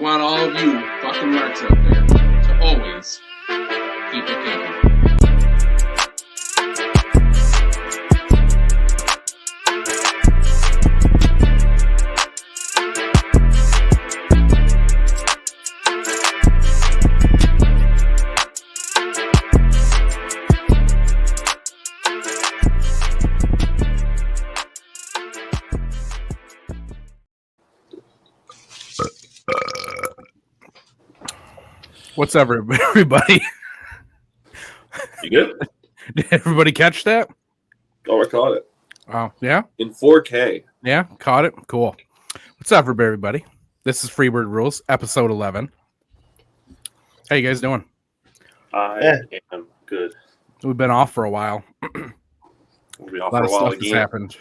want all of you fucking marks out there to always keep it kinky. What's up, everybody? You good? Did everybody catch that? Oh, I caught it. Oh, yeah? In 4K. Yeah, caught it? Cool. What's up, everybody? This is Freebird Rules, episode 11. How you guys doing? I am good. We've been off for a while. We'll be off A lot for a of while stuff has again. happened.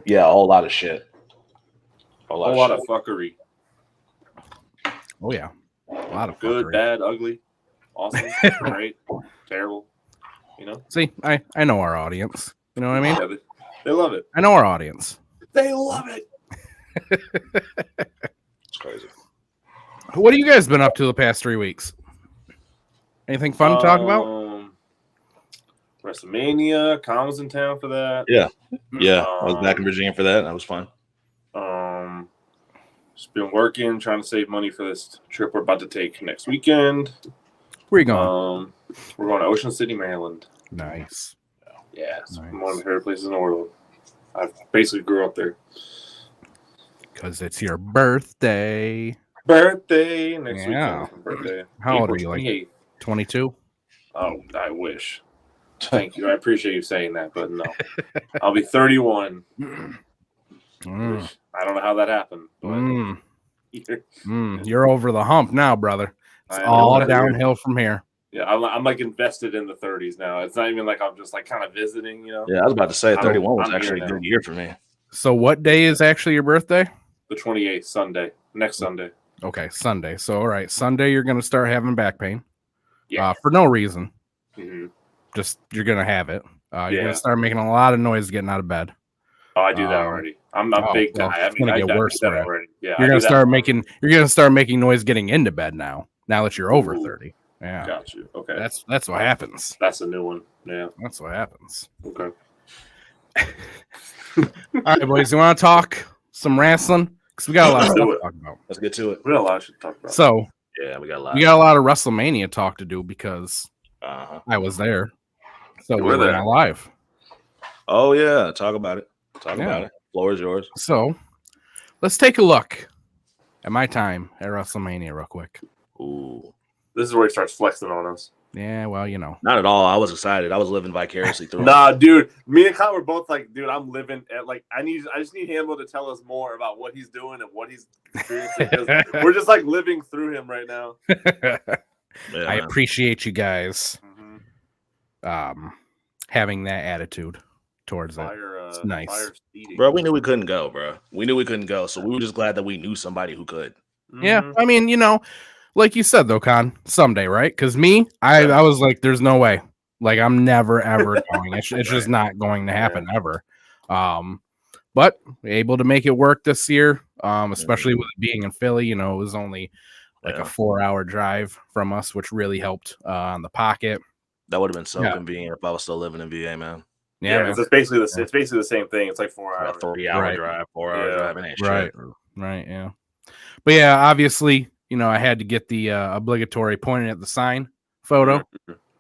Yeah, a whole lot of shit. A whole lot of fuckery. Oh, yeah. A lot of Good, fuckery. bad, ugly, awesome, great, terrible. You know? See, I know our audience. You know what I mean? Yeah, they love it. I know our audience. They love it. It's crazy. What have you guys been up to the past 3 weeks? Anything fun to talk about? WrestleMania. Con was in town for that. Yeah, I was back in Virginia for that. That was fun. Just been working, trying to save money for this trip we're about to take next weekend. Where you going? We're going to Ocean City, Maryland. Nice. Yeah, it's Nice. one of my favorite places in the world. I basically grew up there. Because it's your birthday. Birthday next Yeah. weekend. Birthday. How old April are you, like? 28th. 22? Oh, I wish. Thank you. I appreciate you saying that, but no. I'll be 31. Mm. I don't know how that happened. But You're over the hump now, brother. It's I know. all downhill from here. Yeah, I'm like invested in the 30s now. It's not even like I'm just like kind of visiting, you know. Yeah, I was about to say I'm 31 was here actually a now. good year for me. So what day is actually your birthday? The 28th, Sunday. Next Sunday. Okay, Sunday. So, all right, Sunday you're going to start having back pain. Yeah. For no reason. Mhm. Just you're going to have it. You're Yeah. going to start making a lot of noise getting out of bed. Oh, I do that already. I'm a big well, guy. I it's mean, gonna I get do worse that for you. already. Yeah, You're I going do to that start making noise getting into bed now that you're over Ooh. 30. Yeah. Got you. Okay. That's what happens. That's a new one. Yeah. That's what happens. Okay. All right, boys, you want to talk some wrestling? Because we got a lot of Let's stuff do to it. talk about. Let's get to it. We got a lot of shit to talk about. So, Yeah, we got a lot. we got a lot of WrestleMania talk to do because Uh-huh. I was there. So You we were were there. not live. Oh, yeah. Talk about it. Talk Yeah. about it. Floor is yours. So let's take a look at my time at WrestleMania real quick. Ooh. This is where he starts flexing on us. Yeah, well, you know. Not at all. I was excited. I was living vicariously through it. Nah, dude. Me and Kyle were both like, dude, I'm living at like I just need Hamill to tell us more about what he's doing and what he's experiencing. 'Cause we're just like living through him right now. Yeah, I man. appreciate you guys Mhm. having that attitude towards it. Fire, It's nice. fire speeding. Bro, we knew we couldn't go, bro. We knew we couldn't go. So we were just glad that we knew somebody who could. Yeah, Mhm. I mean, you know, like you said though, Con, someday, right? Because me, I was like, there's no way. Like, I'm never ever going. It's just not going to happen ever. But able to make it work this year, especially with it being in Philly. You know, it was only like a 4-hour drive from us, which really helped on the pocket. That would have been so Yeah. convenient if I was still living in VA, man. Yeah, man. it's basically the same thing. It's like 4 A hours. 3-hour Right. drive, 4-hour Yeah. drive. It ain't Right. shit. Right, yeah. But yeah, obviously, you know, I had to get the obligatory pointing at the sign photo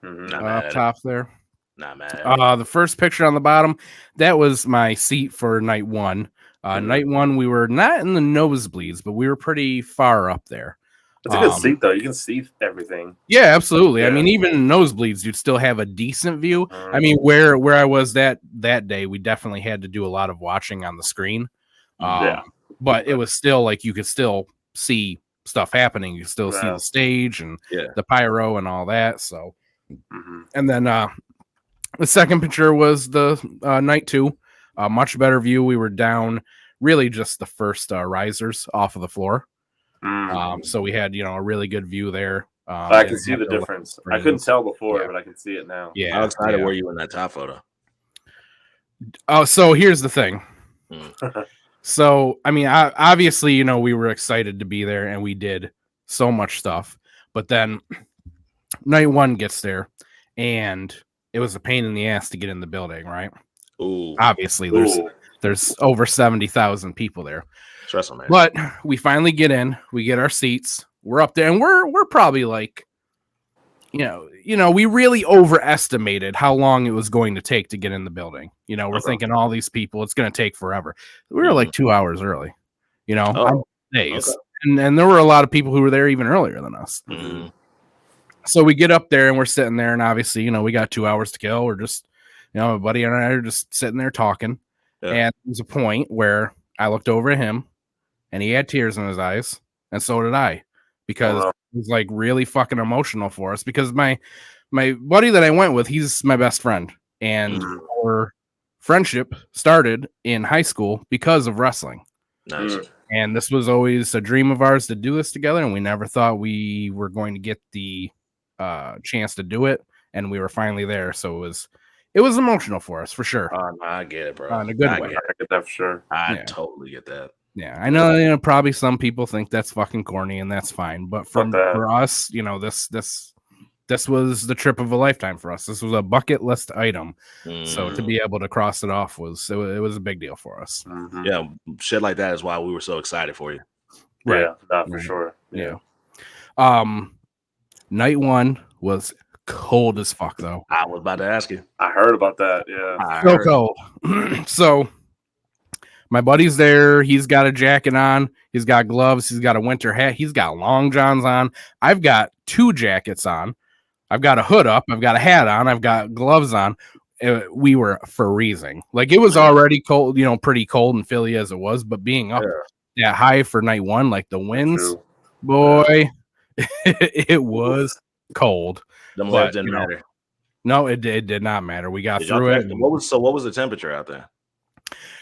Mhm. Not mad up at it. top there. Not mad. The first picture on the bottom, that was my seat for night one. Night one, we were not in the nosebleeds, but we were pretty far up there. It's a good seat though. You can see everything. Yeah, absolutely. I Yeah. mean, even in nosebleeds, you'd still have a decent view. Mhm. I mean, where I was that day, we definitely had to do a lot of watching on the screen. Yeah. But it was still like you could still see stuff happening. You could still see Yeah. the stage and Yeah. the pyro and all that. So, Mhm. and then the second picture was the night two, much better view. We were down really just the first risers off of the floor. Mhm. So we had, you know, a really good view there. I can didn't see have the to look difference. at I couldn't screens. tell before, Yeah. but I can see it now. Yeah. How excited yeah. were you in that top photo? Oh, so here's the thing. Mm. So, I mean, obviously, you know, we were excited to be there and we did so much stuff. But then night one gets there and it was a pain in the ass to get in the building, right? Ooh, Obviously, there's over 70,000 people there. stressful, man. But we finally get in, we get our seats, we're up there, and we're probably like, you know, we really overestimated how long it was going to take to get in the building. You know, we're thinking all these people, it's going to take forever. We were like 2 hours early, you know, on days. Okay. And there were a lot of people who were there even earlier than us. Mm-hmm. So we get up there and we're sitting there, and obviously, you know, we got 2 hours to kill. We're just, you know, my buddy and I are just sitting there talking. Yeah. And there's a point where I looked over at him and he had tears in his eyes, and so did I, because it was like really fucking emotional for us, because my buddy that I went with, he's my best friend, and our friendship started in high school because of wrestling. Nice. And this was always a dream of ours to do this together, and we never thought we were going to get the chance to do it, and we were finally there. So it was emotional for us, for sure. I get it, bro. In a good way. I get that for sure. I totally get that. Yeah, I know, you know, probably some people think that's fucking corny, and that's fine. But for us, you know, this was the trip of a lifetime for us. This was a bucket list item. So to be able to cross it off was a big deal for us. Mm-hmm. Yeah, shit like that is why we were so excited for you. Right. Yeah, for sure. Yeah. Night one was cold as fuck, though. I was about to ask you. I heard about that. Yeah. So cold. So my buddy's there. He's got a jacket on. He's got gloves. He's got a winter hat. He's got long johns on. I've got 2 jackets on. I've got a hood up. I've got a hat on. I've got gloves on. We were freezing. Like, it was already cold, you know, pretty cold in Philly as it was, but being up that high for night one, like the winds, boy, it was cold. Them legs didn't matter. No, it did not matter. We got through it. What was the temperature out there?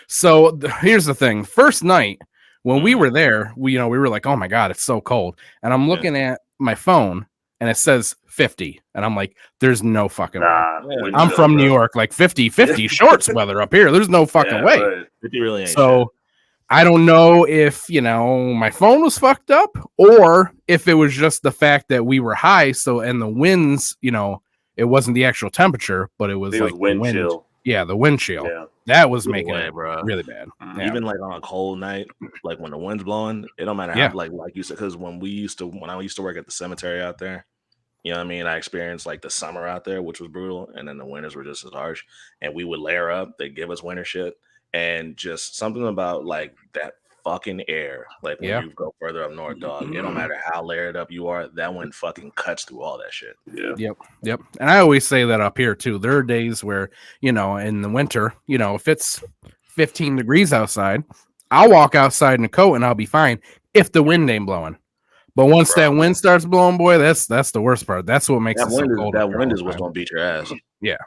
So here's the thing. First night when we were there, we were like, oh my God, it's so cold. And I'm looking at my phone and it says 50. And I'm like, there's no fucking way. I'm from New York, like 50 shorts weather up here. There's no fucking way. Right. 50 really ain't so shit. I don't know if, you know, my phone was fucked up or if it was just the fact that we were high. So, and the winds, you know, it wasn't the actual temperature, but it was like wind chill. Yeah, the wind chill. Yeah. That was making it really bad. Yeah. Even like on a cold night, like when the wind's blowing, it don't matter how, like you said, because when I used to work at the cemetery out there, you know what I mean? I experienced like the summer out there, which was brutal, and then the winters were just as harsh. And we would layer up, they'd give us winter shit, and just something about like that fucking air. Like when you go further up north, dog, it don't matter how layered up you are, that wind fucking cuts through all that shit. Yeah. Yep. And I always say that up here too. There are days where, you know, in the winter, you know, if it's 15 degrees outside, I'll walk outside in a coat and I'll be fine if the wind ain't blowing. But once that wind starts blowing, boy, that's the worst part. That's what makes it so cold. That wind is what's gonna beat your ass. Yeah.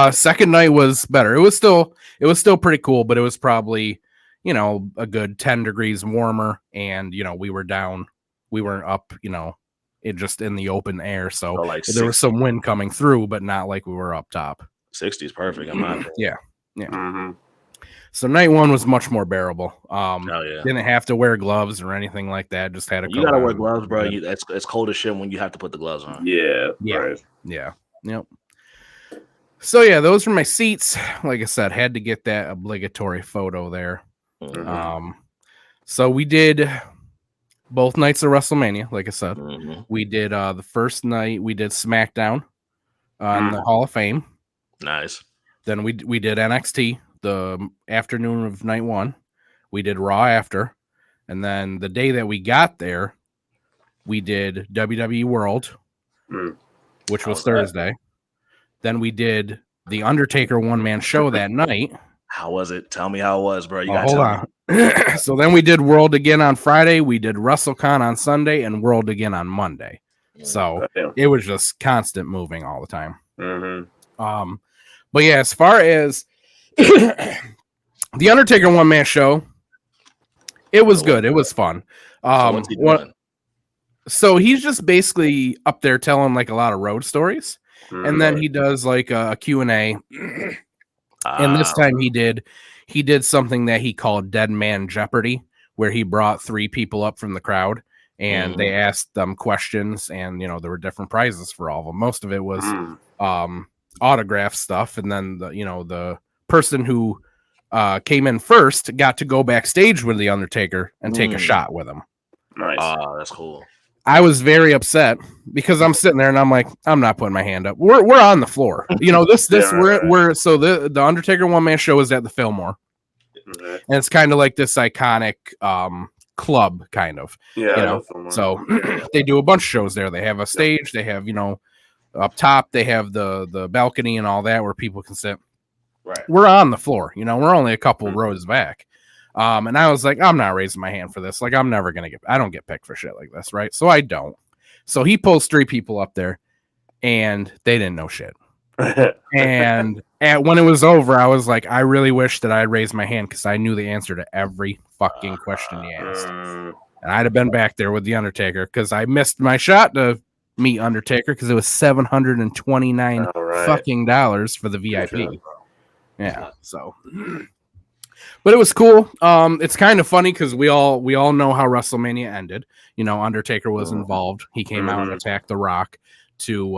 Second night was better. It was still pretty cool, but it was probably, you know, a good 10 degrees warmer, and you know, we weren't up, you know, it just in the open air. So like there was some wind coming through, but not like we were up top. 60 is perfect in my opinion. Yeah. Mm-hmm. So night one was much more bearable. Yeah. Didn't have to wear gloves or anything like that. Just had a You gotta wear gloves, bro. It's cold as shit when you have to put the gloves on. Yeah. Right. Yeah. Yep. So yeah, those were my seats. Like I said, had to get that obligatory photo there. Mm-hmm. So we did both nights of WrestleMania. Like I said, we did the first night we did SmackDown in the Hall of Fame. Nice. Then we did NXT the afternoon of night one. We did Raw after, and then the day that we got there, we did WWE World, which was Thursday. Then we did the Undertaker one-man show that night. How was it? Tell me how it was, bro. You hold on. So then we did World again on Friday. We did WrestleCon on Sunday and World again on Monday. So it was just constant moving all the time. Mm-hmm. But yeah, as far as the Undertaker one-man show, it was good. It was fun. So he's just basically up there telling like a lot of road stories. And then he does like a Q&A. And this time he he did something that he called Dead Man Jeopardy, where he brought 3 people up from the crowd and they asked them questions, and there were different prizes for all of them. Most of it was autograph stuff, and then the person who came in first got to go backstage with the Undertaker and take a shot with him. Nice. That's cool. I was very upset because I'm sitting there and I'm like, I'm not putting my hand up. We're on the floor. We're so the Undertaker one-man show is at the Fillmore. And it's kind of like this iconic club kind of. So they do a bunch of shows there. They have a stage, they have, up top, they have the balcony and all that where people can sit. Right. We're on the floor, we're only a couple rows back. And I was like, I'm not raising my hand for this. Like, I'm never going to I don't get picked for shit like this. Right. So I don't. So he pulls 3 people up there and they didn't know shit. And when it was over, I was like, I really wish that I had raised my hand because I knew the answer to every fucking question he asked. And I'd have been back there with the Undertaker because I missed my shot to meet Undertaker because it was $729 fucking dollars for the VIP. Yeah. So... But it was cool. It's kind of funny because we all know how WrestleMania ended. Undertaker was involved. He came out and attacked The Rock to,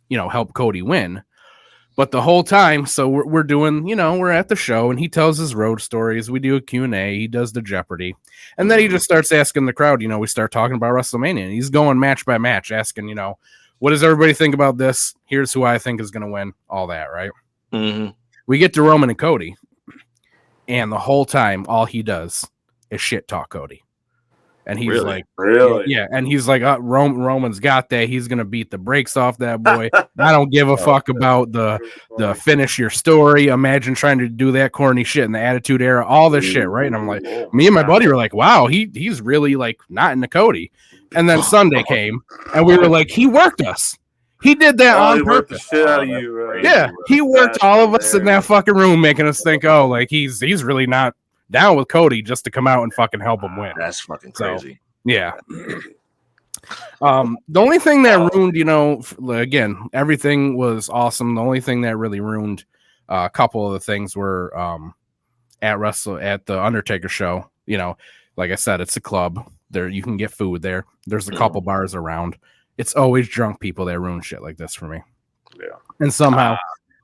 help Cody win. But the whole time, so we're doing, we're at the show and he tells his road stories. We do a Q&A. He does the Jeopardy. And then he just starts asking the crowd, we start talking about WrestleMania. And he's going match by match, asking, what does everybody think about this? Here's who I think is going to win. All that, right? Mm-hmm. We get to Roman and Cody. And the whole time, all he does is shit talk Cody. And he's like, really? Yeah. And he's like, Roman's got that. He's going to beat the brakes off that boy. I don't give a fuck about the finish your story. Imagine trying to do that corny shit in the Attitude Era, all this shit, right? And I'm like, me and my buddy were like, wow, he's really like not into Cody. And then Sunday came and we were like, he worked us. He did that on purpose. The shit out of you, right? Yeah, he worked all of us in that fucking room, making us think, oh, like he's really not down with Cody just to come out and fucking help him win. That's fucking crazy. So, yeah. The only thing that ruined, again, everything was awesome. The only thing that really ruined a couple of the things were at the Undertaker show. Like I said, it's a club. There you can get food there. There's a couple bars around. It's always drunk people that ruin shit like this for me. Yeah. And somehow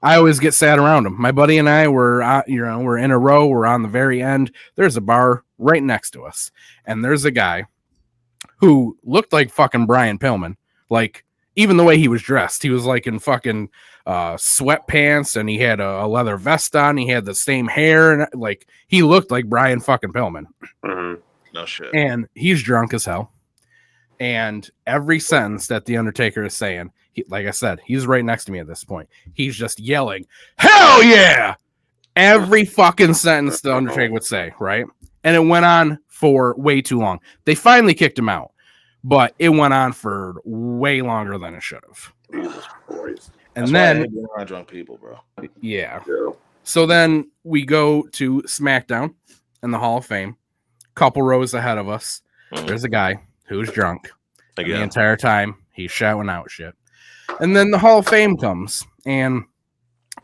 I always get sad around them. My buddy and I were, we're in a row. We're on the very end. There's a bar right next to us. And there's a guy who looked like fucking Brian Pillman. Like, even the way he was dressed, he was like in fucking sweatpants and he had a leather vest on. He had the same hair. And like, he looked like Brian fucking Pillman. Mm-hmm. No shit. And he's drunk as hell. And every sentence that the Undertaker is saying, like I said, he's right next to me at this point. He's just yelling, "Hell yeah!" Every fucking sentence the Undertaker would say, right? And it went on for way too long. They finally kicked him out, but it went on for way longer than it should have. And then drunk people, bro. Yeah. So then we go to SmackDown in the Hall of Fame. Couple rows ahead of us. There's a guy who's drunk. The entire time he's shouting out shit. And then the Hall of Fame comes and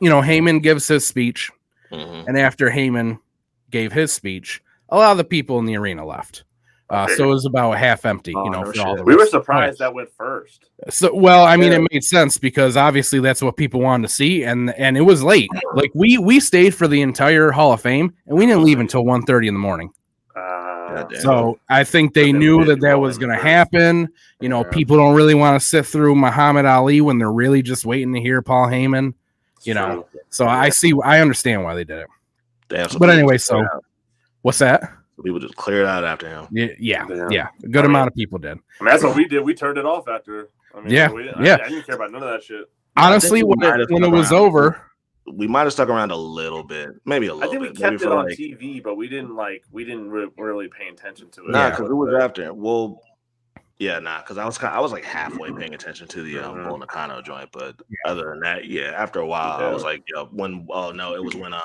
Heyman gives his speech. And after Heyman gave his speech, a lot of the people in the arena left. So it was about half empty, for all the we were surprised that went first. So it made sense because obviously that's what people wanted to see, and it was late. Like we stayed for the entire Hall of Fame and we didn't leave until 1:30 in the morning. So I think they knew that was going to happen. People don't really want to sit through Muhammad Ali when they're really just waiting to hear Paul Heyman. So I understand why they did it. Damn, but anyway, so what's that? People just cleared out after him. Yeah. A good amount of people did. That's what we did. We turned it off after. I didn't care about none of that shit. Honestly, when it was over. We might have stuck around a little bit, maybe a little bit. I think we kept it on TV, but we didn't really pay attention to it. Nah, because it was after. Well, because I was like halfway paying attention to the Bull Nakano joint, but other than that, after a while, I was like, it was when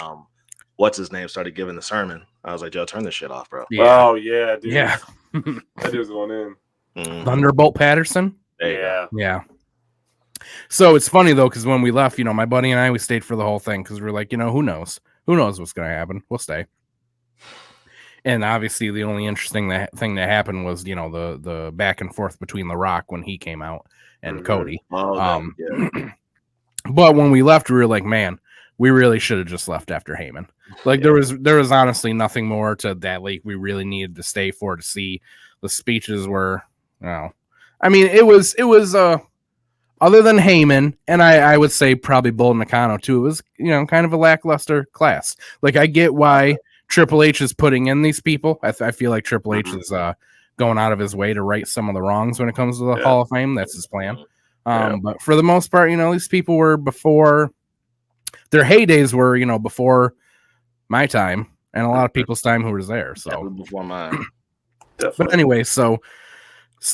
what's his name started giving the sermon. I was like, yo, turn this shit off, bro. Yeah. Oh yeah, dude. Yeah, that dude's going in. Thunderbolt Patterson. Yeah. So it's funny though, because when we left, my buddy and I, we stayed for the whole thing because we were like, who knows Who knows what's going to happen? We'll stay. And obviously, the only interesting thing that happened was, you know, the back and forth between The Rock when he came out and Cody. Oh, But when we left, we were like, man, we really should have just left after Heyman. Like there was honestly nothing more to that. Like we really needed to stay for to see. The speeches were, I mean, it was other than Heyman, and I would say probably Bull Nakano too. It was, you know, kind of a lackluster class. Like I get why Triple H is putting in these people. I feel like Triple H is going out of his way to right some of the wrongs when it comes to the Hall of Fame. That's his plan. But for the most part, you know, these people were before their heydays were, you know, before my time and a lot of people's time who was there. So before mine. But anyway, so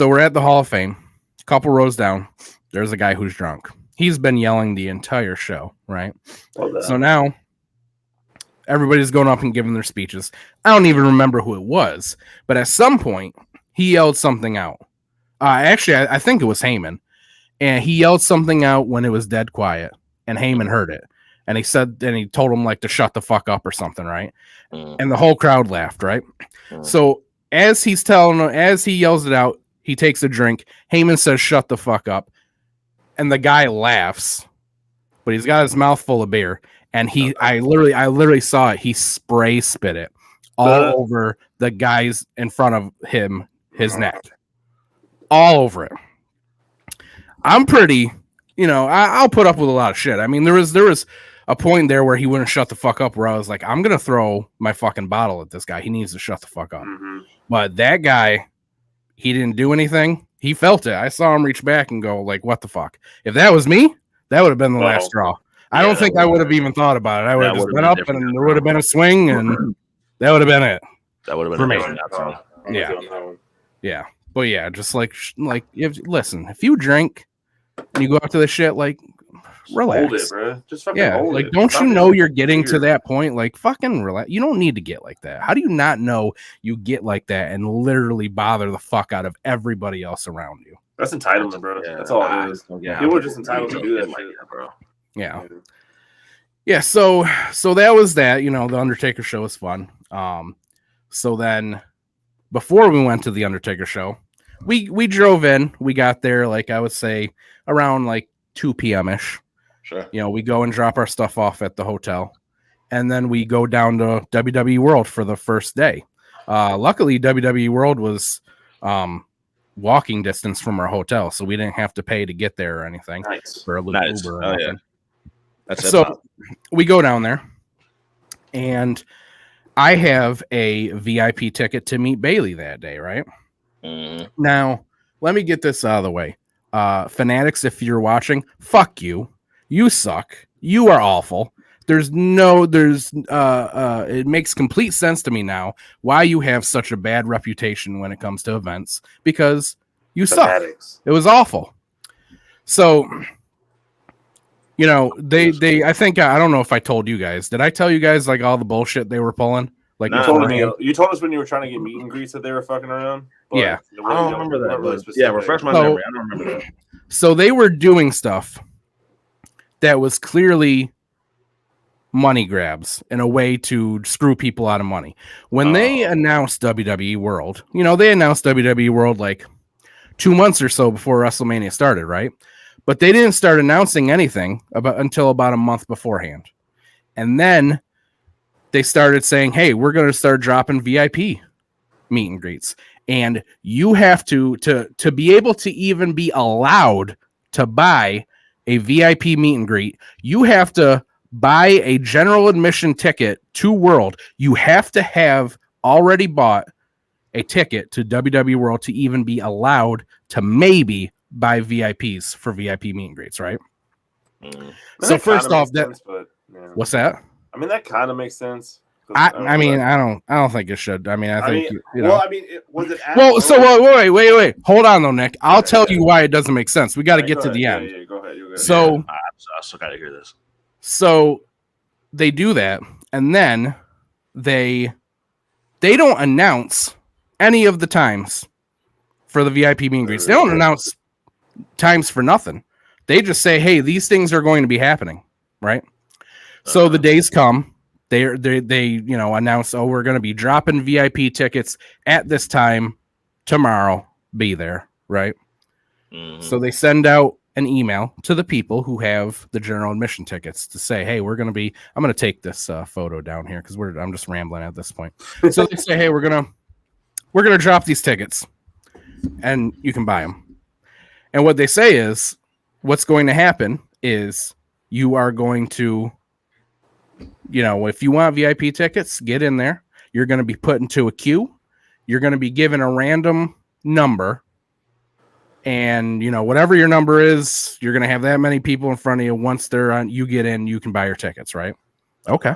we're at the Hall of Fame. A couple rows down, there's a guy who's drunk. He's been yelling the entire show, right? So now everybody's going up and giving their speeches. I don't even remember who it was, but at some point he yelled something out. Actually, I think it was Heyman. And he yelled something out when it was dead quiet, and Heyman heard it. And he said, and he told him like to shut the fuck up or something, right? And the whole crowd laughed, right? So as he yells it out, he takes a drink. Heyman says, "Shut the fuck up," and the guy laughs, but he's got his mouth full of beer. And I literally saw it. He spray spit it all over the guys in front of him, his neck, all over it. I'm pretty, you know, I'll put up with a lot of shit. I mean, there was a point there where he wouldn't shut the fuck up, where I was like, I'm going to throw my fucking bottle at this guy. He needs to shut the fuck up. But that guy, he didn't do anything. He felt it. I saw him reach back and go like, what the fuck? If that was me, that would have been the last straw. I don't think I would have even thought about it. I would have just went up and there would have been a swing and that would have been it. That would have for been me. Yeah. But yeah, just like if you drink and you go out to the shit, like relax. Hold it, bro. Just fucking hold like it. don't you know you're getting to that point? Like fucking relax. You don't need to get like that. How do you not know you get like that and literally bother the fuck out of everybody else around you? That's entitlement, bro. That's all it is. People are just entitled to do that shit, bro. Yeah. So that was that. You know, the Undertaker show was fun. So then before we went to the Undertaker show, we drove in. We got there, like I would say, around like 2 p.m. ish. Sure. You know, we go and drop our stuff off at the hotel, and then we go down to WWE World for the first day. Luckily, WWE World was walking distance from our hotel, so we didn't have to pay to get there or anything. Nice. For a little Uber or anything. That's so we go down there, and I have a VIP ticket to meet Bailey that day, right? Now, let me get this out of the way. Fanatics, if you're watching, fuck you. You suck. You are awful. It makes complete sense to me now why you have such a bad reputation when it comes to events, because you Fanatics. suck. It was awful. So, you know, I think, I don't know if I told you guys. Did I tell you guys like all the bullshit they were pulling? Like you told us when you were trying to get meet and greets that they were fucking around. Yeah. I don't remember that. Really refresh my memory. I don't remember that. So they were doing stuff that was clearly money grabs in a way to screw people out of money. When they announced WWE World, you know, they announced WWE World like 2 months or so before WrestleMania started, right? But they didn't start announcing anything until about a month beforehand. And then they started saying, hey, we're going to start dropping VIP meet and greets. And you have to be able to even be allowed to buy a VIP meet and greet, you have to buy a general admission ticket to World. You have to have already bought a ticket to WWE World to even be allowed to maybe buy VIPs for VIP meet and greets, right? So first off, what's that? I mean, that kind of makes sense. I mean, I don't think it should. I mean, I think you know. Well, I mean, was it? Well, so wait. Hold on, though, Nick. I'll tell you why it doesn't make sense. We got to get to the end. Yeah, go ahead. So, I still got to hear this. So they do that, and then they don't announce any of the times for the VIP meet and greets. They don't announce times for nothing. They just say, "Hey, these things are going to be happening," right? So the days come. they announced, oh, we're going to be dropping VIP tickets at this time tomorrow. Be there, right? Mm-hmm. So they send out an email to the people who have the general admission tickets to say, hey, I'm going to take this photo down here because I'm just rambling at this point. So they say, hey, we're going to drop these tickets and you can buy them. And what they say is what's going to happen is you are going to, if you want VIP tickets, get in there. You're going to be put into a queue. You're going to be given a random number. And, whatever your number is, you're going to have that many people in front of you. Once they're on, you get in, you can buy your tickets, right? Okay.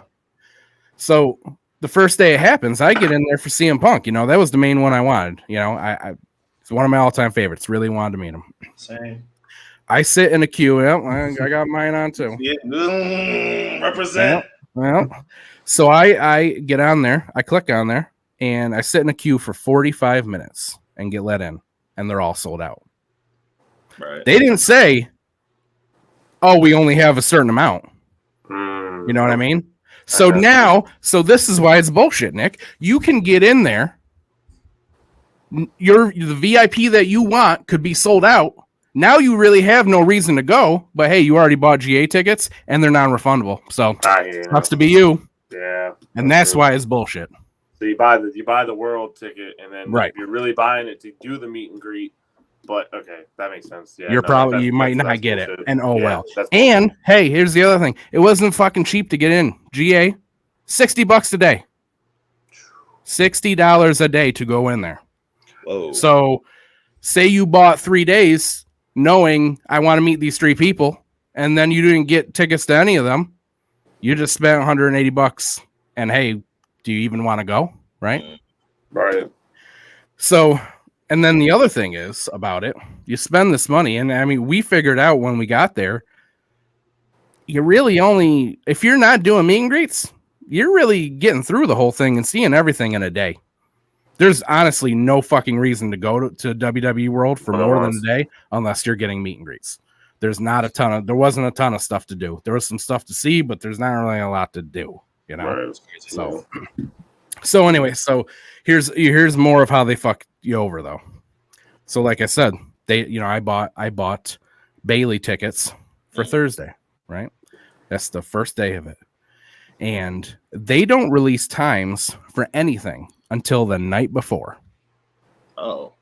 So the first day it happens, I get in there for CM Punk. That was the main one I wanted. It's one of my all-time favorites. Really wanted to meet him. Same. I sit in a queue. I got mine on too. Yeah. Represent. Well, so I get on there. I click on there, and I sit in a queue for 45 minutes and get let in, and they're all sold out. Right. They didn't say, oh, we only have a certain amount. You know what I mean? So this is why it's bullshit, Nick. You can get in there. The VIP that you want could be sold out. Now you really have no reason to go, but hey, you already bought GA tickets and they're non-refundable. So sucks to be you. Yeah. And that's why it's bullshit. So you buy the world ticket, and then if you're really buying it to do the meet and greet. But okay, that makes sense. Yeah, you might not get it. And well. And hey, here's the other thing. It wasn't fucking cheap to get in. GA, $60 a day. $60 a day to go in there. Whoa. So say you bought 3 days knowing I want to meet these 3 people, and then you didn't get tickets to any of them. You just spent $180. And hey, do you even want to go? Right. So, and then the other thing is about it, you spend this money. And I mean, we figured out when we got there, you really only, if you're not doing meet and greets, you're really getting through the whole thing and seeing everything in a day. There's honestly no fucking reason to go to WWE World for more than a day unless you're getting meet and greets. There wasn't a ton of stuff to do. There was some stuff to see, but there's not really a lot to do, So anyway, here's more of how they fuck you over though. So like I said, I bought Bailey tickets for Thursday, right? That's the first day of it. And they don't release times for anything until the night before. Oh.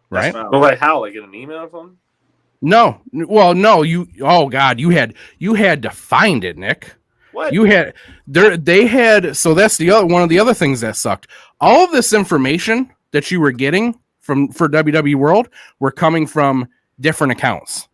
Right? But like how? Like in an email or something? No. Well, no, you had to find it, Nick. What? They had, so that's one of the other things that sucked. All of this information that you were getting for WWE World were coming from different accounts.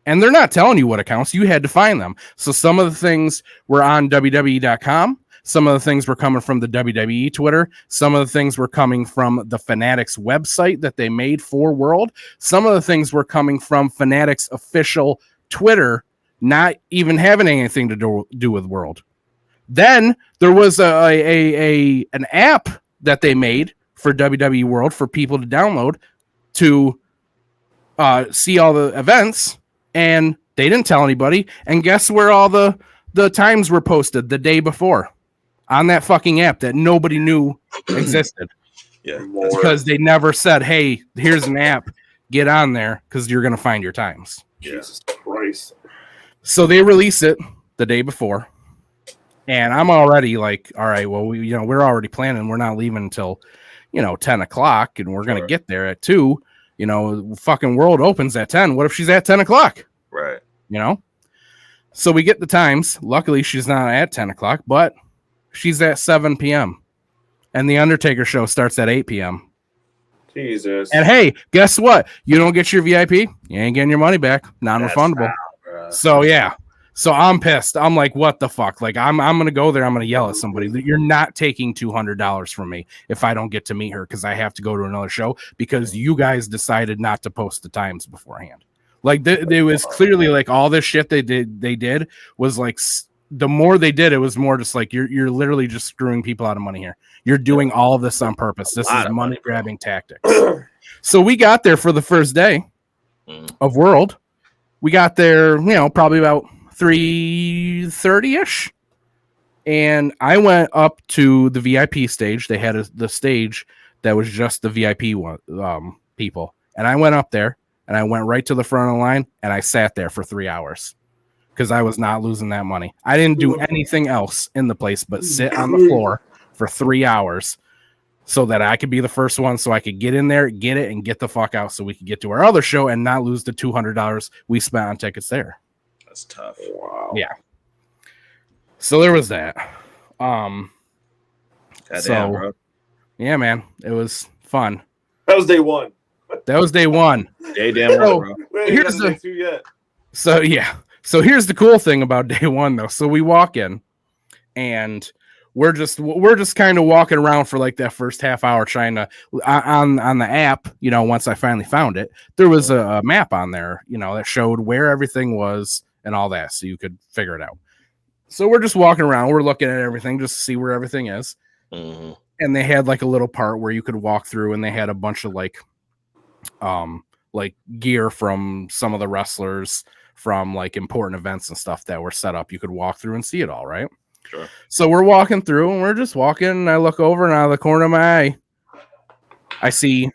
And they're not telling you what accounts. You had to find them. So some of the things were on WWE.com. Some of the things were coming from the WWE Twitter. Some of the things were coming from the Fanatics website that they made for World. Some of the things were coming from Fanatics official Twitter, not even having anything to do with World. Then there was an app that they made for WWE World for people to download to see all the events, and they didn't tell anybody. And guess where all the times were posted the day before? On that fucking app that nobody knew existed. Yeah, because they never said, hey, here's an app, get on there because you're going to find your times. Jesus Christ. So they release it the day before, and I'm already like, all right, well, we're already planning. We're not leaving until, 10 o'clock, and we're going to get there at 2. Fucking World opens at 10. What if she's at 10 o'clock? Right. So we get the times. Luckily, she's not at 10 o'clock, but she's at 7 p.m. And the Undertaker show starts at 8 p.m. Jesus. And hey, guess what? You don't get your VIP, you ain't getting your money back. Non-refundable. So yeah. So I'm pissed. I'm like, what the fuck? Like I'm gonna go there. I'm gonna yell at somebody. You're not taking $200 from me if I don't get to meet her because I have to go to another show because you guys decided not to post the times beforehand. Like it was clearly like all this shit they did was like the more they did, it was more just like you're literally just screwing people out of money here. You're doing all of this on purpose. This is money grabbing tactics. So we got there for the first day of World. We got there, probably about 3:30ish. And I went up to the VIP stage. They had the stage that was just the VIP people. And I went up there and I went right to the front of the line and I sat there for 3 hours because I was not losing that money. I didn't do anything else in the place but sit on the floor for 3 hours so that I could be the first one, so I could get in there, get it, and get the fuck out so we could get to our other show and not lose the $200 we spent on tickets there. That's tough. Wow. Yeah. So there was that. Goddamn, bro. Yeah, man, it was fun. That was day one. That was day one. Day damn right, bro. Here's day two yet. So yeah. So here's the cool thing about day one, though. So we walk in, and we're just kind of walking around for like that first half hour, trying to on the app. You know, once I finally found it, there was a map on there, you know, that showed where everything was and all that, so you could figure it out. So we're just walking around, we're looking at everything just to see where everything is. Mm-hmm. And they had like a little part where you could walk through, and they had a bunch of like gear from some of the wrestlers from like important events and stuff that were set up. You could walk through and see it all, right? Sure. So we're walking through and we're just walking, and I look over, and out of the corner of my eye, I see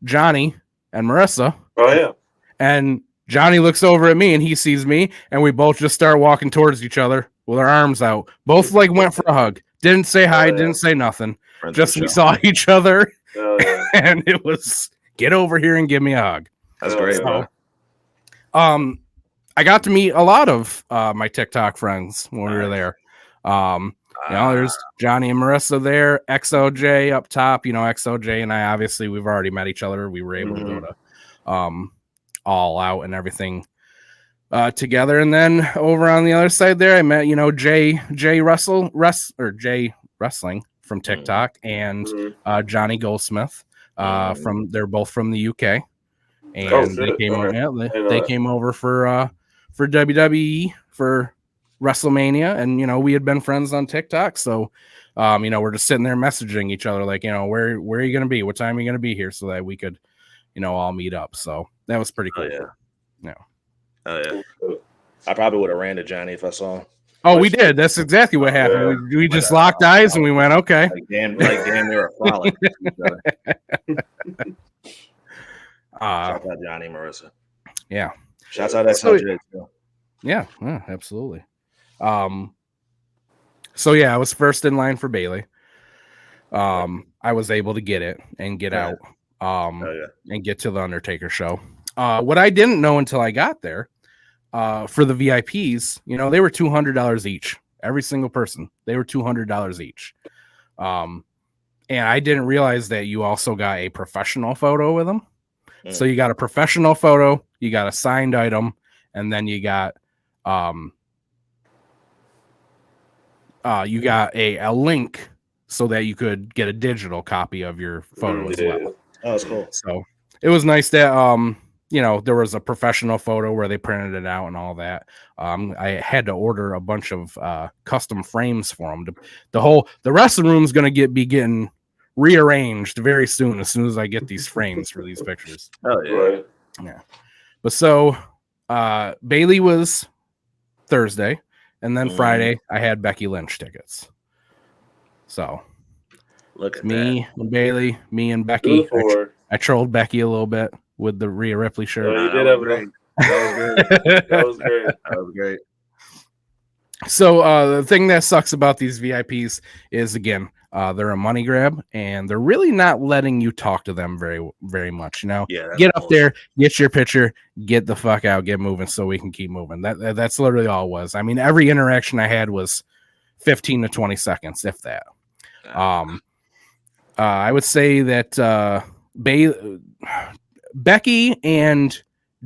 Johnny and Marissa. Oh yeah. And Johnny looks over at me and he sees me, and we both just start walking towards each other with our arms out. Both like went for a hug. Didn't say hi, didn't say nothing. Friends Just of the we show. saw each other, Yeah. and it was get over here and give me a hug. That's great, bro. I got to meet a lot of my TikTok friends when we were there. You know, there's Johnny and Marissa there, XOJ up top. You know, XOJ and I, obviously, we've already met each other. We were able to go to All Out and everything together. And then over on the other side there, I met, you know, Jay Wrestling from TikTok and Johnny Goldsmith they're both from the UK. And they came over, they came over for WWE for WrestleMania, and you know, we had been friends on TikTok, so you know, we're just sitting there messaging each other like, you know, where are you gonna be, what time are you gonna be here, so that we could, you know, all meet up. So that was pretty cool. I probably would have ran to Johnny if I saw him. Oh, we did. That's exactly what happened. We just locked eyes and we went, okay. Like damn, they were frolic. Shout out Johnny and Marissa. Yeah. Shouts out XOJ too. Yeah, absolutely. So yeah, I was first in line for Bailey. I was able to get it and get out and get to the Undertaker show. What I didn't know until I got there, for the VIPs, you know, they were $200 each. Every single person, they were $200 each. And I didn't realize that you also got a professional photo with them. So you got a professional photo, you got a signed item, and then you got a link so that you could get a digital copy of your photo as well. Oh, that's cool. So it was nice that you know, there was a professional photo where they printed it out and all that. I had to order a bunch of custom frames for them. The wrestling room's going to be getting rearranged very soon, as soon as I get these frames for these pictures. Oh yeah. Yeah. But so Bailey was Thursday, and then Friday I had Becky Lynch tickets. So look at me and Bailey, me and Becky. I trolled Becky a little bit with the Rhea Ripley shirt. You did have great. That was great. That was great. So the thing that sucks about these VIPs is, again, they're a money grab, and they're really not letting you talk to them very, very much. You know, get up there, get your picture, get the fuck out, get moving, so we can keep moving. That's literally all it was. I mean, every interaction I had was 15 to 20 seconds, if that. I would say that Becky and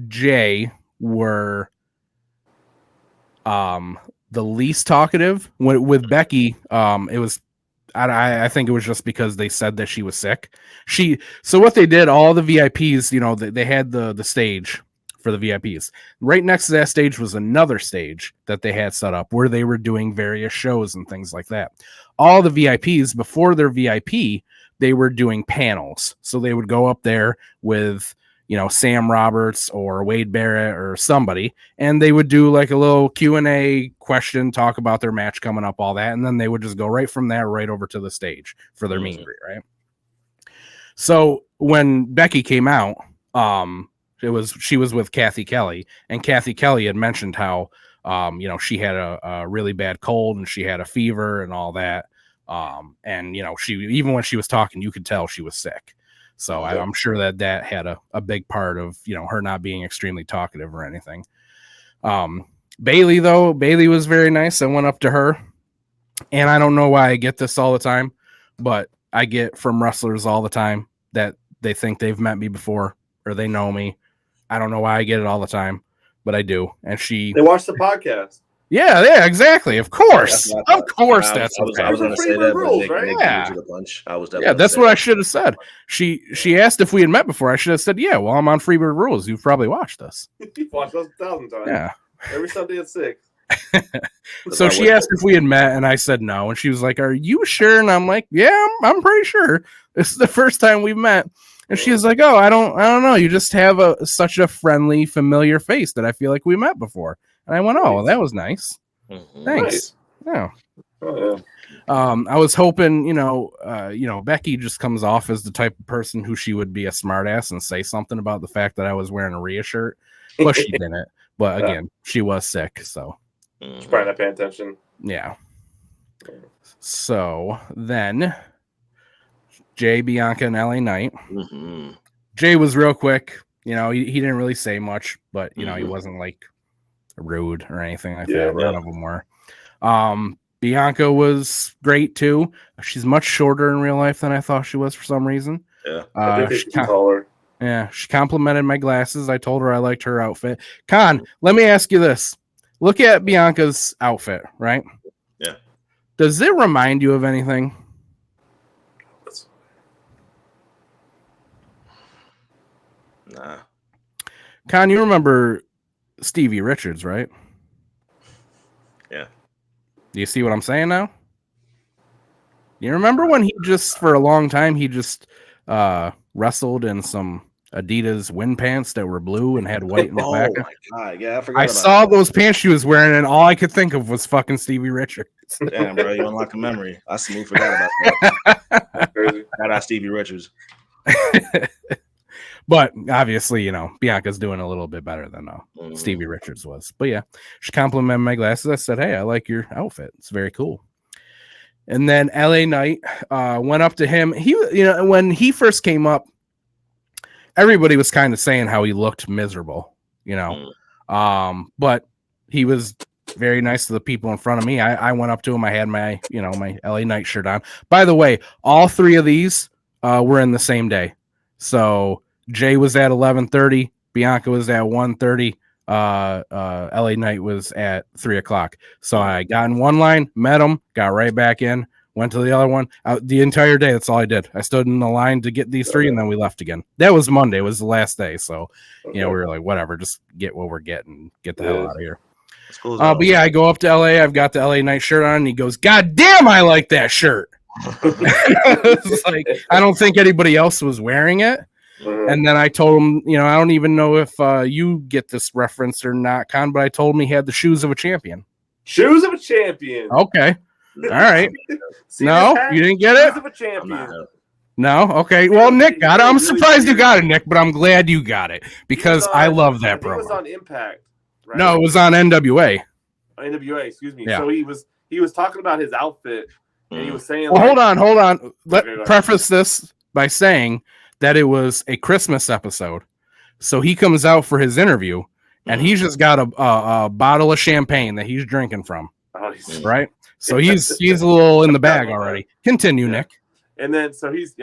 Jay were the least talkative. With Becky, it was I think it was just because they said that she was sick. So what they did, all the VIPs, you know, they had the stage for the VIPs. Right next to that stage was another stage that they had set up where they were doing various shows and things like that. All the VIPs, before their VIP, they were doing panels. So they would go up there with, Sam Roberts or Wade Barrett or somebody, and they would do like a little Q&A question, talk about their match coming up, all that, and then they would just go right from there right over to the stage for their meet and greet, right? So when Becky came out, she was with Kathy Kelly, and Kathy Kelly had mentioned how she had a really bad cold and she had a fever and all that, and she, even when she was talking, you could tell she was sick. So I'm sure that had a big part of, her not being extremely talkative or anything. Bailey was very nice. I went up to her, and I don't know why I get this all the time, but I get from wrestlers all the time that they think they've met me before or they know me. I don't know why I get it all the time, but I do. And they watch the podcast. Yeah, exactly. Of course. Of course. I was going to say that, but Nick beat me to the punch. I was definitely that's what I should have said. She asked if we had met before. I should have said, yeah, well, I'm on Freebird Rules. You've probably watched us. You've watched us 1,000 times. Yeah. Every Sunday at 6. So she asked if we had met, and I said no. And she was like, are you sure? And I'm like, yeah, I'm pretty sure. This is the first time we've met. And she's like, oh, I don't know. You just have such a friendly, familiar face that I feel like we met before. And I went, oh, well, that was nice. Mm-hmm. Thanks. Nice. Yeah. Oh, yeah. I was hoping, Becky just comes off as the type of person who she would be a smartass and say something about the fact that I was wearing a Rhea shirt, but she didn't. But again, she was sick, so she's probably not paying attention. Yeah. So then, Jay, Bianca, and LA Knight. Mm-hmm. Jay was real quick. He didn't really say much, but he wasn't like rude or anything like that. None of them were. Bianca was great too. She's much shorter in real life than I thought she was for some reason. Yeah, she's taller. Yeah, she complimented my glasses. I told her I liked her outfit. Con, let me ask you this. Look at Bianca's outfit, right? Yeah. Does it remind you of anything? Nah. Con, you remember Stevie Richards, right? Yeah. Do you see what I'm saying now? You remember when he just, for a long time, he just wrestled in some Adidas wind pants that were blue and had white in the back? Oh my god, yeah, I forgot. I saw those pants she was wearing, and all I could think of was fucking Stevie Richards. Damn, bro, you unlock a memory. I smooth forgot about that. Shout out Stevie Richards. But obviously, Bianca's doing a little bit better than Stevie Richards was. But yeah, she complimented my glasses. I said, hey, I like your outfit. It's very cool. And then LA Knight went up to him. He, when he first came up, everybody was kind of saying how he looked miserable, but he was very nice to the people in front of me. I went up to him. I had my, my LA Knight shirt on. By the way, all three of these were in the same day. So Jay was at 11:30. Bianca was at 1:30. LA Knight was at 3:00. So I got in one line, met him, got right back in, went to the other one. The entire day, that's all I did. I stood in the line to get these three, and then we left again. That was Monday. It was the last day. So, we were like, whatever, just get what we're getting, get the hell out of here. Cool, but yeah, I go up to LA. I've got the LA Knight shirt on, and he goes, God damn, I like that shirt. It's like, I don't think anybody else was wearing it. And then I told him, I don't even know if you get this reference or not, Con, but I told him he had the shoes of a champion. Shoes of a champion. Okay. All right. No, you didn't get it? Shoes of a champion. No? Okay. Well, Nick got it. I'm surprised you got it, Nick, but I'm glad you got it because I love that promo. It was on Impact. Right? No, it was on NWA. NWA, excuse me. Yeah. So he was talking about his outfit, and he was saying, well, hold on. Preface this by saying that it was a Christmas episode. So he comes out for his interview, and he's just got a bottle of champagne that he's drinking from. Right? So he's a little in the bag already. Continue, Nick. And then so he's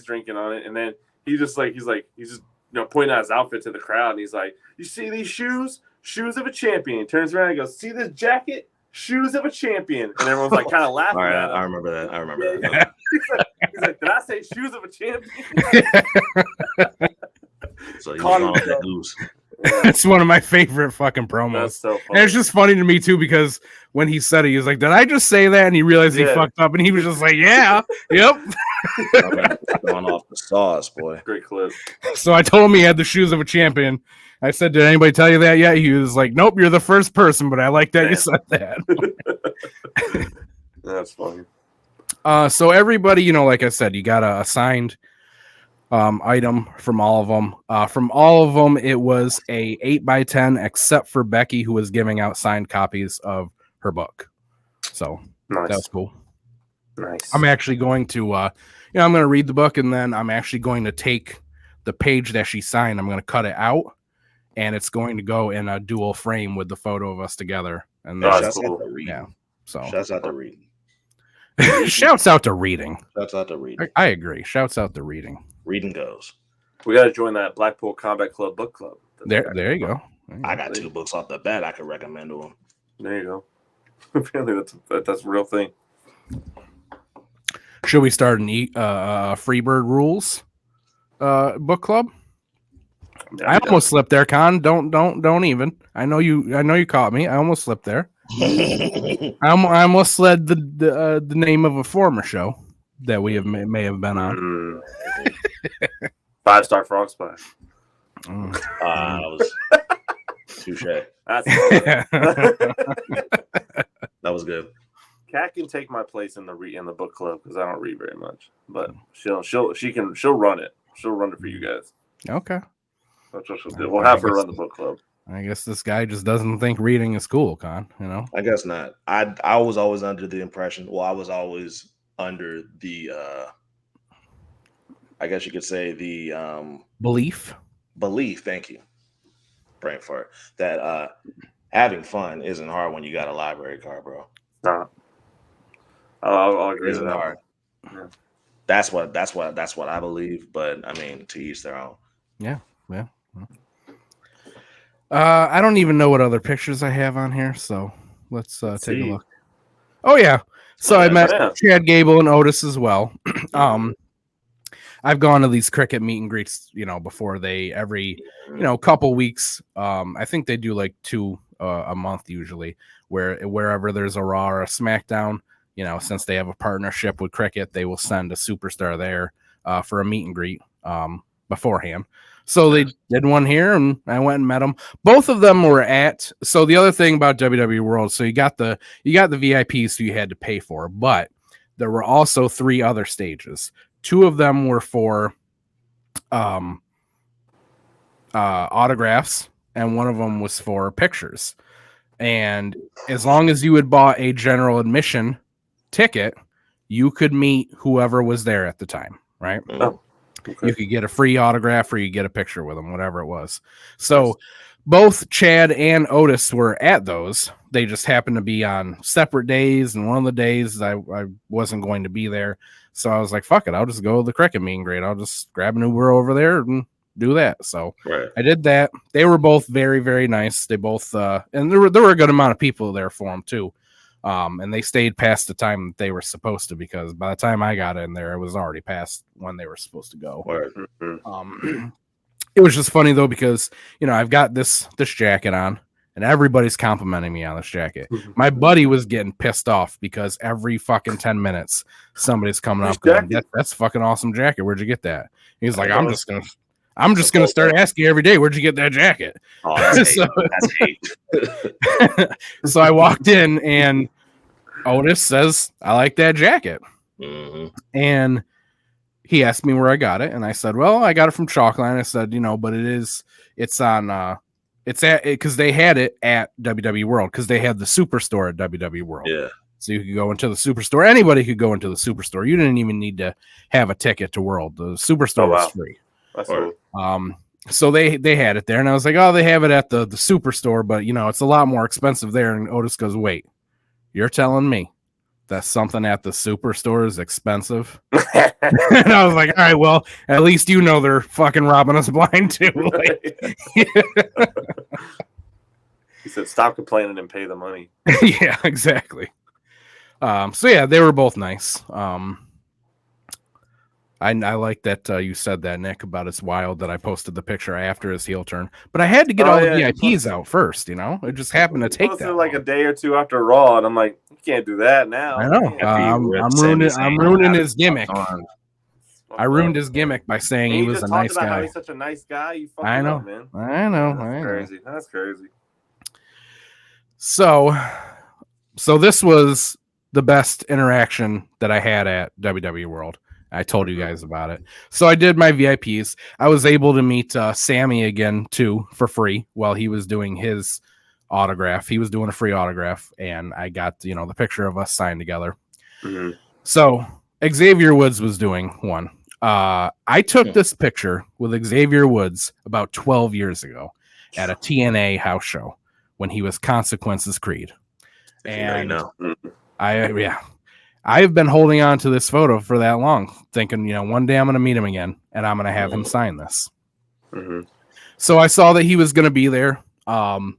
drinking on it, and then he's just pointing out his outfit to the crowd, and he's like, "You see these shoes? Shoes of a champion." He turns around and goes, "See this jacket? Shoes of a champion." And everyone's like kind of laughing at him. I remember that. He's like, "Did I say shoes of a champion?" So you on that goose. It's one of my favorite fucking promos. That's so funny. And it's just funny to me too because when he said it, he was like, "Did I just say that?" And he realized he fucked up, and he was just like, "Yeah, yep." Going off the sauce, boy. Great clip. So I told him he had the shoes of a champion. I said, "Did anybody tell you that yet?" He was like, "Nope, you're the first person, but I like that you said that." That's funny. So everybody, you know, like I said, you got a signed item from all of them. From all of them, it was a 8x10, except for Becky, who was giving out signed copies of her book. So that was cool. Nice. I'm actually going to, I'm going to read the book, and then I'm actually going to take the page that she signed. I'm going to cut it out, and it's going to go in a dual frame with the photo of us together. And that's cool. Yeah. So shouts out to reading. Shouts out to reading. Shouts out to reading. I agree. Shouts out to reading. Reading goes. We got to join that Blackpool Combat Club book club. There you go. I got 2 books off the bat I could recommend to them. There you go. Apparently that's a real thing. Should we start an Freebird Rules book club? I almost slipped there, Con. Don't even. I know you caught me. I almost slipped there. I almost said the name of a former show that we may have been on. 5-star Frog Splash. That was touche. That was good. Kat can take my place in the book club because I don't read very much, but she'll run it. She'll run it for you guys. Okay. That's what she'll do. We'll have her run the book club. I guess this guy just doesn't think reading is cool, Con. You know. I guess not. I was always under the impression. Well, I was always under the. I guess you could say the belief. Thank you. Praying for it, that having fun isn't hard when you got a library card, bro. Nah. I'll agree with that. Hard. Yeah. That's what I believe. But I mean, to each their own. Yeah. I don't even know what other pictures I have on here, so let's take a look. Oh yeah. So I met Chad Gable and Otis as well. I've gone to these cricket meet and greets, before every couple weeks. I think they do like 2 a month usually, wherever there's a Raw or a SmackDown, since they have a partnership with cricket, they will send a superstar there for a meet and greet beforehand. So they did one here, and I went and met them. Both of them were at. So the other thing about WWE World, so you got the VIPs who you had to pay for, but there were also 3 other stages. 2 of them were for autographs, and one of them was for pictures. And as long as you had bought a general admission ticket, you could meet whoever was there at the time, right? Oh. Okay. You could get a free autograph or you get a picture with them, whatever it was. So both Chad and Otis were at those. They just happened to be on separate days, and one of the days I wasn't going to be there. So I was like, fuck it, I'll just go to the cricket meet and greet. I'll just grab an Uber over there and do that. So I did that. They were both very, very nice. They both and there were a good amount of people there for them too. And they stayed past the time that they were supposed to, because by the time I got in there, it was already past when they were supposed to go. It was just funny though, because I've got this jacket on, and everybody's complimenting me on this jacket. My buddy was getting pissed off because every fucking 10 minutes somebody's coming up going, that's a fucking awesome jacket. Where'd you get that? He's like, I'm just gonna start asking every day, where'd you get that jacket? Oh, that's hate. So I walked in, and Otis says, I like that jacket. And he asked me where I got it, and I said, well, I got it from Chalkline. I said, but it's on it's at, because they had it at WWE World, because they had the Superstore at WWE World. Yeah. So you could go into the Superstore. Anybody could go into the Superstore. You didn't even need to have a ticket to World. The Superstore was free. That's cool. So they had it there, and I was like, oh, they have it at the Superstore, but it's a lot more expensive there. And Otis goes, wait, you're telling me that something at the Superstore is expensive? And I was like, all right, well, at least they're fucking robbing us blind too. He said, stop complaining and pay the money. Yeah, exactly. So yeah, they were both nice. I like that you said that, Nick, about it's wild that I posted the picture after his heel turn. But I had to get all the VIPs out first, you know? It just happened to take that like a day or two after Raw, and I'm like, you can't do that now. I know. I'm ruining his gimmick. I ruined his gimmick by saying he was a nice guy. How he's such a nice guy. You fucked I know, up, man. I know. That's crazy. So this was the best interaction that I had at WWE World. I told you guys about it. So I did my VIPs. I was able to meet Sammy again too for free while he was doing his autograph. He was doing a free autograph, and I got the picture of us signed together. Mm-hmm. So Xavier Woods was doing one. I took this picture with Xavier Woods about 12 years ago at a TNA house show when he was Consequences Creed. And I've been holding on to this photo for that long, thinking, one day I'm going to meet him again and I'm going to have him sign this. Mm-hmm. So I saw that he was going to be there. And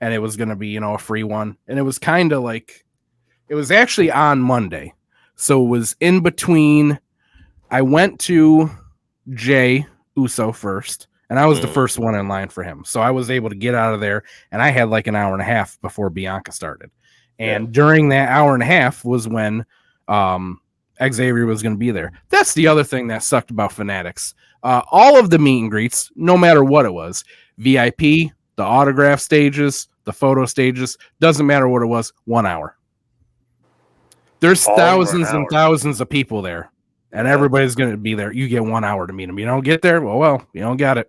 it was going to be, a free one. And it was kind of like, it was actually on Monday. So it was in between. I went to Jay Uso first, and I was the first one in line for him. So I was able to get out of there, and I had like an hour and a half before Bianca started. And during that hour and a half was when Xavier was going to be there. That's the other thing that sucked about Fanatics. All of the meet and greets, no matter what it was, VIP, the autograph stages, the photo stages, doesn't matter what it was, 1 hour. There's thousands and thousands of people there, and everybody's going to be there. You get 1 hour to meet them. You don't get there? Well, you don't got it.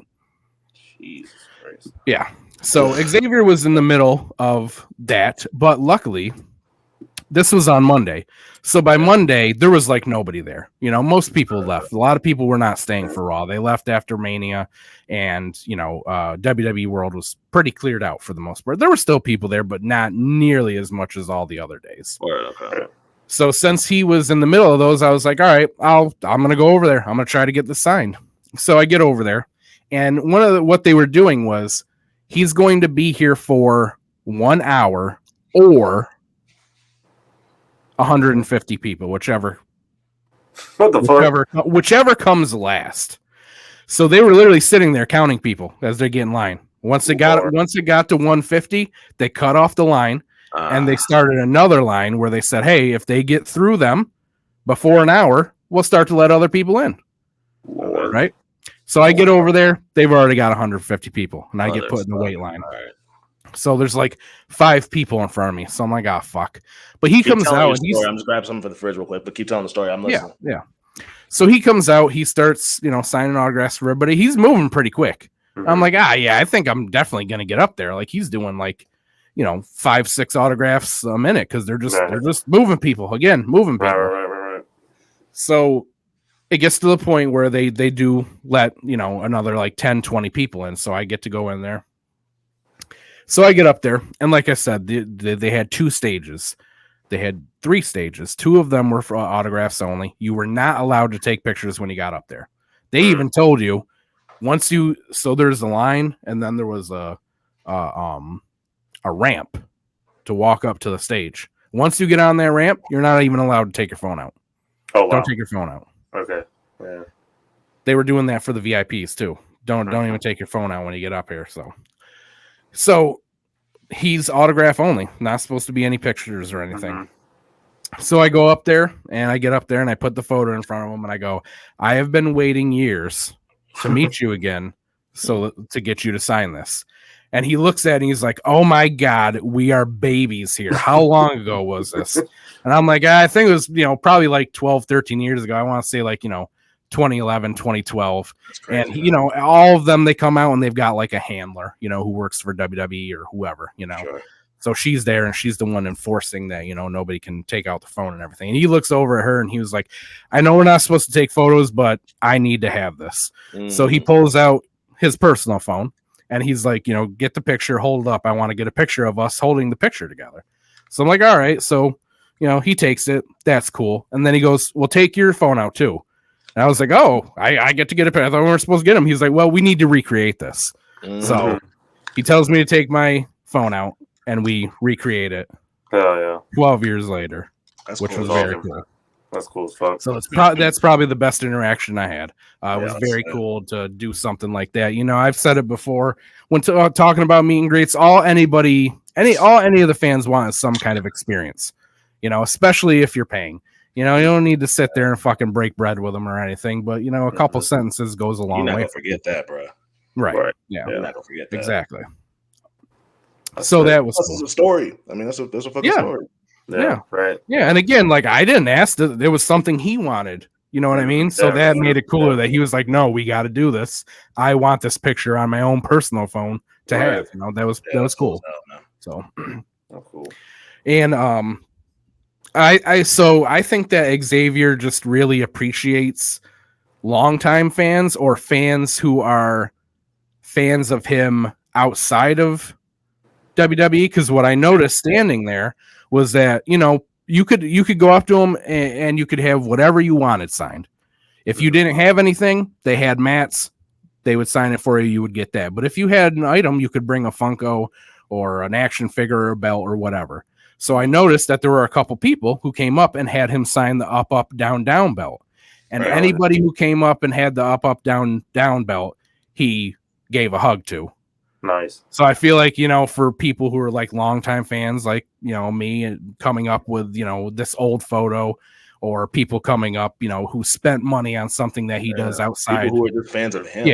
Jesus Christ. Yeah. So Xavier was in the middle of that, but luckily this was on Monday. So by Monday, there was like nobody there. Most people left. A lot of people were not staying for Raw. They left after Mania, and, WWE World was pretty cleared out for the most part. There were still people there, but not nearly as much as all the other days. Okay. So since he was in the middle of those, I was like, all right, I'm going to go over there. I'm going to try to get this signed. So I get over there, and what they were doing was he's going to be here for 1 hour or 150 people, whichever comes last. So they were literally sitting there counting people as they get in line. Once it got to 150, they cut off the line. And they started another line where they said, hey, if they get through them before an hour, we'll start to let other people in. Lord. Right? So I get over there. They've already got 150 people, and I get put in the wait line. Right. So there's like 5 people in front of me. So I'm like, oh, fuck. But he comes out. And I'm just grabbing something for the fridge real quick, but keep telling the story. I'm listening. Yeah. So he comes out. He starts, signing autographs for everybody. He's moving pretty quick. Mm-hmm. I'm like, I think I'm definitely going to get up there. Like he's doing like, 5-6 autographs a minute because they're just moving people. Right. So it gets to the point where they do let another like 10-20 people in, so I get to go in there. So I get up there, and like I said, they had 2 stages. They had 3 stages. 2 of them were for autographs only. You were not allowed to take pictures when you got up there. They even told you so there's a line, and then there was a ramp to walk up to the stage. Once you get on that ramp, you're not even allowed to take your phone out. Oh, wow. Don't take your phone out. Okay. Yeah. They were doing that for the VIPs too. Don't even take your phone out when you get up here. So he's autograph only, not supposed to be any pictures or anything. Mm-hmm. So I go up there, and I get up there, and I put the photo in front of him, and I go, I have been waiting years to meet you again, so to get you to sign this. And he looks at it and he's like, oh my God, we are babies here. How long ago was this? And I'm like, I think it was, probably like 12, 13 years ago. I want to say like, 2011, 2012. Crazy, and, all of them, they come out and they've got like a handler, who works for WWE or whoever, Sure. So she's there and she's the one enforcing that, nobody can take out the phone and everything. And he looks over at her and he was like, I know we're not supposed to take photos, but I need to have this. Mm. So he pulls out his personal phone. And he's like, get the picture, hold it up. I want to get a picture of us holding the picture together. So I'm like, all right. So, he takes it. That's cool. And then he goes, well, take your phone out too. And I was like, oh, I get to get a picture. I thought we weren't supposed to get him. He's like, well, we need to recreate this. Mm-hmm. So he tells me to take my phone out and we recreate it. Oh, yeah. 12 years later, which cool. was very cool. That's cool as fuck. So that's probably the best interaction I had. It was very cool to do something like that. You know, I've said it before when talking about meet and greets. All any of the fans want is some kind of experience. You know, especially if you're paying. You know, you don't need to sit there and fucking break bread with them or anything. But you know, a couple sentences goes a long way. You're not gonna forget that, bro. Right. Yeah. You're not gonna forget that. Exactly. So that was cool. A story. I mean, that's a fucking story. Yeah. Right. Yeah. And again, like I didn't ask. There was something he wanted. You know what I mean? So that made it cooler that he was like, "No, we got to do this. I want this picture on my own personal phone to have." You know, that was cool. So, cool. And I think that Xavier just really appreciates longtime fans or fans who are fans of him outside of WWE. Because what I noticed standing there was that, you know, you could go up to him and you could have whatever you wanted signed. If you didn't have anything, they had mats. They would sign it for you. You would get that. But if you had an item, you could bring a Funko or an action figure or a belt or whatever. So I noticed that there were a couple people who came up and had him sign the up, up, down, down belt. And anybody who came up and had the up, up, down, down belt, he gave a hug to. Nice. So I feel like, you know, for people who are like longtime fans, like, you know, me and coming up with, you know, this old photo, or people coming up, you know, who spent money on something that he does outside. People who are just fans of him.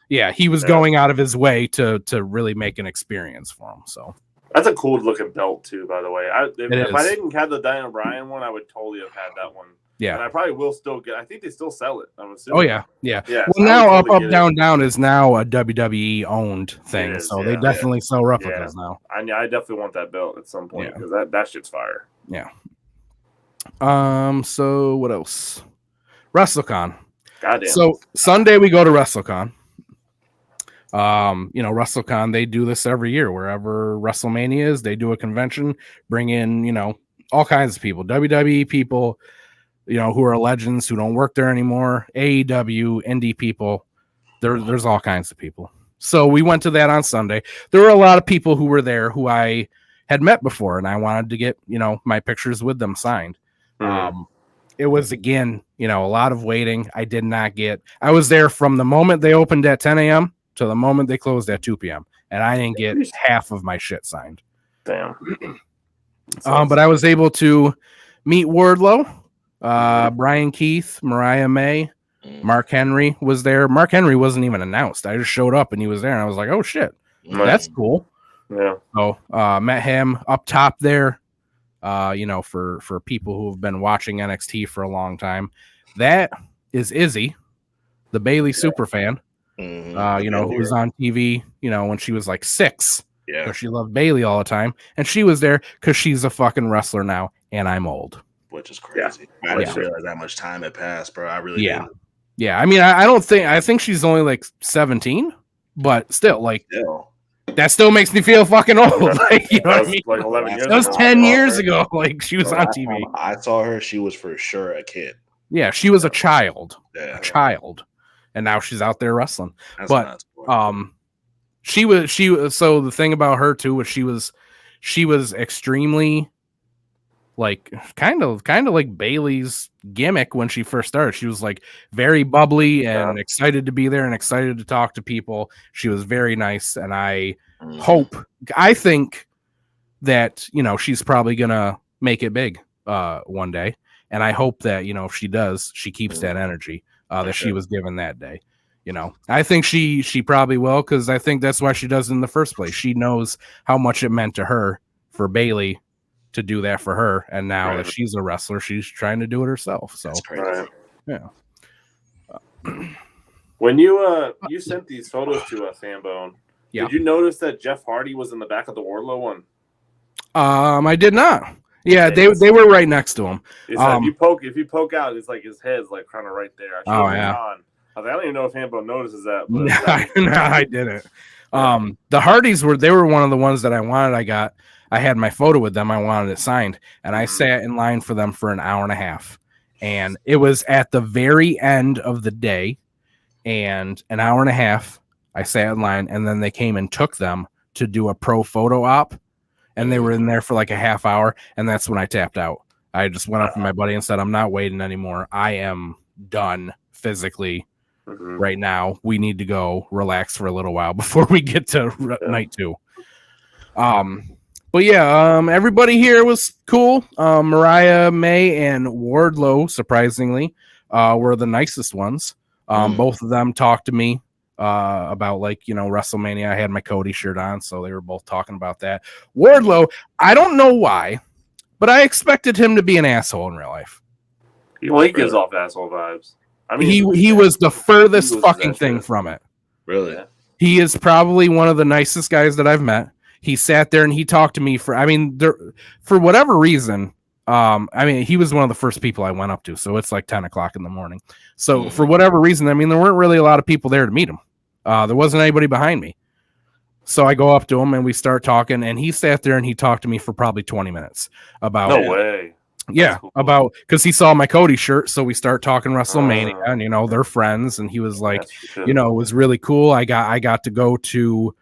Yeah. He was going out of his way to really make an experience for him. So that's a cool looking belt too, by the way. If I didn't have the Daniel Bryan one, I would totally have had that one. Yeah, and I probably will still get. I think they still sell it. I'm assuming. Oh yeah. Well, so now up, up, down, down is now a WWE owned thing, so they definitely sell replicas now. I definitely want that belt at some point because that shit's fire. Yeah. So what else? WrestleCon. Goddamn. So Sunday we go to WrestleCon. You know, WrestleCon, they do this every year. Wherever WrestleMania is, they do a convention, bring in, you know, all kinds of people, WWE people, you know, who are legends who don't work there anymore, AEW, indie people. There's all kinds of people. So we went to that on Sunday. There were a lot of people who were there who I had met before, and I wanted to get, you know, my pictures with them signed. It was, again, you know, a lot of waiting. I was there from the moment they opened at 10 a.m. to the moment they closed at 2 p.m. and I didn't get half of my shit signed. Damn. But I was able to meet Wardlow, Brian Keith, Mariah May, Mark Henry was there. Mark Henry wasn't even announced. I just showed up and he was there, and I was like, "Oh shit, that's cool." Yeah. So met him up top there. You know, for people who have been watching NXT for a long time, that is Izzy, the Bayley super fan. You know, who was on TV, you know, when she was like 6. Yeah. Because she loved Bayley all the time. And she was there because she's a fucking wrestler now, and I'm old. Which is crazy. I didn't realize that much time had passed, bro. I really didn't. Yeah. I mean, I think she's only like 17, but still, like, that still makes me feel fucking old. Like, you know what I mean? Like 11 years that was 10 years ago. Like, she was on TV. I saw her. She was for sure a kid. Yeah, she was a child. Yeah. A child. And now she's out there wrestling. That's but she was so the thing about her too was she was extremely, like, kind of like Bayley's gimmick when she first started. She was like very bubbly and excited to be there and excited to talk to people. She was very nice, and I think that, you know, she's probably gonna make it big one day, and I hope that, you know, if she does, she keeps that energy that she was given that day. You know, I think she probably will, because I think that's why she does it in the first place. She knows how much it meant to her for Bayley to do that for her, and now that she's a wrestler, she's trying to do it herself. So that's crazy. Yeah. When you sent these photos to us, Sambone, did you notice that Jeff Hardy was in the back of the Wardlow one? I did not. Yeah, they were right next to him. It's if you poke out, it's like his head's like kind of right there. I don't even know if Sambone notices that. But no, I didn't. The Hardys were one of the ones that I wanted. I had my photo with them. I wanted it signed, and I sat in line for them for an hour and a half. And it was at the very end of the day, and an hour and a half, I sat in line, and then they came and took them to do a pro photo op, and they were in there for like a half hour, and that's when I tapped out. I just went up to my buddy and said, I'm not waiting anymore. I am done physically right now. We need to go relax for a little while before we get to night 2. But yeah, everybody here was cool. Mariah, May, and Wardlow, surprisingly, were the nicest ones. Both of them talked to me about, like, WrestleMania. I had my Cody shirt on, so they were both talking about that. Wardlow, I don't know why, but I expected him to be an asshole in real life. He gives off asshole vibes. I mean, he was the furthest fucking thing from it. Really? Yeah. He is probably one of the nicest guys that I've met. He sat there and he talked to me for whatever reason. He was one of the first people I went up to. So it's like 10 o'clock in the morning. So for whatever reason, there weren't really a lot of people there to meet him. There wasn't anybody behind me. So I go up to him and we start talking, and he sat there and he talked to me for probably 20 minutes about. No way. Yeah, cool. About because he saw my Cody shirt, so we start talking WrestleMania, and they're friends, and he was like, it was really cool. I got to go to,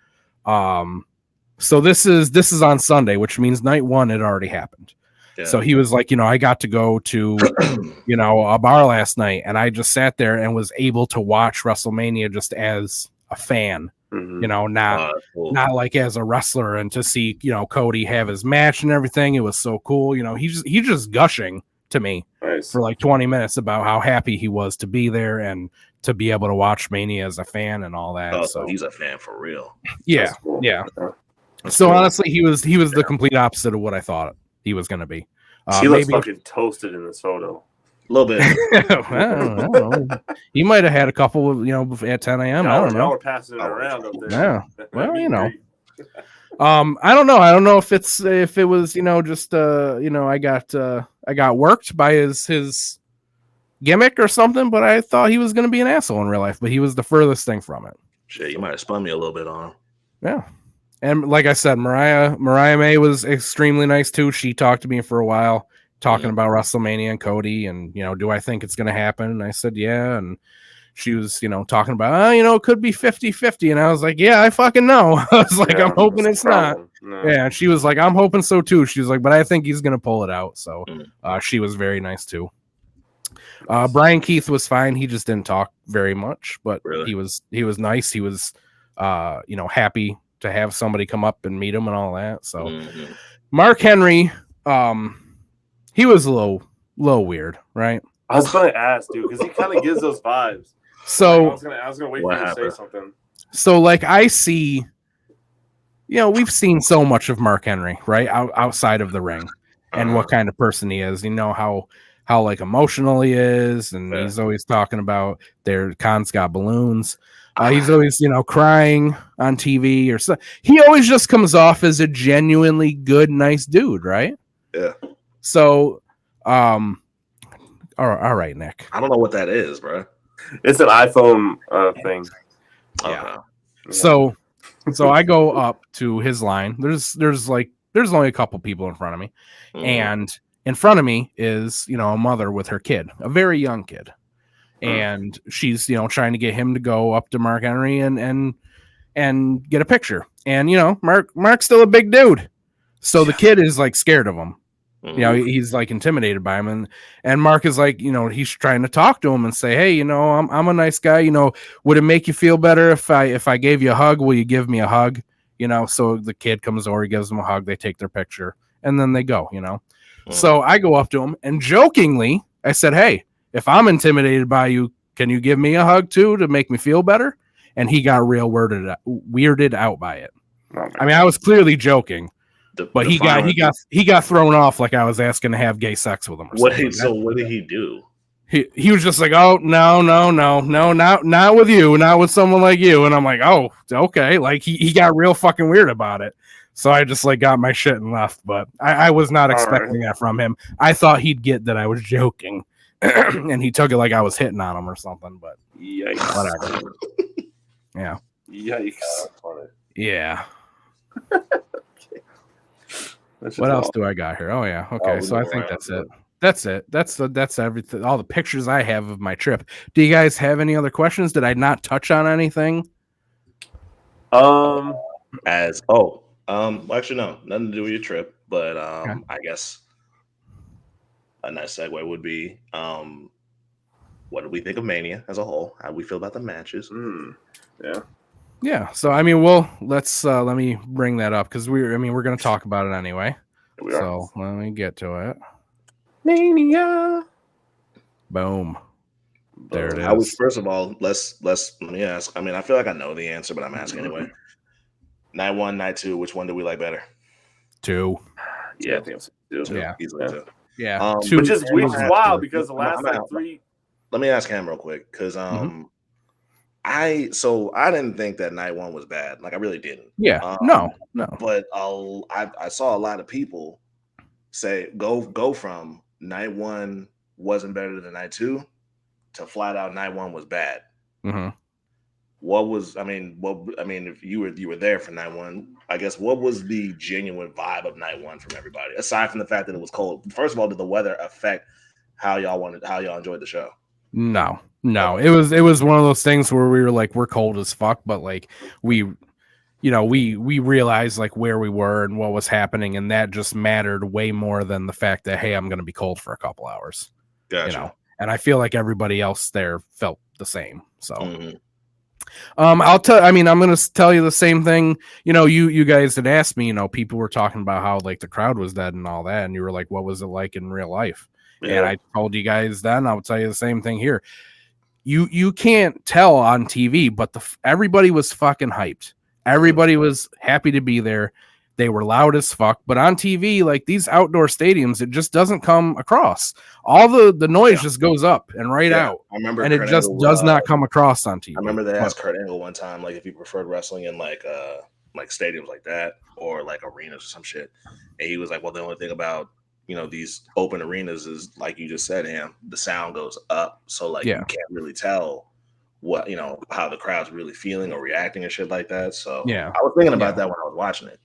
so this is on Sunday, which means night 1 had already happened. Yeah. So he was like, I got to go to, a bar last night, and I just sat there and was able to watch WrestleMania just as a fan. Not like as a wrestler, and to see, Cody have his match and everything. It was so cool. He's just gushing to me for like 20 minutes about how happy he was to be there and to be able to watch Mania as a fan and all that. So he's a fan for real. Yeah. Cool. Yeah. So honestly, he was the complete opposite of what I thought he was going to be. He looks fucking toasted in this photo. A little bit. I don't know. He might have had a couple of, at 10 a.m. I don't know. Y'all were passing it around up there. Yeah. Well, I don't know. I don't know if it was, just I got worked by his gimmick or something, but I thought he was going to be an asshole in real life, but he was the furthest thing from it. Shit, you might have spun me a little bit on him. Yeah. And like I said, Mariah May was extremely nice too. She talked to me for a while, talking about WrestleMania and Cody, and do I think it's going to happen? And I said, yeah. And she was, talking about, it could be 50-50. And I was like, yeah, I fucking know. I was like, I'm hoping it's not. No. Yeah. And she was like, I'm hoping so too. She was like, but I think he's going to pull it out. So she was very nice too. Brian Keith was fine. He just didn't talk very much, but he was nice. He was, happy to have somebody come up and meet him and all that. So Mark Henry, he was a little weird, right? I was going to ask, dude, because he kind of gives those vibes. So I was going to wait for you to say something. So, like, I see, we've seen so much of Mark Henry, right, outside of the ring, and what kind of person he is. How like emotional he is, and he's always talking about Khan's got balloons. He's always, crying on TV or so. He always just comes off as a genuinely good, nice dude, right? Yeah. So, all right, Nick. I don't know what that is, bro. It's an iPhone thing. Yeah. So I go up to his line. There's only a couple people in front of me, and in front of me is a mother with her kid, a very young kid. And she's, trying to get him to go up to Mark Henry and get a picture. And, Mark's still a big dude. So the kid is like scared of him. He's like intimidated by him. And Mark is like, he's trying to talk to him and say, hey, I'm a nice guy. Would it make you feel better if I gave you a hug? Will you give me a hug? So the kid comes over, he gives him a hug. They take their picture and then they go, So I go up to him and jokingly, I said, hey, if I'm intimidated by you, can you give me a hug too to make me feel better? And he got real weirded out by it. I was clearly joking, but he got thrown off like I was asking to have gay sex with him. Or something. So what did he do? He was just like, oh no, not with you, not with someone like you. And I'm like, oh, okay. Like he got real fucking weird about it. So I just like got my shit and left. But I was not expecting that from him. I thought he'd get that I was joking. And he took it like I was hitting on him or something, but yikes. Whatever. Yeah. Yikes. Yeah. What else do I got here? Oh yeah. Okay. So I think that's it. That's everything. All the pictures I have of my trip. Do you guys have any other questions? Did I not touch on anything? Actually no, nothing to do with your trip, but I guess a nice segue would be, what do we think of Mania as a whole? How do we feel about the matches? Yeah. Yeah. So let me bring that up because we're going to talk about it anyway. We are. So let me get to it. Mania. Boom. There it is. I was, first of all, let me ask. I mean, I feel like I know the answer, but I'm asking anyway. Night 1, night 2, which one do we like better? 2. Yeah, I think it's 2. Yeah. Easily 2. Yeah. 2, which is wild because the last like 3. Let me ask him real quick because I didn't think that night 1 was bad. Like I really didn't. Yeah. No. But I saw a lot of people say go from night 1 wasn't better than night 2 to flat out night 1 was bad. Mm-hmm. If you were there for night 1, I guess what was the genuine vibe of night 1 from everybody aside from the fact that it was cold? First of all, did the weather affect how y'all enjoyed the show? No. It was one of those things where we were like, we're cold as fuck, but like we realized like where we were and what was happening, and that just mattered way more than the fact that, hey, I'm going to be cold for a couple hours. Gotcha. And I feel like everybody else there felt the same. So, I'm going to tell you the same thing. You guys had asked me, people were talking about how like the crowd was dead and all that. And you were like, what was it like in real life? Yeah. And I told you guys then, I'll tell you the same thing here. You can't tell on TV, but everybody was fucking hyped. Everybody was happy to be there. They were loud as fuck, but on TV, like these outdoor stadiums, it just doesn't come across. All the noise just goes up and out. I remember, and it just does not come across on TV. I remember they asked Kurt Angle one time, like if he preferred wrestling in like stadiums like that or like arenas or some shit, and he was like, "Well, the only thing about these open arenas is like you just said, the sound goes up, so like you can't really tell what how the crowd's really feeling or reacting and shit like that." So I was thinking about that when I was watching it.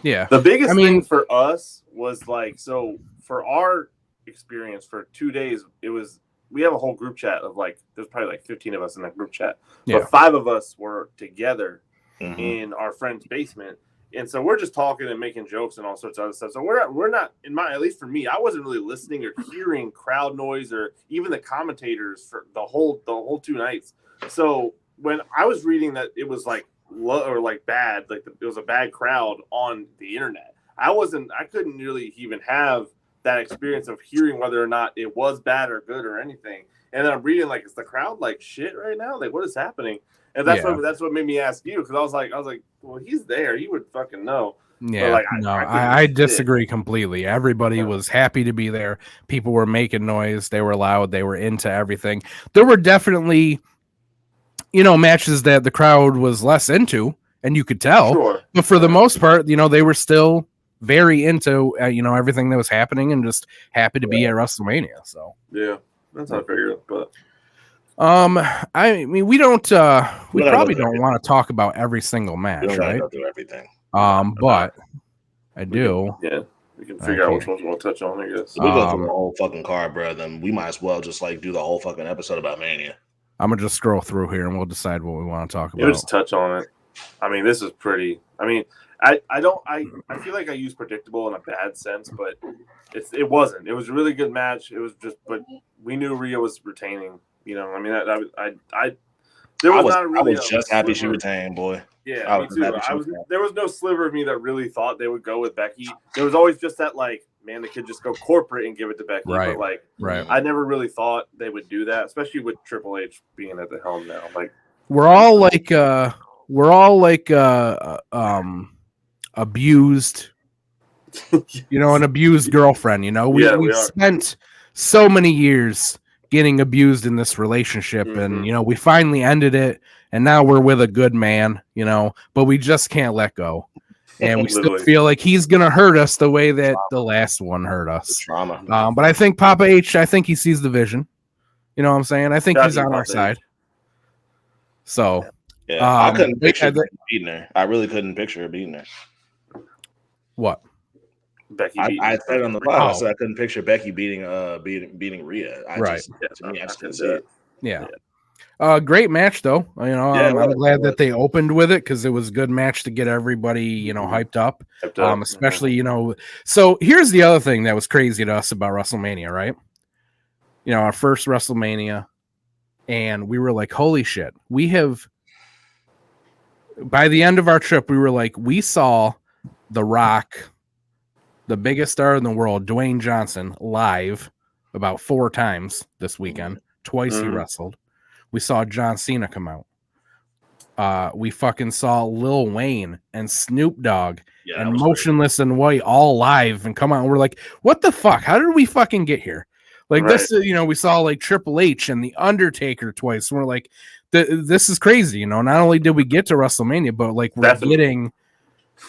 Yeah. The biggest thing for us was like, so for our experience for 2 days, we have a whole group chat of like, there's probably like 15 of us in that group chat, but 5 of us were together in our friend's basement. And so we're just talking and making jokes and all sorts of other stuff. So we're not, at least for me, I wasn't really listening or hearing crowd noise or even the commentators for the whole 2 nights. So when I was reading that it was like low or like bad, like it was a bad crowd on the internet, I couldn't really even have that experience of hearing whether or not it was bad or good or anything. And then I'm reading like, is the crowd like shit right now? Like what is happening? And that's what made me ask you, because I was like, well, he's there, he would fucking know. Yeah, like, I disagree completely. Everybody was happy to be there. People were making noise. They were loud. They were into everything. There were definitely, matches that the crowd was less into, and you could tell. Sure. But for the most part, they were still very into, everything that was happening and just happy to be at WrestleMania. So yeah, that's how I figured. But we don't. We probably don't want to talk about every single match, right? Go through everything. But I do. We can figure out which ones we'll touch on, I guess. If we go through the whole fucking card, bro, then we might as well just like do the whole fucking episode about Mania. I'm gonna just scroll through here and we'll decide what we want to talk about. We'll just touch on it. This is pretty. I feel like I use predictable in a bad sense, but it wasn't. It was a really good match. It was just, but we knew Rhea was retaining. I was just happy she retained, boy. Yeah, me too. There was no sliver of me that really thought they would go with Becky. There was always just that, like, man, they could just go corporate and give it to Becky. Right. But I never really thought they would do that, especially with Triple H being at the helm now. Like, we're all abused, an abused girlfriend. We spent so many years getting abused in this relationship, and we finally ended it, and now we're with a good man, but we just can't let go, and we still feel like he's gonna hurt us the way that the last one hurt us. Trauma. But I think Papa H, I think he sees the vision. You know what I'm saying? I think he's on our side. So I couldn't picture beating her. I really couldn't picture her beating her. What? Becky. I said on the podcast, so I couldn't picture Becky beating Rhea. To me, I just couldn't see it. Yeah. Great match though. I'm glad that they opened with it because it was a good match to get everybody, hyped up. Especially, So here's the other thing that was crazy to us about WrestleMania, right? our first WrestleMania, and we were like, holy shit, by the end of our trip, we were like, we saw The Rock, the biggest star in the world, Dwayne Johnson, live about 4 times this weekend. Twice he wrestled. We saw John Cena come out. We fucking saw Lil Wayne and Snoop Dogg and Motionless in White all live and come out. And we're like, what the fuck? How did we fucking get here? Like this, we saw like Triple H and The Undertaker twice. And we're like, this is crazy. Not only did we get to WrestleMania, but like we're getting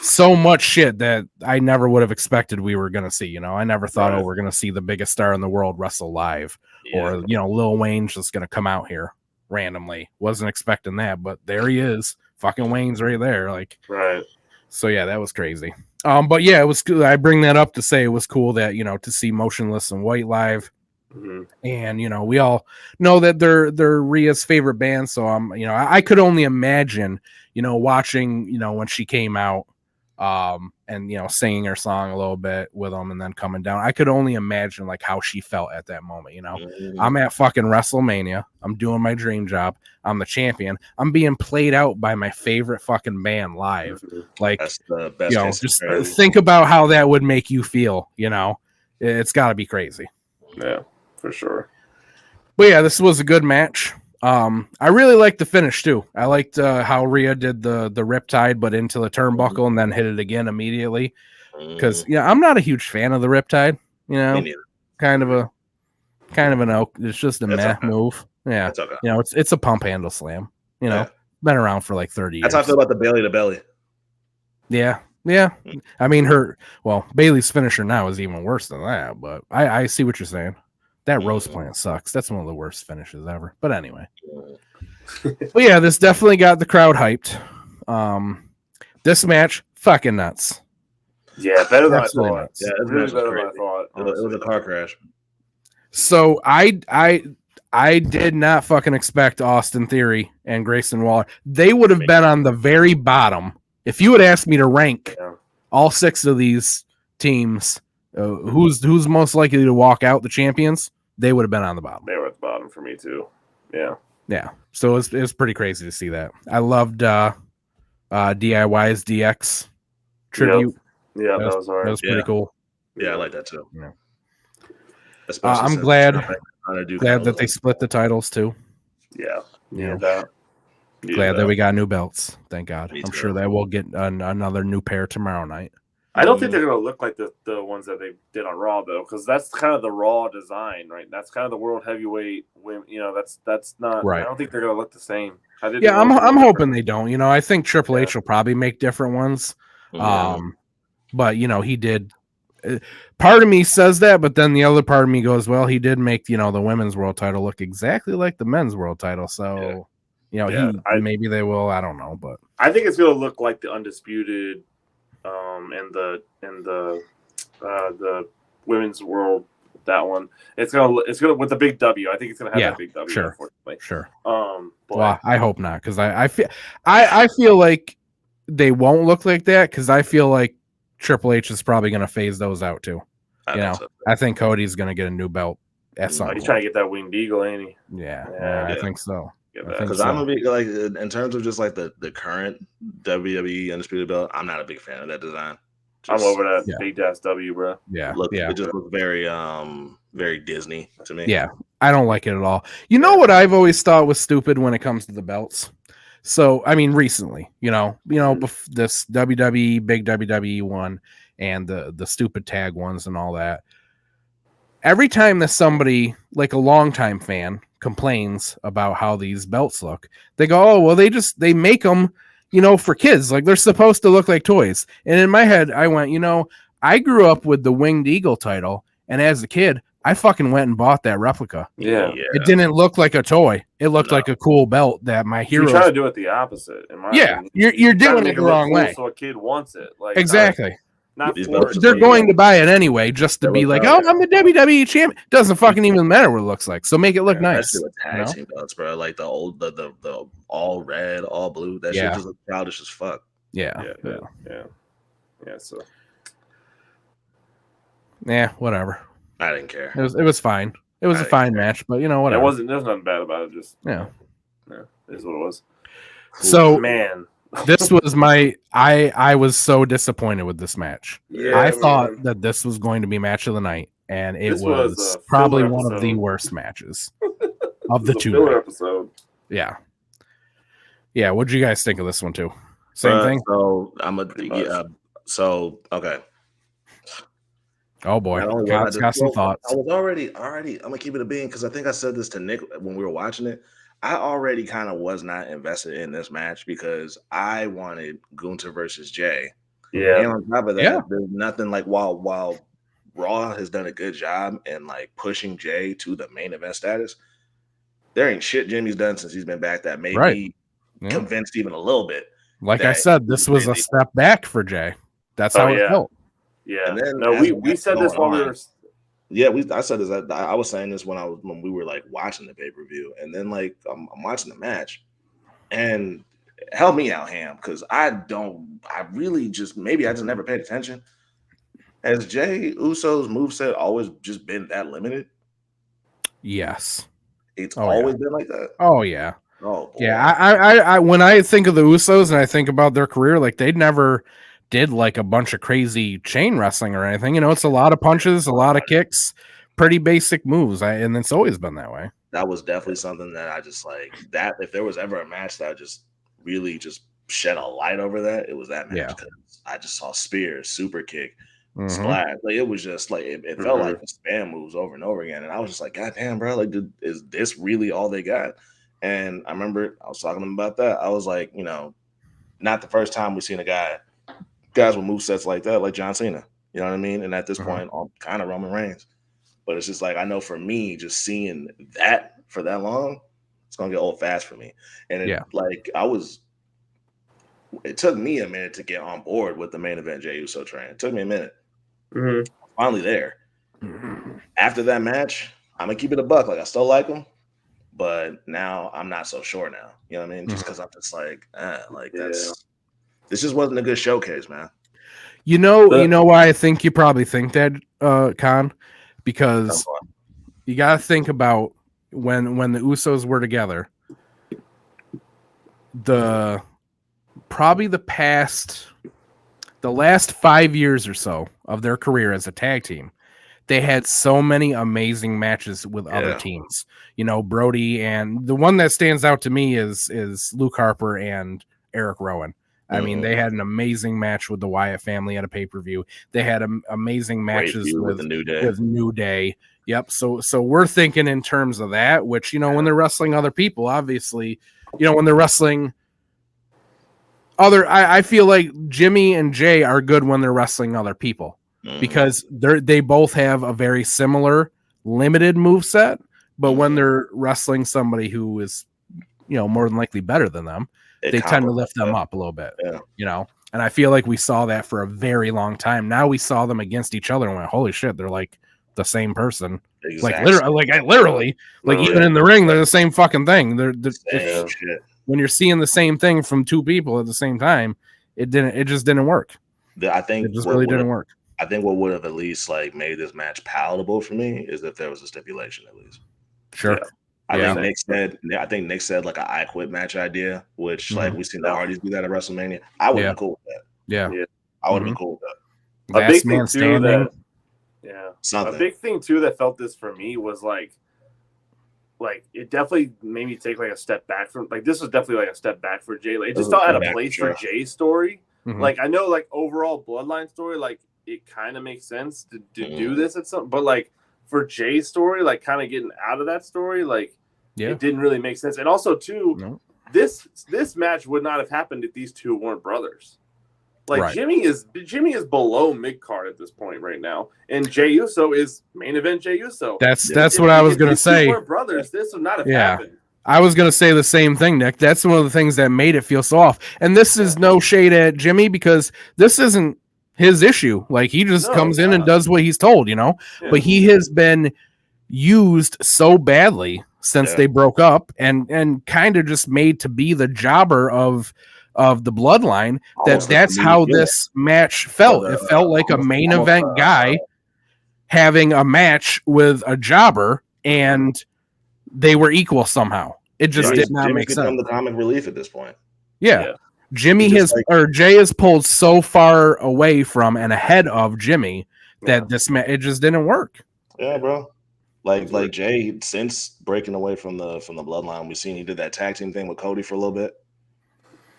so much shit that I never would have expected we were going to see. I never thought, we're going to see the biggest star in the world wrestle live, or, Lil Wayne's just going to come out here randomly. Wasn't expecting that, but there he is. Fucking Wayne's right there. Like, so yeah, that was crazy. But yeah, it was cool. I bring that up to say it was cool that, to see Motionless in White live. And, we all know that they're Rhea's favorite band. So I could only imagine, watching, when she came out, and singing her song a little bit with them and then coming down. I could only imagine like how she felt at that moment. I'm at fucking WrestleMania. I'm doing my dream job. I'm the champion. I'm being played out by my favorite fucking band live. Like, that's the best. Just think about how that would make you feel. It's got to be crazy. Yeah, for sure. But yeah, this was a good match. I really liked the finish too. I liked how Rhea did the riptide, but into the turnbuckle and then hit it again immediately. Because I'm not a huge fan of the riptide. Kind of an oak. It's just a meh move. Yeah, it's a pump handle slam. Been around for like 30 years. That's how I feel about the belly to belly. Yeah. I mean, Bailey's finisher now is even worse than that. But I see what you're saying. That rose plant sucks. That's one of the worst finishes ever. But anyway. But yeah, this definitely got the crowd hyped. This match, fucking nuts. Yeah, better than Absolutely I thought. nuts. Yeah, it was really better than I thought. It was a car crash. So I did not fucking expect Austin Theory and Grayson Waller. They would have been on the very bottom. If you had asked me to rank all 6 of these teams, who's most likely to walk out the champions, they would have been on the bottom. They were at the bottom for me too. Yeah. So it was pretty crazy to see that. I loved DIY's DX tribute. Yeah, that was alright. That was pretty cool. Yeah, I like that too. Yeah. I'm glad that they split the titles too. Yeah. Glad that we got new belts. Thank God. I'm sure that we'll get another new pair tomorrow night. I don't think they're going to look like the ones that they did on Raw, though, because that's kind of the Raw design, right? That's kind of the World Heavyweight. That's not right. I don't think they're going to look the same. I'm hoping they don't. I think Triple H will probably make different ones. But he did. Part of me says that, but then the other part of me goes, well, he did make the women's world title look exactly like the men's world title. So maybe they will. I don't know, but I think it's going to look like the Undisputed. And the women's world, that one, it's gonna with the big W. I think it's gonna have that big W. Sure. But, well, I hope not, because I feel like they won't look like that, because I feel like Triple H is probably gonna phase those out too. I think Cody's gonna get a new belt at some point. He's trying to get that winged eagle, ain't he? Yeah, I think so. Because I'm a big, like, in terms of just like the current WWE Undisputed belt, I'm not a big fan of that design. I'm over that big ass W, bro. It just looks very very Disney to me. Yeah, I don't like it at all. You know what I've always thought was stupid when it comes to the belts? So I mean, recently, this WWE, big WWE one, and the stupid tag ones and all that. Every time that somebody, like a longtime fan, complains about how these belts look, they go, oh, well, they make them, for kids. Like, they're supposed to look like toys. And in my head, I went, I grew up with the Winged Eagle title. And as a kid, I fucking went and bought that replica. Yeah. It didn't look like a toy. It looked like a cool belt that my hero. You're trying to do it the opposite. You're doing it the wrong way. So a kid wants it. Like, exactly. They're going to buy it anyway, just to be like, oh, I'm the WWE champion. Doesn't fucking even matter what it looks like. So make it look nice. Tag team belts, bro. Like the old, the all red, all blue. That shit just looks childish as fuck. Yeah. So. Yeah, whatever. I didn't care. It was fine. It was a fine match, but whatever. There's nothing bad about it. Just yeah, it is what it was. So man, this was I was so disappointed with this match. Yeah, I thought that this was going to be match of the night, and it was probably one of the worst matches of the two. Filler episode. Yeah. What'd you guys think of this one too? Same thing. So okay. Oh boy, God's got some thoughts. I was already. I'm gonna keep it a bean because I think I said this to Nick when we were watching it. I already kind of was not invested in this match because I wanted Gunther versus Jay. Yeah. And on top of that, there's nothing like while Raw has done a good job in like pushing Jay to the main event status, there ain't shit Jimmy's done since he's been back that made me convinced even a little bit. Like I said, this was a step back for Jay. That's how it felt. Yeah. And then, we said this while we were. Yeah, I said this. I was saying this when we were like watching the pay-per-view, and then like I'm watching the match, and help me out, Ham, because I really just maybe I just never paid attention. Has Jay Uso's moveset always just been that limited? Yes, it's always been like that. Oh yeah. Oh boy. Yeah. I when I think of the Usos and I think about their career, like they'd never did like a bunch of crazy chain wrestling or anything. It's a lot of punches, a lot of kicks, pretty basic moves. And it's always been that way. That was definitely something that I just like that. If there was ever a match that just really just shed a light over that, it was that match. Because I just saw spears, super kick, splash. Like it was just like it felt like spam moves over and over again. And I was just like, God damn, bro, like is this really all they got? And I remember I was talking to them about that. I was like, not the first time we've seen guys with movesets like that, like John Cena. You know what I mean? And at this point, I'm kind of Roman Reigns. But it's just like, I know for me, just seeing that for that long, it's going to get old fast for me. And it took me a minute to get on board with the main event Jey Uso train. It took me a minute. Finally there. After that match, I'm going to keep it a buck. Like, I still like him. But now I'm not so sure now. You know what I mean? Just because I'm just like, this just wasn't a good showcase, man. You know why I think you probably think that, Con? Because you got to think about when the Usos were together, the last 5 years or so of their career as a tag team, they had so many amazing matches with other teams. Brody, and the one that stands out to me is Luke Harper and Eric Rowan. I mean, they had an amazing match with the Wyatt family at a pay-per-view. They had amazing matches with the New Day. Yep. So we're thinking in terms of that, which, when they're wrestling other people, obviously, when they're wrestling I feel like Jimmy and Jay are good when they're wrestling other people because they both have a very similar limited moveset, but when they're wrestling somebody who is, more than likely better than them, they tend to lift them up a little bit, and I feel like we saw that for a very long time. Now we saw them against each other and went, holy shit, they're like the same person. Exactly. Like literally, even in the ring, they're the same fucking thing. They're when you're seeing the same thing from two people at the same time, it just didn't work. I think it just really didn't work. I think what would have at least like made this match palatable for me is if there was a stipulation at least. Sure. Yeah. I think Nick said like an I Quit match idea, which like we've seen the Hardys do that at WrestleMania. I would have been cool with that. Yeah. I would have been cool with that. A big thing too that something. A big thing too that felt this for me was like it definitely made me take like a step back from this was definitely like a step back for Jay. Like, it just felt out of place for Jay's story. Like I know like overall bloodline story, like it kind of makes sense to do this at some, but like for Jay's story, like kind of getting out of that story, like it didn't really make sense. And also too, this match would not have happened if these two weren't brothers. Like Jimmy is below mid card at this point right now, and Jey Uso is main event Jey Uso. That's what I was gonna say. If we're brothers, this would not have happened. I was gonna say the same thing, Nick. That's one of the things that made it feel so off. And this is no shade at Jimmy because this isn't his issue. Like he just comes in and does what he's told, Yeah. But he has been used so badly since they broke up, and kind of just made to be the jobber of the bloodline. That's how this match felt. It felt like a main event guy having a match with a jobber and they were equal somehow. It just did not make sense. The comic relief at this point. Yeah. Jimmy Jay is pulled so far away from and ahead of Jimmy that it just didn't work. Yeah, bro. Like Jay, since breaking away from the bloodline, we've seen he did that tag team thing with Cody for a little bit.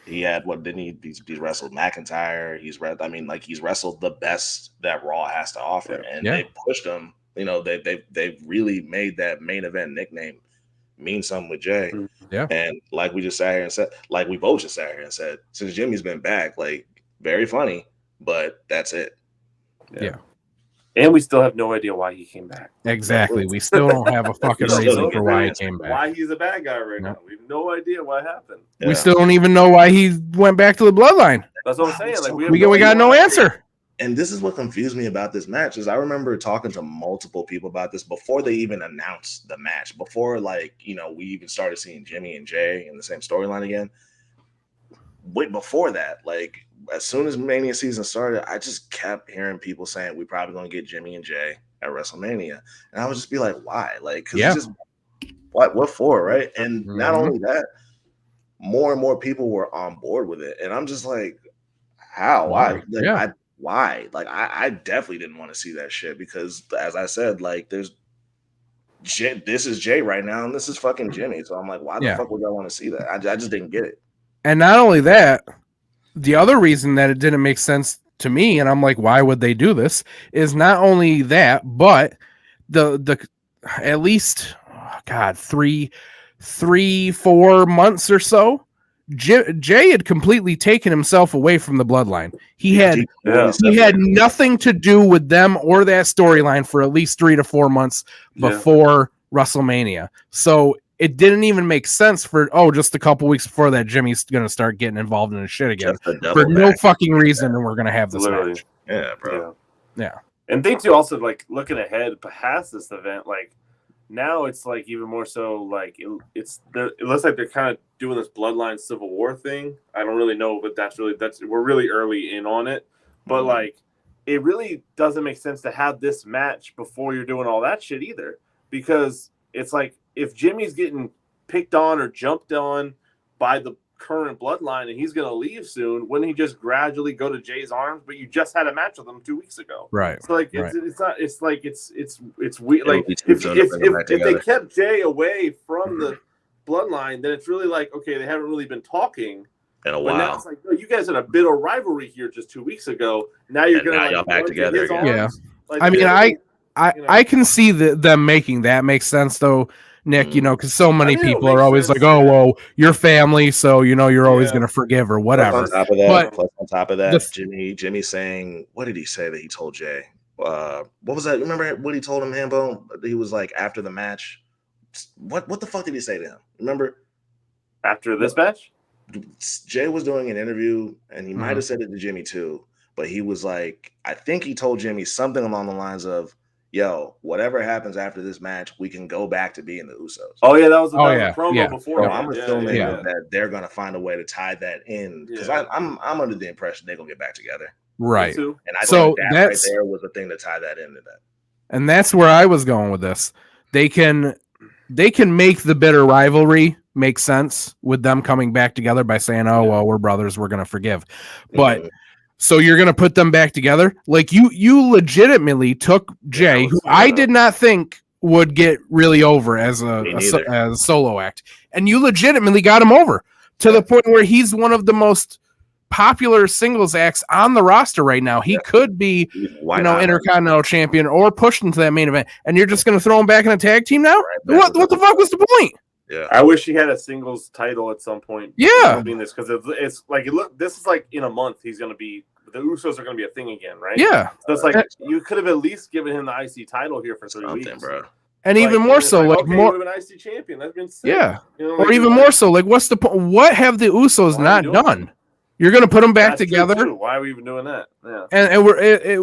He had he's wrestled McIntyre. He's wrestled the best that Raw has to offer, and they pushed him. You know, they've really made that main event nickname mean something with Jay. Yeah. And like we just sat here and said, like we both just sat here and said, since Jimmy's been back, like very funny, but that's it. Yeah. And we still have no idea why he came back. Exactly. We still don't have a fucking reason for why he came back. Why he's a bad guy right now. We have no idea what happened. We still don't even know why he went back to the bloodline. That's what I'm saying. Like we got no answer. And this is what confused me about this match is I remember talking to multiple people about this before they even announced the match, before we even started seeing Jimmy and Jay in the same storyline again. Before that, like as soon as Mania season started, I just kept hearing people saying we're probably going to get Jimmy and Jay at WrestleMania. And I would just be like, why? Like, because it's just what for, right? And not only that, more and more people were on board with it. And I'm just like, how? Why? Why? Like, I definitely didn't want to see that shit because, as I said, like, this is Jay right now, and this is fucking Jimmy. So I'm like, why the fuck would I want to see that? I just didn't get it. And not only that, the other reason that it didn't make sense to me, and I'm like, why would they do this? Is not only that, but the at least 3-4 months or so. Jay had completely taken himself away from the bloodline. He had nothing to do with them or that storyline for at least 3 to 4 months before WrestleMania. So it didn't even make sense for just a couple weeks before that Jimmy's going to start getting involved in his shit again for no fucking reason, and we're going to have this match. Yeah, bro. Yeah. And they too also like looking ahead past this event, like now it's like even more so like it looks like they're kind of doing this bloodline civil war thing. I don't really know, but we're really early in on it. But like it really doesn't make sense to have this match before you're doing all that shit either, because it's like if Jimmy's getting picked on or jumped on by the current bloodline and he's gonna leave soon, wouldn't he just gradually go to Jay's arms? But you just had a match with him 2 weeks ago, right? So like it's not. It's like it's weird. Like if they kept Jay away from the bloodline, then it's really like okay, they haven't really been talking in a while. Now it's like you guys had a bit of rivalry here just 2 weeks ago. Now you're gonna y'all back together again. Yeah, like, I mean, I can see them making that make sense though, Nick, because so many people are always like, oh, well, you're family, so, you're always going to forgive or whatever. Plus on top of that, Jimmy saying, what did he say that he told Jay? What was that? Remember what he told him, Hambo? He was like, after the match. What the fuck did he say to him? Remember? After this match? Jay was doing an interview, and he might have said it to Jimmy too, but he was like, I think he told Jimmy something along the lines of, yo, whatever happens after this match, we can go back to being the Usos. Oh yeah, that was a promo before. So I'm assuming that they're gonna find a way to tie that in because I'm under the impression they're gonna get back together. Right. And I think that right there was the thing to tie that into that. And that's where I was going with this. They can make the bitter rivalry make sense with them coming back together by saying, oh well, we're brothers, we're gonna forgive. But so you're going to put them back together? Like you legitimately took Jay, who I did not think would get really over as a solo act. And you legitimately got him over to the point where he's one of the most popular singles acts on the roster right now. He could be, Intercontinental champion or pushed into that main event. And you're just going to throw him back in a tag team now? What the fuck was the point? Yeah, I wish he had a singles title at some point. Yeah, this because it's like this is like in a month he's gonna be the Usos are gonna be a thing again, right? Yeah, so it's like you could have at least given him the IC title here for 3 weeks, bro. And even more so, more an IC champion. That's been sick. Yeah, or even more so, like what's the point? What have the Usos not done? You're gonna put them back together. Why are we even doing that? Yeah, and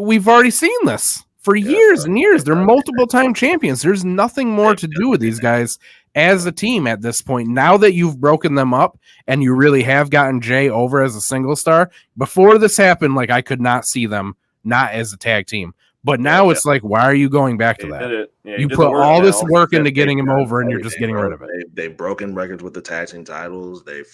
we've already seen this for years and years. They're multiple time champions. There's nothing more to do with these guys as a team at this point. Now that you've broken them up and you really have gotten Jay over as a single star, before this happened, like I could not see them not as a tag team. But now it's like, why are you going back to that? Yeah, you put all this work into getting him over, and you're just getting rid of it. They've broken records with the tag team titles. They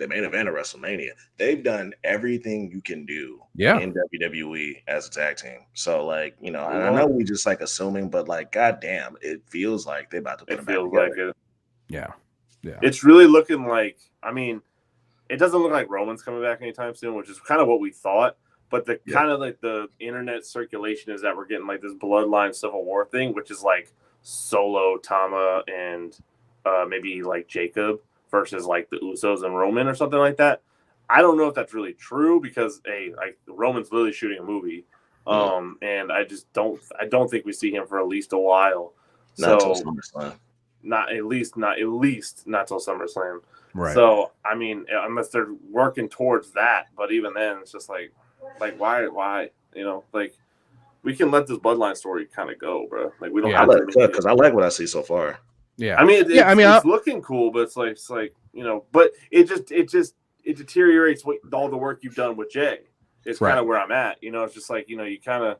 main event of WrestleMania. They've done everything you can do in WWE as a tag team. So, like, you know, I know we just like assuming, but like, goddamn, it feels like they're about to put it feels back together. Like it. Yeah. It's really looking like, I mean, it doesn't look like Roman's coming back anytime soon, which is kind of what we thought. But the kind of like the internet circulation is that we're getting like this bloodline civil war thing, which is like Solo, Tama, and maybe like Jacob versus like the Usos and Roman or something like that. I don't know if that's really true because like Roman's literally shooting a movie, and I don't think we see him for at least a while. Not till SummerSlam. Not at least not till SummerSlam. Right. So I mean, unless they're working towards that, but even then, it's just like why you know, like we can let this bloodline story kind of go, bro. Like we don't have to, because I like what I see so far. Yeah, I mean, it's looking cool, but it's like you know, but it deteriorates all the work you've done with Jay. It's kind of where I'm at, you know. It's just like, you know, you kind of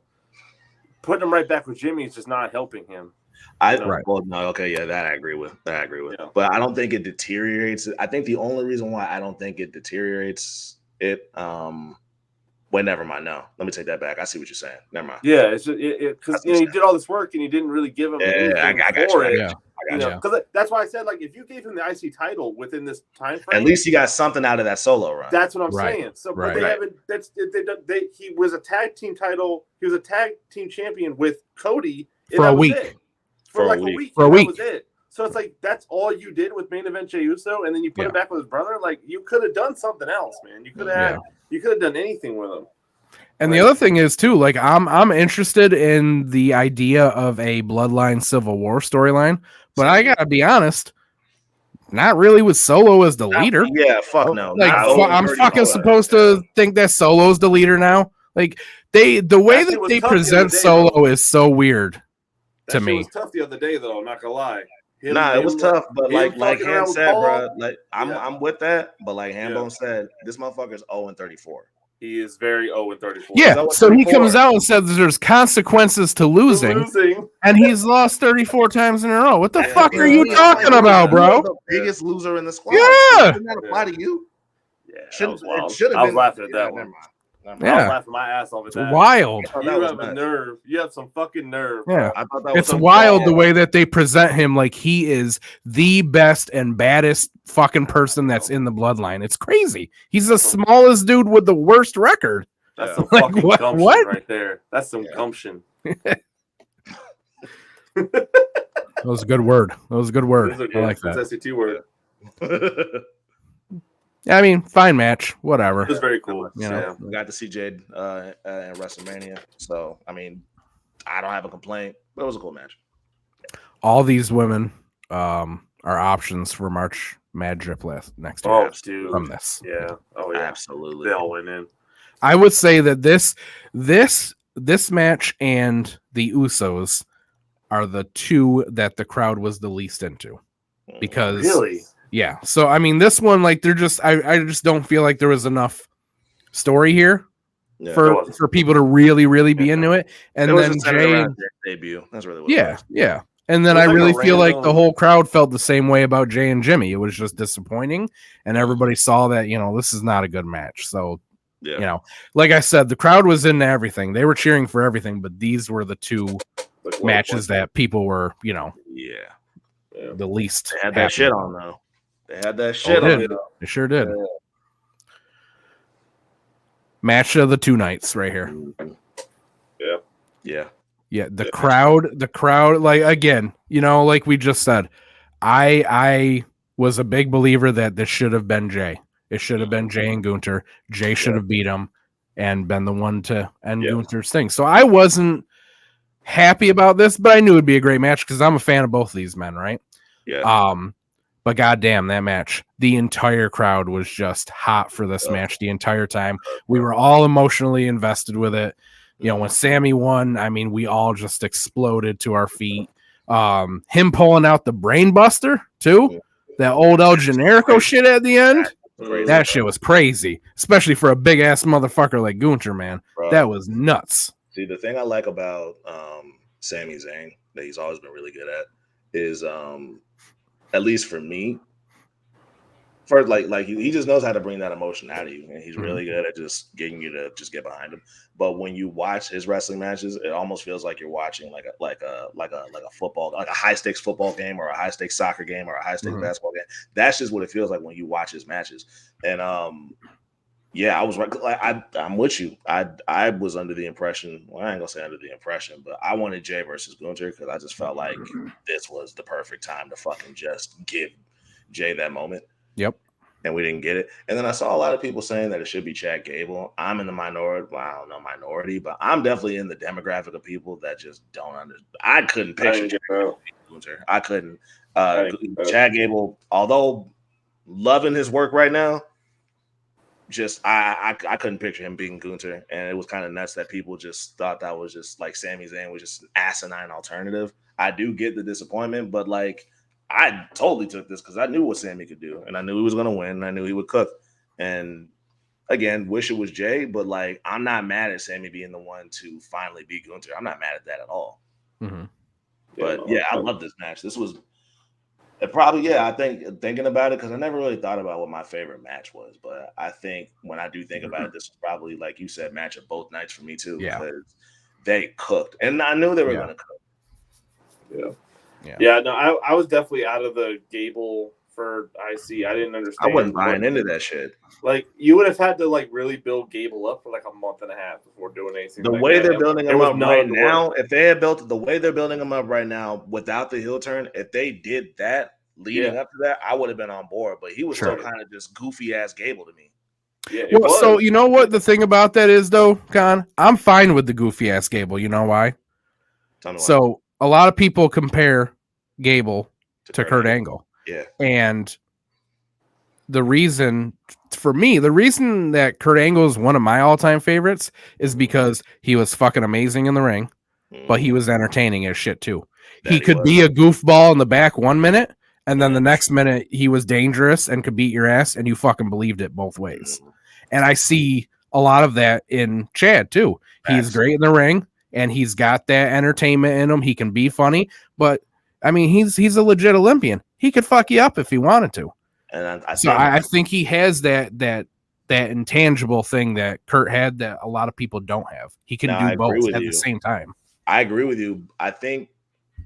putting him right back with Jimmy is just not helping him. Well, no, okay, yeah, that I agree with. Yeah. But I don't think it deteriorates. I think the only reason why I don't think it deteriorates it, well, never mind. No, let me take that back. I see what you're saying. Never mind. Yeah, it's because you know, you did all this work and you didn't really give him anything for it. Yeah. Because that's why I said, like, if you gave him the IC title within this time frame, at least he got something out of that Solo run. That's what I'm saying. So, but they haven't. He was a tag team title. He was a tag team champion with Cody for a week. For like a week. That was it. So it's like that's all you did with main event Jey Uso, and then you put him back with his brother. Like you could have done something else, man. You could have you could have done anything with him. And the other thing is too, like I'm interested in the idea of a bloodline civil war storyline, but I gotta be honest, not really with Solo as the leader. Yeah, fuck no. Like I'm fucking supposed to think that Solo's the leader now. Like the way that they present Solo is so weird to me. It was tough the other day, though. I'm not gonna lie. It was tough, but like Ham said, bro, like I'm with that, but like Hambone said, this motherfucker's 0-34. He is very 0-34. Yeah, so he comes out and says there's consequences to losing, and he's lost 34 times in a row. What the fuck are you talking about, bro? The biggest loser in the squad. Yeah. Doesn't that apply to you? Yeah, I was laughing at that one. I was laughing my ass off at that. Wild. You have a nerve. You have some fucking nerve. Yeah, it's wild the way that they present him like he is the best and baddest fucking person that's in the bloodline. It's crazy. He's the smallest dude with the worst record. That's some fucking gumption right there. That's some gumption. That was a good word. I like that. That's a SAT word. I mean, fine match, whatever. It was very cool. You know, we got to see Jade in WrestleMania, so I mean, I don't have a complaint, but it was a cool match. All these women are options for March Madripolis next year. Oh, dude. From this, yeah, absolutely, they all went in. I would say that this match and the Usos are the two that the crowd was the least into, because really. Yeah, so I mean, this one, like, I just don't feel like there was enough story here for people to really be into it. And then Jay debut. That's really what it was. Yeah. And then I really feel like the whole crowd felt the same way about Jay and Jimmy. It was just disappointing, and everybody saw that, you know, this is not a good match. So, you know, like I said, the crowd was into everything. They were cheering for everything, but these were the two matches that people were, you know, the least. They had that shit on though. They had that shit on it. They sure did. Match of the two nights right here. Yeah. The crowd, like, again, you know, like we just said, I was a big believer that this should have been Jay. It should have been Jay and Gunther. Jay should have beat him and been the one to end Gunther's thing. So I wasn't happy about this, but I knew it'd be a great match because I'm a fan of both of these men, right? Yeah. But goddamn, that match, the entire crowd was just hot for this match the entire time. We were all emotionally invested with it. You know, when Sammy won, I mean, we all just exploded to our feet. Him pulling out the brain buster too, that old El Generico shit at the end. That shit was crazy, especially for a big ass motherfucker like Gunther, man. Bro. That was nuts. See, the thing I like about Sami Zayn that he's always been really good at is, at least for me, first, like he just knows how to bring that emotion out of you, and he's really good at just getting you to just get behind him. But when you watch his wrestling matches, it almost feels like you're watching like a football, like a high stakes football game, or a high stakes soccer game, or a high stakes basketball game. That's just what it feels like when you watch his matches. And yeah, I was right. Like, I'm with you. I was under the impression. Well, I ain't gonna say under the impression, but I wanted Jay versus Gunther because I just felt like this was the perfect time to fucking just give Jay that moment. Yep. And we didn't get it. And then I saw a lot of people saying that it should be Chad Gable. I'm in the minority. Well, I don't know minority, but I'm definitely in the demographic of people that just don't understand. I couldn't picture Chad Gable. I couldn't. Chad Gable, although loving his work right now, just I couldn't picture him being Gunther, and it was kind of nuts that people just thought that was just like Sami Zayn was just an asinine alternative. I do get the disappointment, but like I totally took this because I knew what Sami could do, and I knew he was going to win, and I knew he would cook. And again, wish it was Jay, but like I'm not mad at Sami being the one to finally beat Gunther. I'm not mad at that at all. But yeah, I love this match. This was. It probably, I think thinking about it, because I never really thought about what my favorite match was, but I think when I do think about it, this is probably, like you said, match of both nights for me too, because they cooked, and I knew they were going to cook. Yeah. No, I was definitely out of the Gable for IC. I didn't understand. I wasn't buying into that shit. Like you would have had to like really build Gable up for like a month and a half before doing anything. The way they're building him up right now, if they had built the way they're building him up right now without the heel turn, if they did that leading up to that, I would have been on board. But he was still kind of just goofy ass Gable to me. Yeah. Well, so you know what the thing about that is though, Con? I'm fine with the goofy ass Gable. You know why? So a lot of people compare Gable to Kurt Angle. Yeah. And the reason for me, the reason that Kurt Angle is one of my all-time favorites is because he was fucking amazing in the ring, but he was entertaining as shit too. He could be a goofball in the back 1 minute, and then the next minute he was dangerous and could beat your ass, and you fucking believed it both ways. And I see a lot of that in Chad too. He's great in the ring, and he's got that entertainment in him. He can be funny, but I mean, he's a legit Olympian. He could fuck you up if he wanted to. And I think he has that intangible thing that Kurt had that a lot of people don't have. He can do both at the same time. I agree with you. I think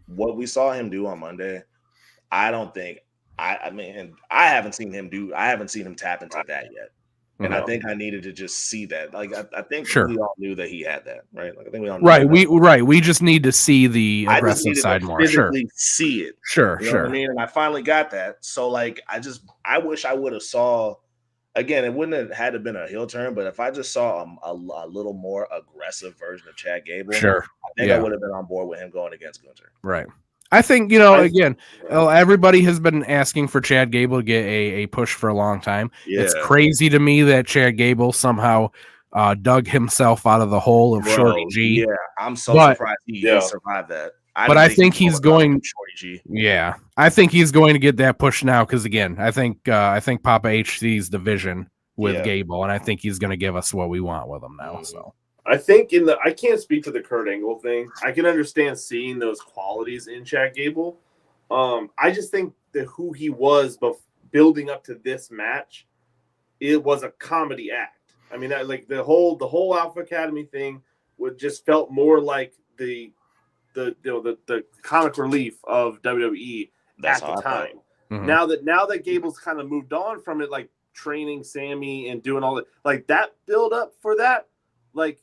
what we saw him do on Monday, I don't think I haven't seen him tap into that yet. And I think I needed to just see that. Like I think we all knew that he had that, right? Like I think we all knew We just need to see the aggressive side more. Physically see it. Sure. You know what I mean? And I finally got that. So like I wish I would have saw. Again, it wouldn't have had to been a heel turn, but if I just saw a little more aggressive version of Chad Gable, I think I would have been on board with him going against Gunther. Right. I think, again, everybody has been asking for Chad Gable to get a push for a long time. Yeah. It's crazy to me that Chad Gable somehow dug himself out of the hole of Shorty G. Yeah, I'm so surprised he survived that. I think he's going. Shorty G. Yeah, I think he's going to get that push now because again, I think Papa H sees the vision with Gable, and I think he's going to give us what we want with him now. So. I think I can't speak to the Kurt Angle thing. I can understand seeing those qualities in Chad Gable. I just think that who he was building up to this match, it was a comedy act. I mean, like the whole Alpha Academy thing would just felt more like the comic relief of WWE at the time. Mm-hmm. Now that Gable's kind of moved on from it, like training Sami and doing all that, like that build up for that, like.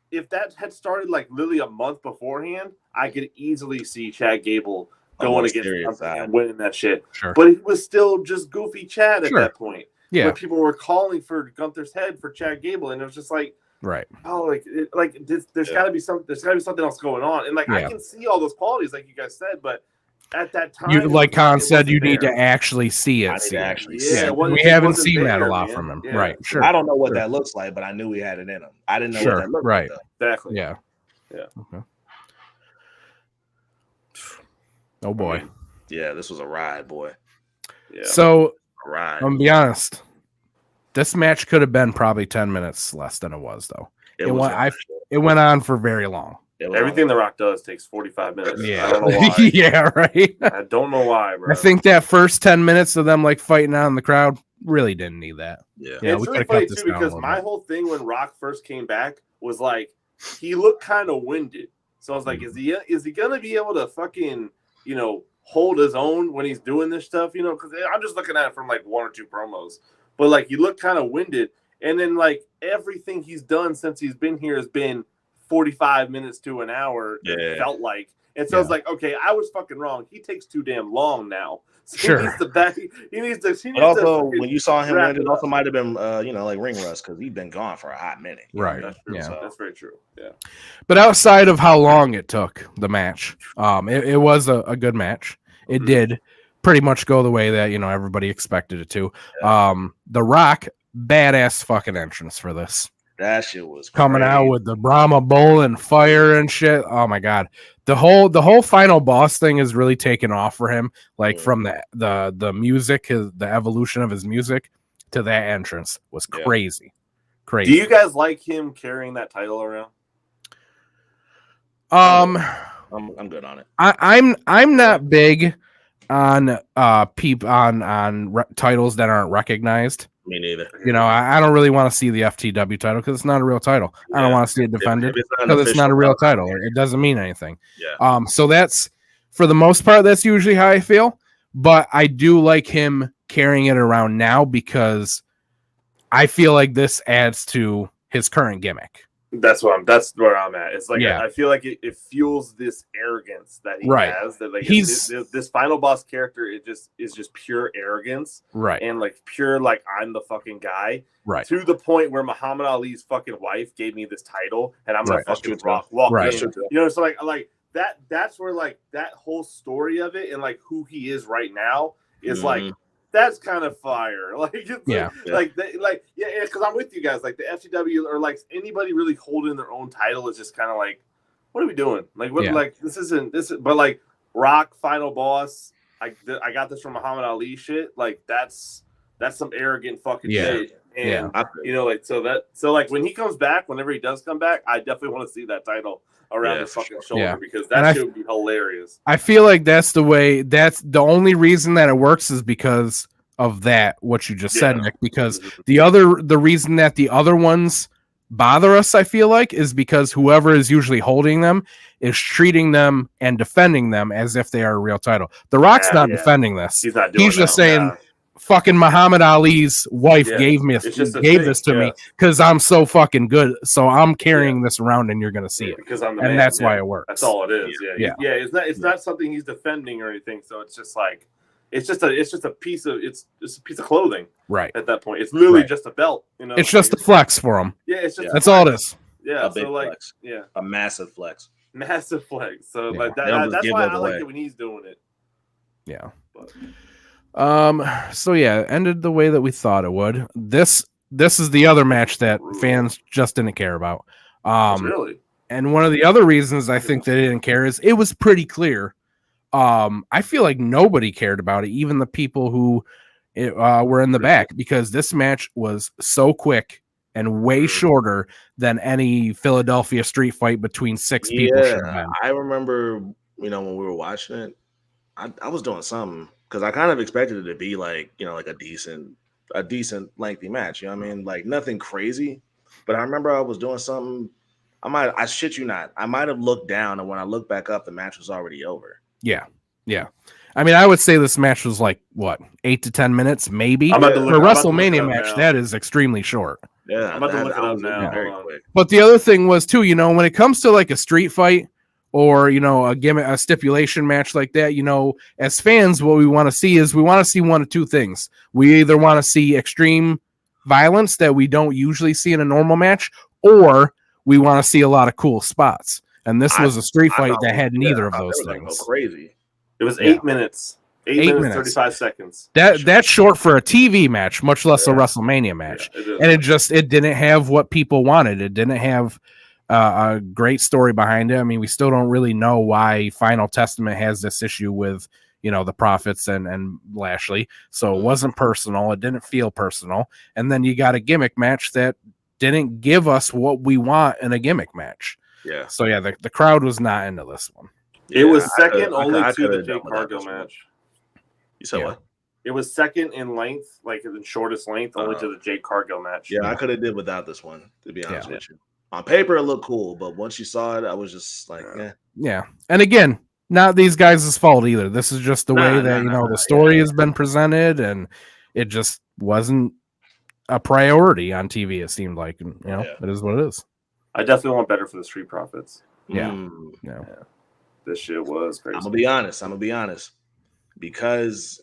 If that had started like literally a month beforehand, I could easily see Chad Gable going against and winning that shit. Sure. But it was still just goofy Chad at that point. Yeah. When people were calling for Gunther's head for Chad Gable, and it was just like, there's got to be something else going on. And like I can see all those qualities, like you guys said, but at that time, like Khan said, you need to actually see it. We haven't seen that a lot from him. Yeah. Right. Sure. I don't know what that looks like, but I knew he had it in him. I didn't know what that looked like. Exactly. Yeah. Okay. Oh boy. Yeah, this was a ride, boy. Yeah. So I'm gonna be honest. This match could have been probably 10 minutes less than it was, though. It went on for very long. Everything The Rock does takes 45 minutes. Yeah. I don't know why. Yeah, right. I don't know why, bro. I think that first 10 minutes of them like fighting out in the crowd really didn't need that. Yeah. Yeah, it's we really could've funny cut this too down a because little my bit. whole thing when Rock first came back was like he looked kind of winded. So I was like, is he gonna be able to fucking hold his own when he's doing this stuff? Because I'm just looking at it from like one or two promos, but like he looked kind of winded. And then like everything he's done since he's been here has been 45 minutes to an hour. Yeah. It felt like. And so I was like, okay, I was fucking wrong. He takes too damn long now. So Sure. He needs to back. He needs to. But also, when you saw him wrap win, it it up. also might have been, like ring rust because he's been gone for a hot minute. Right. That's true. Yeah. That's very true. Yeah. But outside of how long it took, the match, it was a good match. It did pretty much go the way that, everybody expected it to. The Rock, badass fucking entrance for this. That shit was Coming crazy. out with the Brahma Bull and fire and shit. Oh my god. The whole final boss thing is really taken off for him. Like from the music, the evolution of his music to that entrance was crazy. Crazy. Do you guys like him carrying that title around? I'm good on it. I'm not big on titles that aren't recognized. Me neither. I don't really want to see the FTW title because it's not a real title. I don't want to see it defended because it's not a real title. It doesn't mean anything. Yeah. So that's, for the most part, that's usually how I feel. But I do like him carrying it around now because I feel like this adds to his current gimmick. That's where I'm at. It's like I feel like it fuels this arrogance that he has. That like he's this final boss character. It just is just pure arrogance, right? And like pure like I'm the fucking guy, right? To the point where Muhammad Ali's fucking wife gave me this title, and I'm gonna fucking walk right. in. So like that. That's where like that whole story of it and like who he is right now is like. That's kind of fire. Like, it's because I'm with you guys. Like the FTW or like anybody really holding their own title is just kind of like, what are we doing? Like, what? Like this isn't. But like Rock final boss. I got this from Muhammad Ali shit. Like that's some arrogant fucking shit. And like so like when he comes back, whenever he does come back, I definitely want to see that title around his fucking shoulder because that shit would be hilarious. I feel like that's the way. That's the only reason that it works is because of that. What you just said, Nick. Because the reason that the other ones bother us, I feel like, is because whoever is usually holding them is treating them and defending them as if they are a real title. The Rock's not defending this. He's not doing He's just saying. Fucking Muhammad Ali's wife gave this to me because I'm so fucking good. So I'm carrying this around, and you're gonna see it because I'm the man. That's why it works. That's all it is. Yeah. It's not something he's defending or anything. So it's just like it's just a piece of clothing. Right. At that point, it's literally just a belt. It's just a flex for him. Yeah. It's just that's all it is. Yeah. A big flex. Yeah. A massive flex. Massive flex. So like that's why I like it when he's doing it. Yeah. So yeah, it ended the way that we thought it would. This is the other match that fans just didn't care about. Really? And one of the other reasons I think they didn't care is it was pretty clear. I feel like nobody cared about it, even the people who were in the back, because this match was so quick and way shorter than any Philadelphia street fight between six people should have been. I remember, when we were watching it, I was doing something. Because I kind of expected it to be like, like a decent lengthy match. You know what I mean? Like nothing crazy. But I remember I was doing something. I shit you not. I might have looked down, and when I looked back up, the match was already over. Yeah. I mean, I would say this match was like what 8 to 10 minutes, maybe. For a WrestleMania match, that is extremely short. Yeah, I'm about to look it up now. Very quick. But the other thing was too, when it comes to like a street fight. Or, a stipulation match like that, as fans, what we want to see is we want to see one of two things. We either want to see extreme violence that we don't usually see in a normal match, or we want to see a lot of cool spots. And this was a street fight that had neither of those things. Crazy. It was 8 minutes. 8 minutes, 35 seconds. That's short for a TV match, much less a WrestleMania match. And it didn't have what people wanted. It didn't have a great story behind it. I mean, we still don't really know why Final Testament has this issue with, the Prophets and Lashley. So it wasn't personal. It didn't feel personal. And then you got a gimmick match that didn't give us what we want in a gimmick match. Yeah. So yeah, the crowd was not into this one. It was second only to the Jake Cargill match. You said what? It was second in length, like the shortest length, only to the Jake Cargill match. Yeah, I could have did without this one, to be honest with you. On paper, it looked cool, but once you saw it, I was just like, Yeah. And again, not these guys' fault either. This is just the way that the story has been presented, and it just wasn't a priority on TV. It seemed like, it is what it is. I definitely want better for the Street Profits. Yeah. This shit was crazy. I'm gonna be honest. Because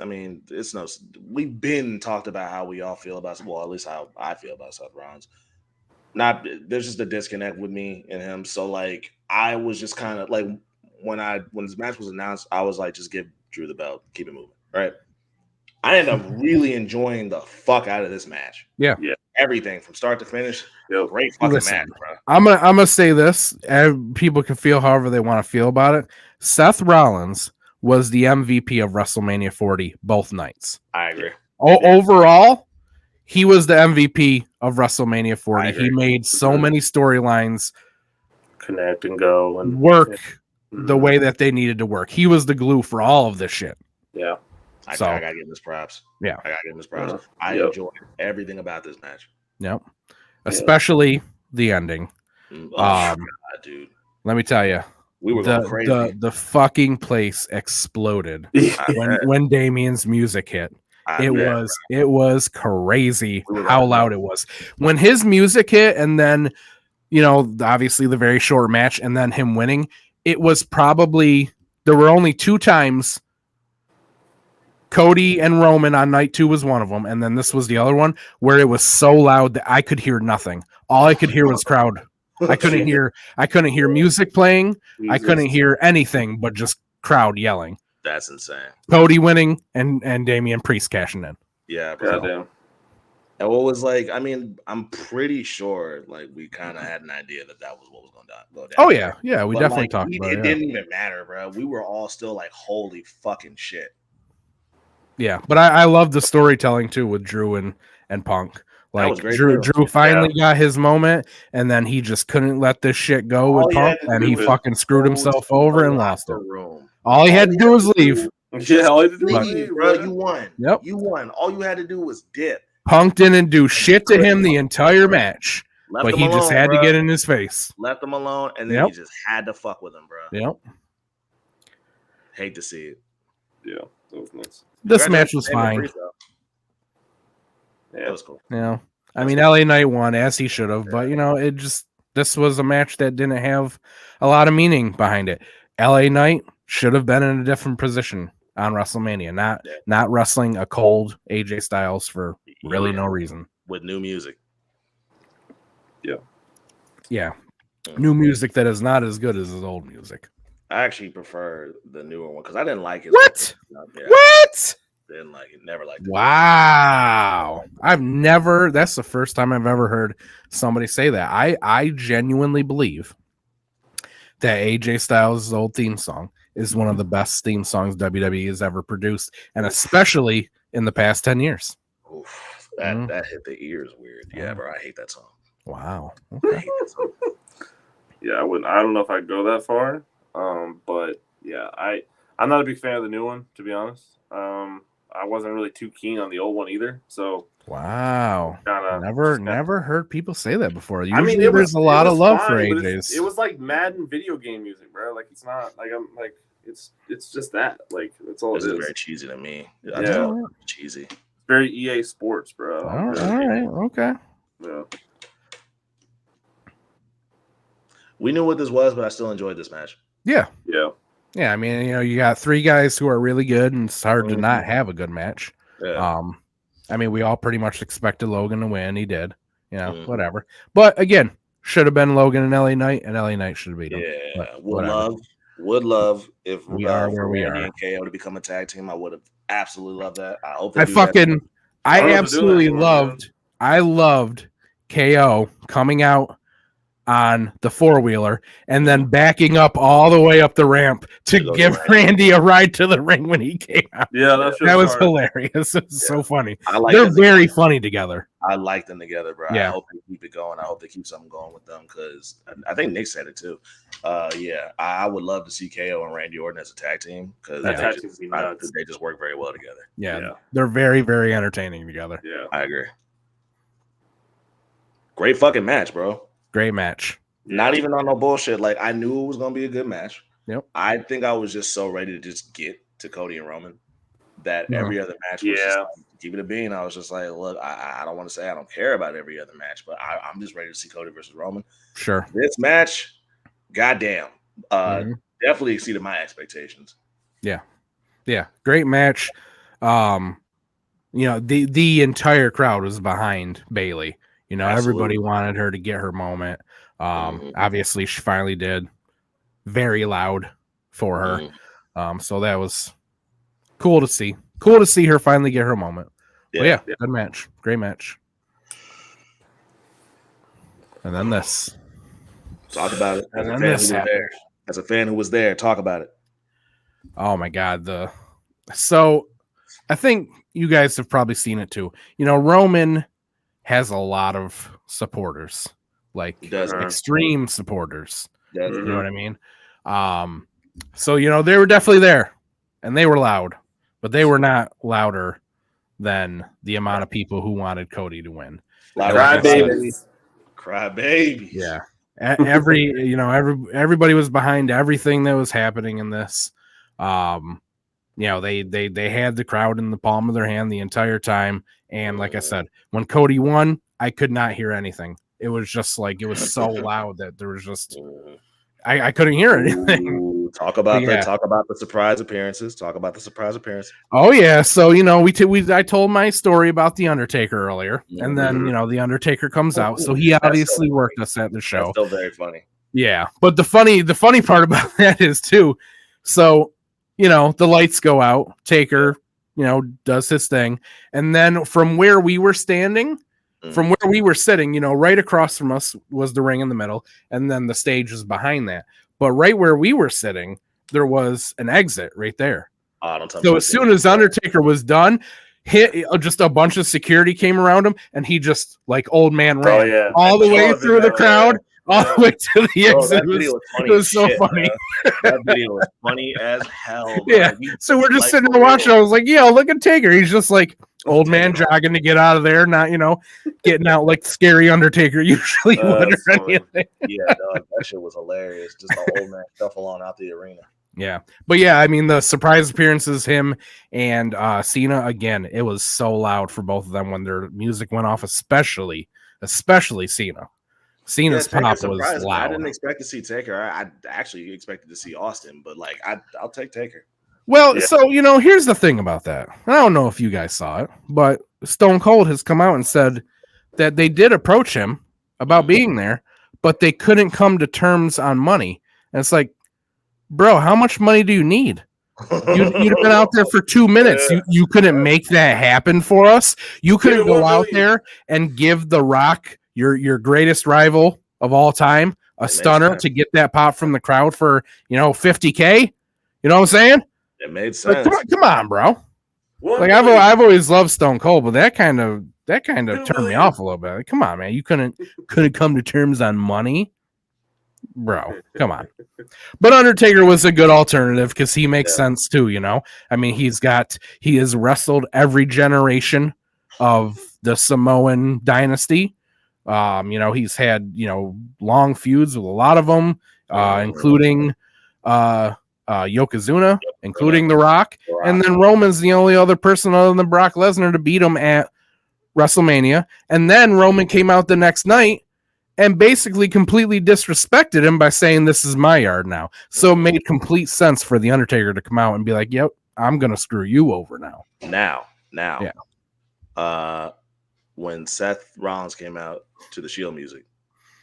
we've been talked about how we all feel about, well, at least how I feel about Seth Rollins. There's just a disconnect with me and him. So like, I was just kind of like, when this match was announced, I was like, just give Drew the belt, keep it moving, right? I ended up really enjoying the fuck out of this match. Yeah. Everything from start to finish. Great fucking match, bro. I'm gonna say this, and people can feel however they want to feel about it. Seth Rollins was the MVP of WrestleMania 40 both nights. I agree. Overall, he was the MVP of WrestleMania 40. He made so many storylines connect and go and work the way that they needed to work. He was the glue for all of this shit. Yeah. I gotta give him his props. Yeah. I gotta give him his props. I enjoyed everything about this match. Yep. Especially the ending. God, dude. Let me tell you. We were going crazy. The fucking place exploded when Damien's music hit. It was crazy how loud it was. When his music hit, and then obviously the very short match, and then him winning, it was probably, there were only 2 times. Cody and Roman on night 2 was one of them, and then this was the other one where it was so loud that I could hear nothing. All I could hear was crowd. I couldn't hear music playing. Jesus. I couldn't hear anything but just crowd yelling. That's insane. Cody winning and Damian Priest cashing in. Yeah, bro. And what was like, I'm pretty sure like we kind of had an idea that was what was going to go down. Oh yeah, we definitely talked about it. It didn't even matter, bro. We were all still like, holy fucking shit. Yeah, but I love the storytelling too with Drew and Punk. Like Drew finally got his moment, and then he just couldn't let this shit go with Punk, and he fucking screwed himself over and lost it. All he had to do was leave. Yeah, all he had to do was leave, bro. You won. Yep, you won. All you had to do was dip. Punk didn't do shit to him the entire match, but he just had to get in his face. Left him alone, and then he just had to fuck with him, bro. Yep. Hate to see it. Yeah, that was nice. This match was fine. Yeah, it was cool. Yeah, I mean, LA Knight won as he should have, but this was a match that didn't have a lot of meaning behind it. LA Knight should have been in a different position on WrestleMania, not wrestling a cold AJ Styles for really no reason. With new music. Yeah. New music that is not as good as his old music. I actually prefer the newer one because I didn't like it. What? What? Didn't like it. Never liked it. Wow. That's the first time I've ever heard somebody say that. I genuinely believe that AJ Styles' old theme song is one of the best theme songs WWE has ever produced, and especially in the past 10 years. Oof, that hit the ears weird. Yeah, bro, I hate that song. Wow. Okay. I hate that song. Yeah, I don't know if I'd go that far. But yeah, I'm not a big fan of the new one, to be honest. I wasn't really too keen on the old one either. So wow, never heard people say that before. Usually there's a lot of love for AJ's. It was like Madden video game music, bro. Like it's not like I'm like it's just that. Like that's all it is. Very cheesy to me. Yeah, cheesy. Very EA Sports, bro. All right, okay. Yeah. We knew what this was, but I still enjoyed this match. Yeah. Yeah. I mean, you got 3 guys who are really good, and it's hard to not have a good match. Yeah. I mean, we all pretty much expected Logan to win. He did. Whatever. But again, should have been Logan and LA Knight, and LA Knight should have beat him. Yeah. Would love if we are where we are. And KO to become a tag team. I would have absolutely loved that. I hope. I loved KO coming out on the 4-wheeler and then backing up all the way up the ramp to give Randy a ride to the ring when he came out. Yeah, that was hilarious. It's so funny. Like They're very funny together. I like them together, bro. Yeah. I hope they keep it going. I hope they keep something going with them because I think Nick said it too. I would love to see KO and Randy Orton as a tag team because they just work very well together. Yeah, they're very, very entertaining together. Yeah, I agree. Great fucking match, bro. Great match. Not even on no bullshit. Like, I knew it was gonna be a good match. Yep. I think I was just so ready to just get to Cody and Roman that every other match was just like, keep it a bean. I was just like, look, I don't want to say I don't care about every other match, but I'm just ready to see Cody versus Roman. Sure. This match, goddamn, definitely exceeded my expectations. Yeah. Yeah. Great match. The entire crowd was behind Bayley. Everybody wanted her to get her moment. Obviously she finally did. Very loud for her. So that was cool to see. Cool to see her finally get her moment. Yeah. Good match. Great match. And then this. Talk about it. As a fan who was there, talk about it. Oh my God. So I think you guys have probably seen it too. Roman has a lot of supporters, like extreme supporters. You know what I mean? So they were definitely there and they were loud, but they were not louder than the amount of people who wanted Cody to win. Cry babies. Yeah. Everybody was behind everything that was happening in this. They had the crowd in the palm of their hand the entire time. And like I said, when Cody won, I could not hear anything. It was just like, it was so loud that there was just, I couldn't hear anything. Talk about the surprise appearances. Oh yeah. So, I told my story about the Undertaker earlier, and then, the Undertaker comes out. So he obviously worked us at the show. That's still very funny. Yeah. But the funny part about that is too, so, the lights go out, Taker, does his thing. And then from where we were standing, from where we were sitting, right across from us was the ring in the middle. And then the stage was behind that. But right where we were sitting, there was an exit right there. So as soon as Undertaker was done, just a bunch of security came around him, and he just, like old man, ran all the way through the crowd. All the way to the exit. It was so funny. That video was funny as hell. Bro. Yeah. So we're just sitting there watching. I was like, yo, look at Taker. He's just like old man jogging to get out of there, not, getting out like scary Undertaker usually would or anything. Yeah, dog, that shit was hilarious. Just the old man shuffle on out the arena. Yeah. But yeah, I mean, the surprise appearances, him and Cena, again, it was so loud for both of them when their music went off, especially Cena. Cena's pop was loud. I didn't expect to see Taker. I actually expected to see Austin, but like I'll take Taker. Well, so here's the thing about that. I don't know if you guys saw it, but Stone Cold has come out and said that they did approach him about being there, but they couldn't come to terms on money. And it's like, bro, how much money do you need? You'd been out there for 2 minutes. You couldn't make that happen for us. You couldn't go out there and give The Rock, your greatest rival of all time, a stunner to get that pop from the crowd for, $50K. You know what I'm saying? It made sense. Like, come on, bro. Like I've always loved Stone Cold, but that kind of turned me off a little bit. Like, come on, man. You couldn't come to terms on money, bro. Come on. But Undertaker was a good alternative because he makes sense too. I mean, he has wrestled every generation of the Samoan dynasty. He's had, long feuds with a lot of them, including Yokozuna, including The Rock. And then Roman's the only other person other than Brock Lesnar to beat him at WrestleMania. And then Roman came out the next night and basically completely disrespected him by saying, this is my yard now. So it made complete sense for The Undertaker to come out and be like, yep, I'm going to screw you over now. Now. Yeah. When Seth Rollins came out to the Shield music.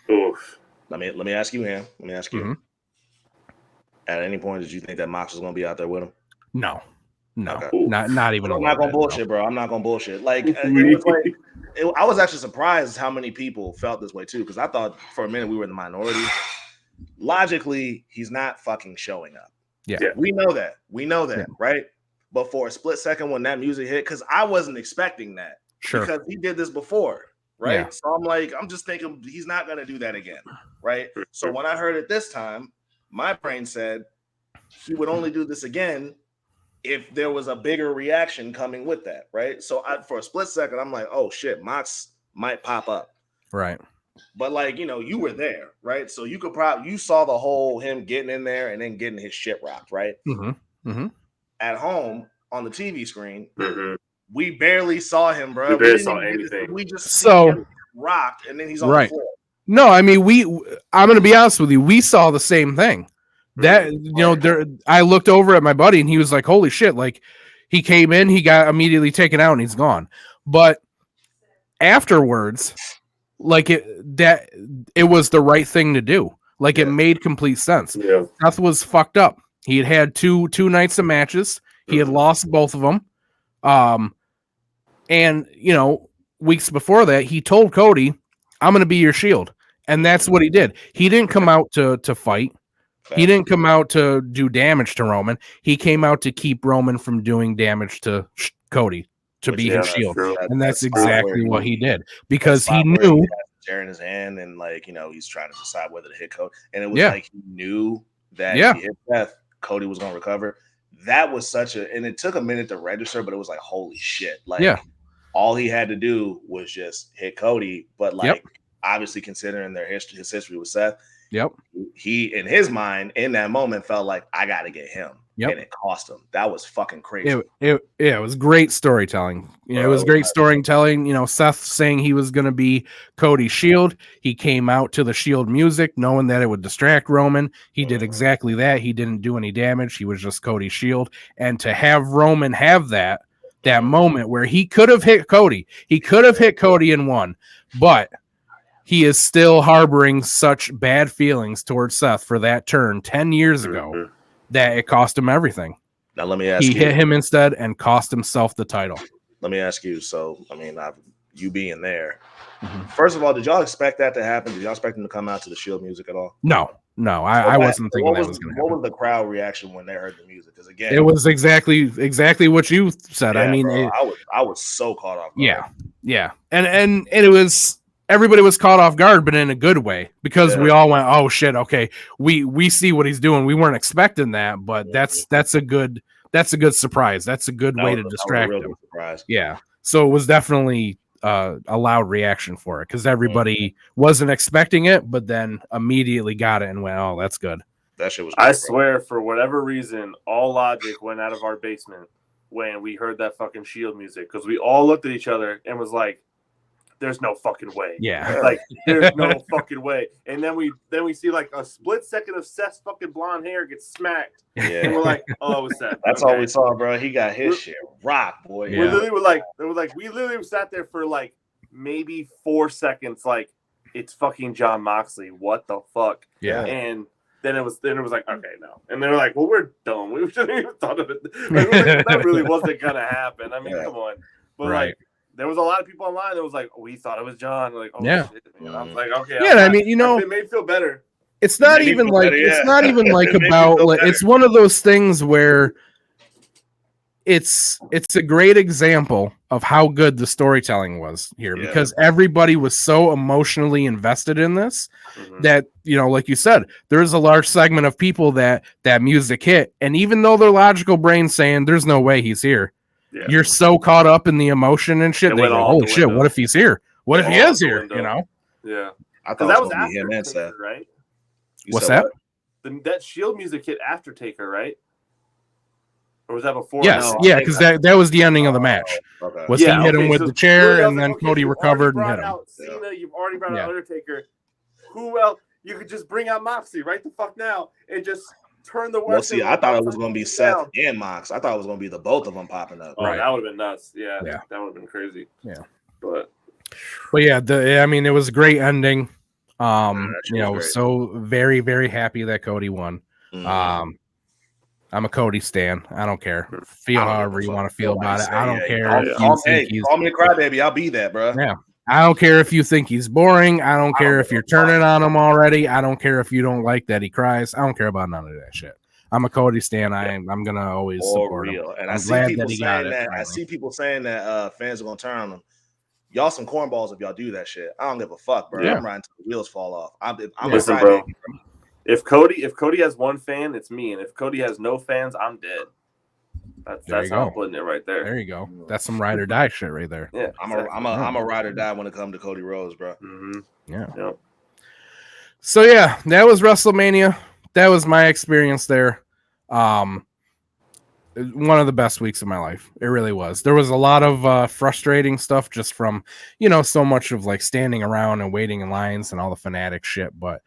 Oof. Let me ask you him. Let me ask you. Mm-hmm. At any point, did you think that Mox was going to be out there with him? No, okay. not even. I'm not going to bullshit, bro. I'm not going to bullshit. Like, I was actually surprised how many people felt this way too, because I thought for a minute we were in the minority. Logically, he's not fucking showing up. Yeah. We know that. Right? But for a split second when that music hit, because I wasn't expecting that. Sure. Because he did this before, right? Yeah. So I'm like, I'm just thinking he's not gonna do that again, right? So when I heard it this time, my brain said he would only do this again if there was a bigger reaction coming with that, right? So for a split second, I'm like, oh shit, Mox might pop up. Right. But like, you were there, right? So you saw the whole him getting in there and then getting his shit rocked, right? At home on the TV screen, we barely saw him, bro. We barely saw anything. We just saw him rocked, and then he's on the floor. No, I mean, I'm going to be honest with you. We saw the same thing. That, I looked over at my buddy and he was like, holy shit. Like, he came in, he got immediately taken out and he's gone. But afterwards, like it was the right thing to do. Like, it made complete sense. Yeah. Seth was fucked up. He had two nights of matches. He had lost both of them. And, weeks before that, he told Cody, I'm going to be your Shield. And that's what he did. He didn't come out to fight. He didn't come out to do damage to Roman. He came out to keep Roman from doing damage to Cody, to be his Shield. And that's exactly what he did. Because he knew... tearing his hand and he's trying to decide whether to hit Cody. And it was like he knew that if he hit Seth, Cody was going to recover. That was and it took a minute to register, but it was like, holy shit. Like, all he had to do was just hit Cody. But obviously considering his history with Seth, he, in his mind, in that moment, felt like, I got to get him. And it cost him. That was fucking crazy. It was great storytelling. It was great storytelling. Seth saying he was going to be Cody's Shield. He came out to the Shield music knowing that it would distract Roman. He did exactly that. He didn't do any damage. He was just Cody's Shield. And to have Roman have that moment where he could have hit Cody. He could have hit Cody and won. But he is still harboring such bad feelings towards Seth for that turn 10 years ago. That it cost him everything. Now let me ask you. He hit him instead and cost himself the title. Let me ask you. So, I mean, you being there. First of all, did y'all expect that to happen? Did y'all expect him to come out to the Shield music at all? No. I wasn't thinking that was going to happen. What was the crowd reaction when they heard the music? Because again, it was exactly what you said. Yeah, I mean, I was so caught off guard. Yeah, and it was. Everybody was caught off guard, but in a good way, because we all went, "Oh shit, okay, we see what he's doing. We weren't expecting that, but that's a good surprise. That's a good way to distract him." Yeah, so it was definitely a loud reaction for it because everybody wasn't expecting it, but then immediately got it and went, "Oh, that's good." That shit was. I swear, for whatever reason, all logic went out of our basement when we heard that fucking Shield music because we all looked at each other and was like, there's no fucking way. Yeah. Like, there's no fucking way. And then we see like a split second of Seth's fucking blonde hair get smacked. Yeah. And we're like, oh, it was Seth. That's all we saw, bro. He got his shit rocked, boy. We literally sat there for like maybe 4 seconds, like, it's fucking Jon Moxley. What the fuck? Yeah. And then it was like, okay, no. And they were like, well, we're dumb. We shouldn't even thought of it. Like, that really wasn't gonna happen. I mean, come on. But like, there was a lot of people online that was like, we thought it was John. Like, oh shit. And I was like, okay. Yeah, I mean, it made me feel better. It's not even like about like it's one of those things where it's a great example of how good the storytelling was here because everybody was so emotionally invested in this that, like you said, there's a large segment of people that music hit. And even though their logical brain's saying there's no way he's here, you're so caught up in the emotion and shit. They go, holy shit, what if he's here? What if he is here? Yeah. I thought that was after him, Taker, right? What's that? That Shield music hit after Taker, right? Or was that before? Yes, because that was the ending of the match. Okay. He hit him with the chair, and then Cody recovered and hit him. Cena, you've already brought out Undertaker. Who else? You could just bring out Moxley right the fuck now and just turn the work. Well, see, I thought it was going to be Seth and Mox. I thought it was going to be the both of them popping up. Oh, that would have been nuts. Yeah, that would have been crazy. Yeah, but yeah, it was a great ending. So very, very happy that Cody won. I'm a Cody stan. I don't care. Feel however you want to feel about it. I don't care if call, you think he's. Call me a crybaby. I'll be that, bro. Yeah. I don't care if you think he's boring. I don't care if you're turning on him already. I don't care if you don't like that he cries. I don't care about none of that shit. I'm a Cody stan. I'm gonna always support him. And I'm I see glad people that he saying got that. it. I see people saying that fans are gonna turn on him. Y'all some cornballs if y'all do that shit. I don't give a fuck, bro. Yeah. I'm riding until the wheels fall off. Listen, bro. If Cody has one fan, it's me, and if Cody has no fans, I'm dead. That's how I'm putting it right there. There you go. That's some ride or die shit right there. Yeah, I'm a ride or die when it comes to Cody Rhodes, bro. Mm-hmm. Yeah. Yep. So yeah, that was WrestleMania. That was my experience there. One of the best weeks of my life. It really was. There was a lot of frustrating stuff just from, so much of like standing around and waiting in lines and all the fanatic shit. But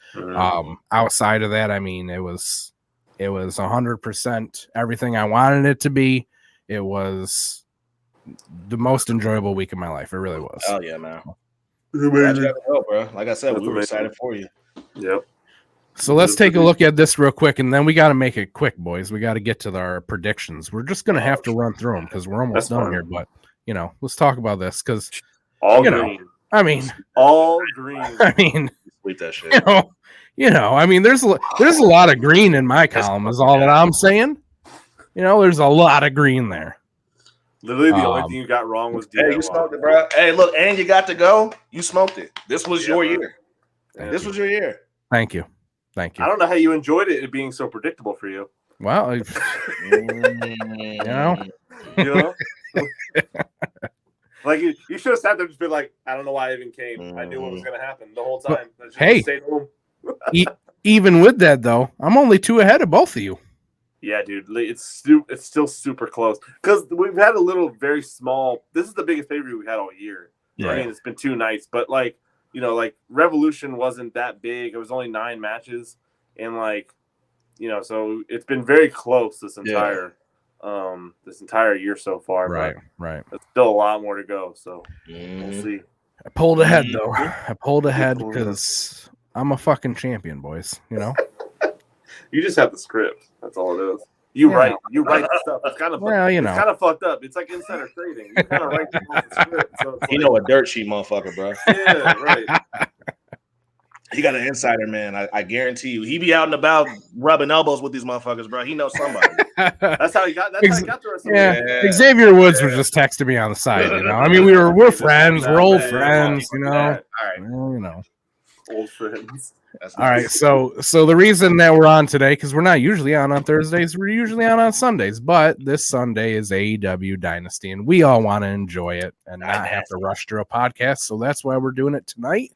outside of that, I mean, it was 100% everything I wanted it to be. It was the most enjoyable week of my life. It really was. Oh yeah, man. Glad you had to go, bro. Like I said, we were excited for you. Yep. So let's take a look at this real quick, and then we got to make it quick, boys. We got to get to our predictions. We're just going to have to run through them because we're almost done here. But, let's talk about this because, all green. All green. Sweet that shit. I mean, there's a lot of green in my column is all that I'm saying. There's a lot of green there. Literally, the only thing you got wrong was you smoked it, bro. Hey, look, and you got to go. You smoked it. This was your year. This was your year. Thank you. I don't know how you enjoyed it being so predictable for you. Well, like you should have sat there and just been like, I don't know why I even came. I knew what was going to happen the whole time. Hey, stayed home. Even with that though, I'm only 2 ahead of both of you. Yeah, dude, it's still super close because we've had a little very small. This is the biggest pay-per-view we had all year. Right. I mean, it's been 2 nights, but like. Revolution wasn't that big. It was only 9 matches. And so it's been very close this entire year so far. Right. There's still a lot more to go. So we'll see. I pulled ahead though. I pulled ahead because I'm a fucking champion, boys. You just have the script. That's all it is. You write the stuff. It's kind of it's kind of fucked up. It's like insider trading. You kind of write the script. So it's a dirt sheet motherfucker, bro. Yeah, right. He got an insider, man. I guarantee you. He be out and about rubbing elbows with these motherfuckers, bro. He knows somebody. That's how he got the rest of it. Xavier Woods was just texting me on the side, I mean, we're friends. We're old friends, All right. Old friends. All right, so the reason that we're on today, because we're not usually on Thursdays, we're usually on Sundays, but this Sunday is AEW Dynasty, and we all want to enjoy it and not have to rush through a podcast, so that's why we're doing it tonight.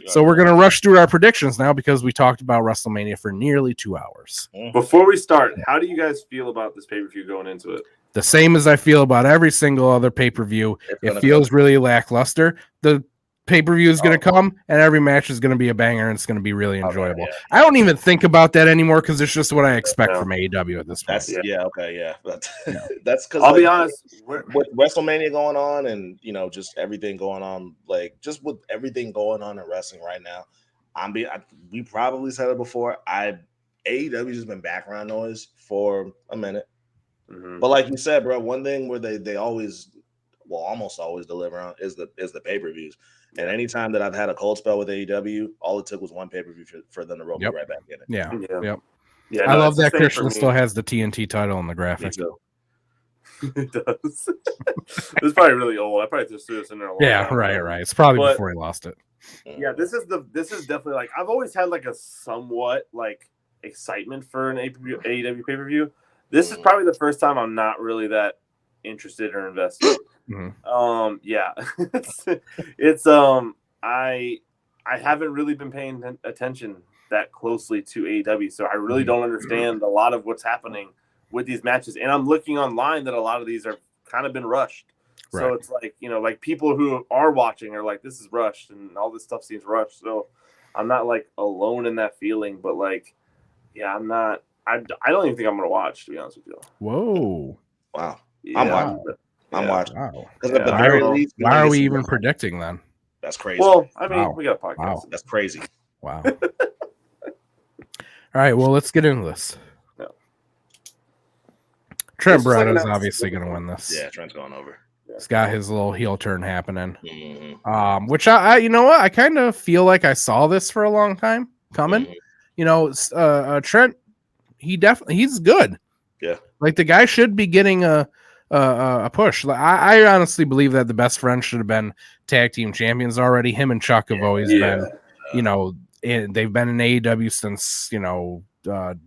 So we're going to rush through our predictions now because we talked about WrestleMania for nearly 2 hours. Before we start, how do you guys feel about this pay-per-view going into it? The same as I feel about every single other pay-per-view. It feels really lackluster. The pay-per-view is going to come and every match is going to be a banger and it's going to be really enjoyable. I don't even think about that anymore because it's just what I expect from AEW at this point. That's because I'll be honest, with WrestleMania going on and just everything going on, just with everything going on in wrestling right now, we probably said it before. AEW has been background noise for a minute, but like you said, bro, one thing where they always, almost always deliver on is the pay-per-views. And anytime that I've had a cold spell with AEW, all it took was one pay-per-view for them to roll me right back in it. Yeah. I love that Christian still has the TNT title in the graphic. It does. It's probably really old. I probably just threw this in there a long time. Right. It's probably before he lost it. Yeah, this is definitely I've always had a somewhat excitement for an AEW pay-per-view. This is probably the first time I'm not really that interested or invested. It's I haven't really been paying attention that closely to AEW, so I really don't understand a lot of what's happening with these matches. And I'm looking online that a lot of these are kind of been rushed. So it's people who are watching are like, this is rushed and all this stuff seems rushed. So I'm not alone in that feeling, but I'm not. I don't even think I'm gonna watch, to be honest with you. Whoa! Wow! Yeah. I'm watching. Wow! At the very least, why are we even predicting then? That's crazy. Well, I mean, we got a podcast. Wow. That's crazy. Wow! All right, well, let's get into this. Trent Beretta's obviously going to win this. Yeah, Trent's going over. He's got his little heel turn happening. Mm-hmm. Which I you know what? I kind of feel like I saw this for a long time coming. Mm-hmm. You know, Trent, he's good. Yeah. Like the guy should be getting a push. I honestly believe that the best friends should have been tag team champions already. Him and Chuck have always been, you know, they've been in AEW since, you know,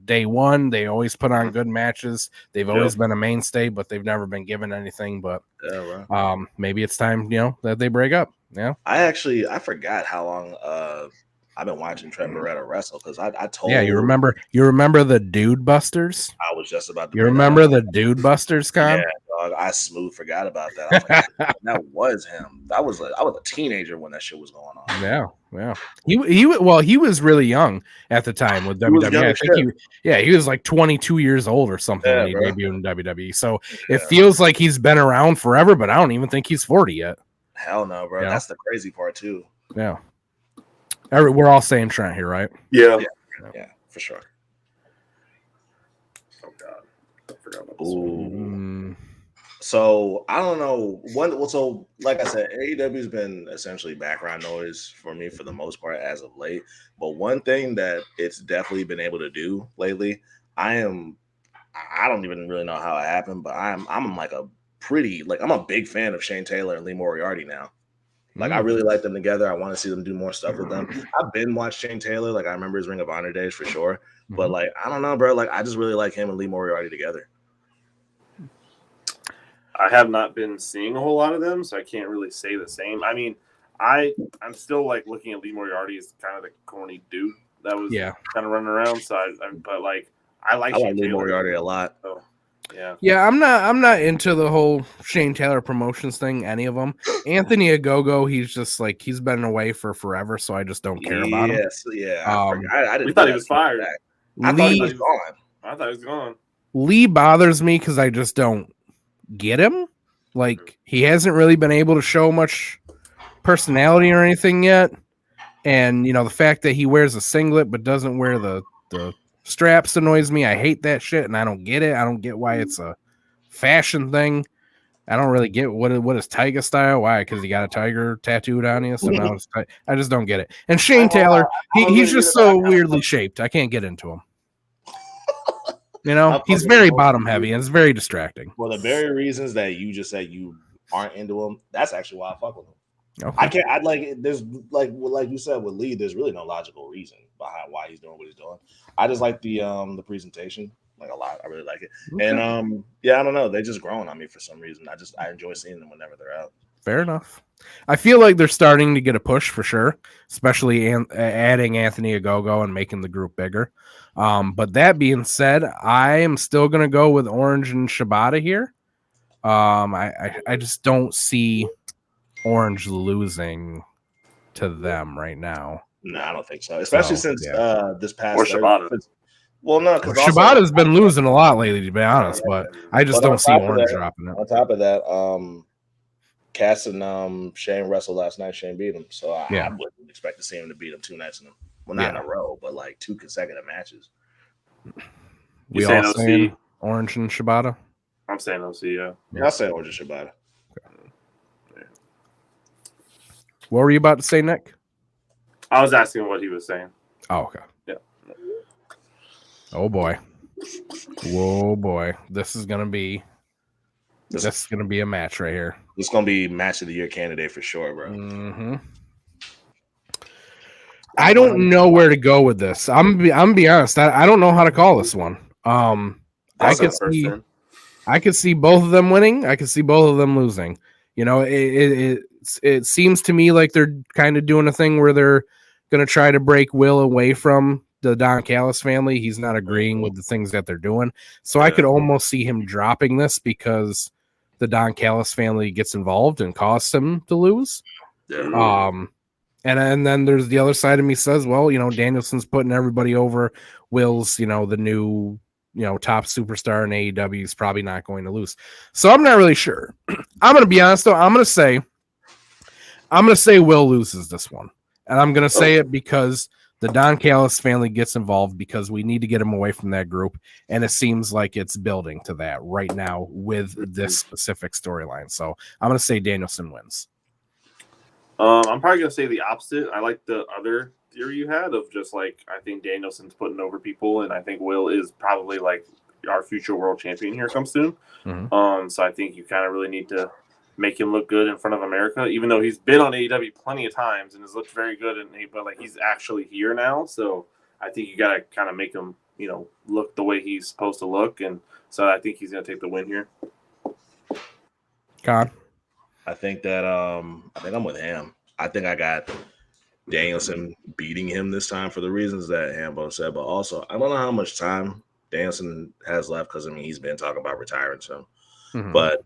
day one. They always put on good matches. They've always been a mainstay, but they've never been given anything. But maybe it's time, you know, that they break up. Yeah. I forgot how long I've been watching Trent Beretta wrestle because I told you remember the Dude Busters? I was just about to remember the Dude Busters, Con? Yeah, dog, I smooth forgot about that. I was like, that was him. I was a teenager when that shit was going on. Yeah. He was really young at the time with WWE. I think he was like 22 years old or something when he debuted in WWE. So it feels like he's been around forever, but I don't even think he's 40 yet. Hell no, bro. Yeah. That's the crazy part too. Yeah. We're all saying Trent here, right? Yeah, for sure. Oh God, I forgot about this one. So I don't know. So like I said, AEW's been essentially background noise for me for the most part as of late. But one thing that it's definitely been able to do lately, I don't even really know how it happened, but I'm like I'm a big fan of Shane Taylor and Lee Moriarty now. Like, I really like them together. I want to see them do more stuff with them. I've been watching Shane Taylor. Like, I remember his Ring of Honor days for sure. But, like, I don't know, bro. Like, I just really like him and Lee Moriarty together. I have not been seeing a whole lot of them, so I can't really say the same. I mean, I'm still, like, looking at Lee Moriarty as kind of the corny dude that was kind of running around. So, but, like, I like Lee Moriarty a lot. So. Yeah, I'm not into the whole Shane Taylor promotions thing, any of them. Anthony Ogogo, he's just like, he's been away for forever, so I just don't care about him. I didn't. We thought he was fired. I thought he was gone. I thought he was gone. Lee bothers me because I just don't get him. Like, he hasn't really been able to show much personality or anything yet. And, you know, the fact that he wears a singlet but doesn't wear the straps annoys me. I hate that shit, and I don't get it. I don't get why it's a fashion thing. I don't really get what is Tiger style. Why? Because he got a tiger tattooed on you. So now I just don't get it. And Shane Taylor, he's just so weirdly shaped. I can't get into him. You know, he's very bottom heavy, and it's very distracting. For the very reasons that you just said you aren't into him, that's actually why I fuck with him. Okay. I can't. I'd like. There's like you said with Lee. There's really no logical reason behind why he's doing what he's doing. I just like the presentation like a lot. I really like it. Okay. And I don't know. They're just growing on me for some reason. I enjoy seeing them whenever they're out. Fair enough. I feel like they're starting to get a push for sure, especially adding Anthony Ogogo and making the group bigger. But that being said, I am still going to go with Orange and Shibata here. I just don't see Orange losing to them right now. No, I don't think so. Especially since this past or Shibata. Well, no, because Shibata's been losing a lot lately, to be honest. But I just don't see Orange dropping it. On top of that, Cass and Shane wrestled last night. Shane beat him, so I wouldn't expect to see him to beat him 2 nights in not in a row, but like 2 consecutive matches. We all saying Orange and Shibata? I'm saying OC, yeah. I'll say Orange and Shibata. What were you about to say, Nick? I was asking what he was saying. Oh, okay. Yeah. Oh boy. Whoa boy. This is gonna be a match right here. This is gonna be match of the year candidate for sure, bro. Mm-hmm. I don't know where to go with this. I'm gonna be honest. I don't know how to call this one. I could see both of them winning. I could see both of them losing. You know, it seems to me like they're kind of doing a thing where they're going to try to break Will away from the Don Callis family. He's not agreeing with the things that they're doing. So I could almost see him dropping this because the Don Callis family gets involved and costs him to lose. Yeah. And then there's the other side of me says, well, you know, Danielson's putting everybody over. Will's, you know, the new, you know, top superstar in AEW is probably not going to lose. So I'm not really sure. I'm going to be honest though. I'm going to say Will loses this one. And I'm going to say it because the Don Callis family gets involved because we need to get him away from that group, and it seems like it's building to that right now with this specific storyline. So I'm going to say Danielson wins. I'm probably going to say the opposite. I like the other theory you had of just like I think Danielson's putting over people, and I think Will is probably like our future world champion here comes soon. So I think you kind of really need to make him look good in front of America, even though he's been on AEW plenty of times and has looked very good, but like he's actually here now. So I think you got to kind of make him, look the way he's supposed to look, and so I think he's going to take the win here. God, I think that I think I'm with Ham. I think I got Danielson beating him this time for the reasons that Hambo said, but also I don't know how much time Danielson has left because he's been talking about retiring soon. But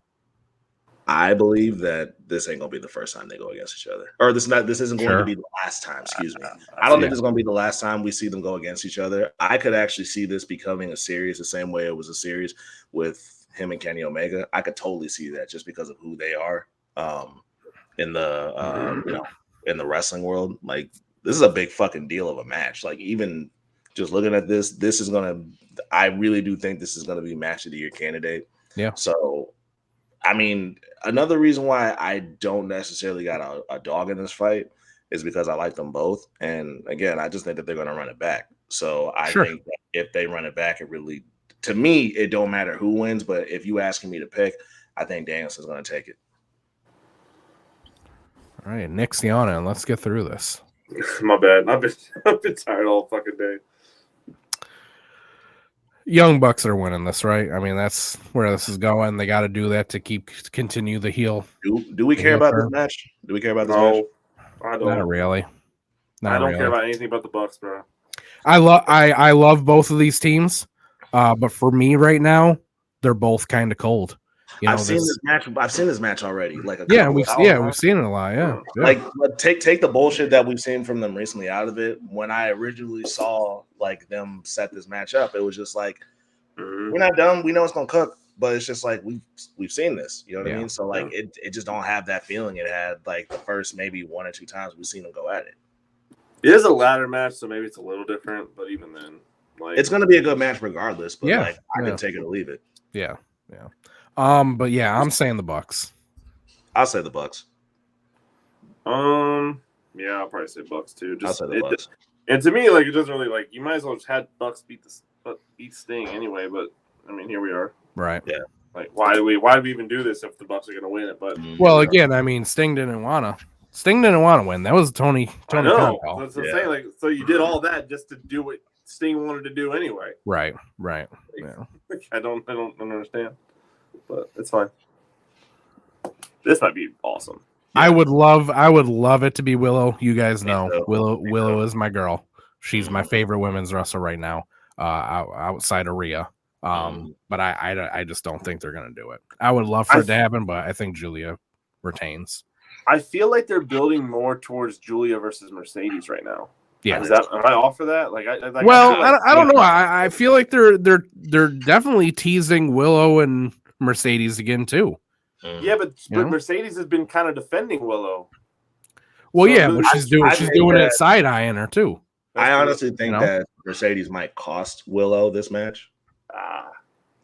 I believe that this ain't gonna be the first time they go against each other, or this isn't going to be the last time. Excuse me. I don't think this is gonna be the last time we see them go against each other. I could actually see this becoming a series the same way it was a series with him and Kenny Omega. I could totally see that just because of who they are in the in the wrestling world. Like this is a big fucking deal of a match. Like even just looking at this is gonna. I really do think this is gonna be match of the year candidate. Yeah. So. I mean, another reason why I don't necessarily got a dog in this fight is because I like them both. And again, I just think that they're going to run it back. So I think that if they run it back, it really, to me, it don't matter who wins. But if you asking me to pick, I think Danielson's going to take it. All right, Nick's yawning. Let's get through this. My bad. I've been tired all fucking day. Young Bucks are winning this, right? I mean, that's where this is going. They got to do that to continue the heel. Do we care about this match? Do we care about this match? I don't. Not really. I don't care about anything about the Bucks, bro. I love both of these teams, but for me right now, they're both kind of cold. I've seen this match. I've seen this match already. Like we've seen it a lot. Yeah. Like take the bullshit that we've seen from them recently out of it. When I originally saw like them set this match up, it was just like we're not done. We know it's gonna cook, but it's just like we've seen this. You know what I mean? So like it just don't have that feeling it had like the first maybe one or two times we've seen them go at it. It is a ladder match, so maybe it's a little different. But even then, like it's gonna be a good match regardless. But I can take it or leave it. Yeah. But yeah, I'm saying the Bucks. I'll say the Bucks. Yeah, I'll probably say Bucks too. I'll say the Bucks. And to me, like it doesn't really like you might as well just had Bucks beat Sting anyway. But I mean, here we are. Right. Yeah. Like why do we even do this if the Bucks are gonna win it? But well, again, I mean, Sting didn't want to win. That was Tony Khan call. That's what I'm saying. Like, so you did all that just to do what Sting wanted to do anyway. Right. Like, I don't understand. But it's fine. This might be awesome. Yeah. I would love it to be Willow. You guys know Willow is my girl. She's my favorite women's wrestler right now, outside of Rhea. But I just don't think they're gonna do it. I would love for it to happen, but I think Julia retains. I feel like they're building more towards Julia versus Mercedes right now. Yeah, am I off for that? I don't know. I feel like they're definitely teasing Willow and Mercedes again too. Yeah, but Mercedes has been kind of defending Willow. Well, but she's doing it side eyeing her too. I honestly think that Mercedes might cost Willow this match.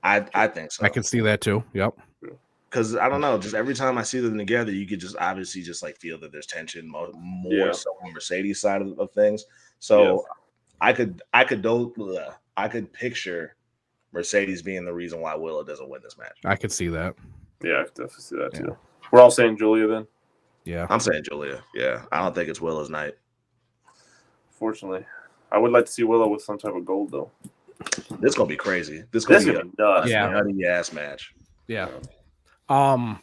I think so. I can see that too. Yep. Because I don't know, just every time I see them together, you could just obviously just like feel that there's tension more so on Mercedes side of things. So I could picture Mercedes being the reason why Willow doesn't win this match. I could see that. Yeah, I could definitely see that too. We're all saying Julia then. Yeah, I'm saying Julia. Yeah, I don't think it's Willow's night. Fortunately, I would like to see Willow with some type of gold though. This is gonna be crazy. This is gonna be a nuts. nutty ass match. Yeah. I'm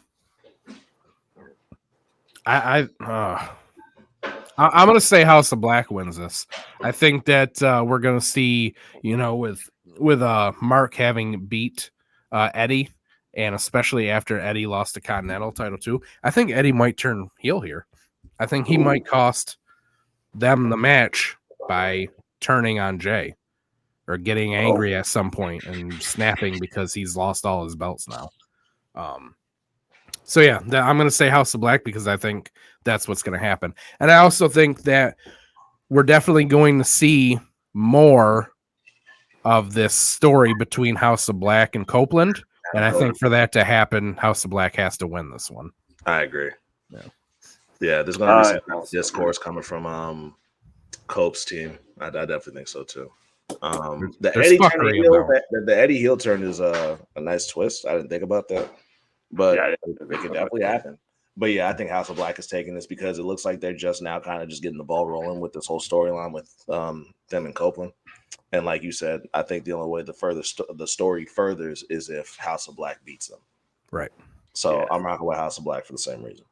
gonna say House of Black wins this. I think that we're gonna see, with Mark having beat Eddie, and especially after Eddie lost the Continental title too. I think Eddie might turn heel here. I think he might cost them the match by turning on Jay or getting angry at some point and snapping because he's lost all his belts now. So yeah, I'm going to say House of Black because I think that's what's going to happen. And I also think that we're definitely going to see more of this story between House of Black and Copeland. And I think for that to happen, House of Black has to win this one. I agree. Yeah. Yeah, there's going to be some discourse coming from Cope's team. I definitely think so too. The Eddie heel turn is a nice twist. I didn't think about that, but it could definitely happen. But yeah, I think House of Black is taking this because it looks like they're just now kind of just getting the ball rolling with this whole storyline with them and Copeland. And like you said, I think the only way the story furthers is if House of Black beats them. Right. So I'm rocking with House of Black for the same reason.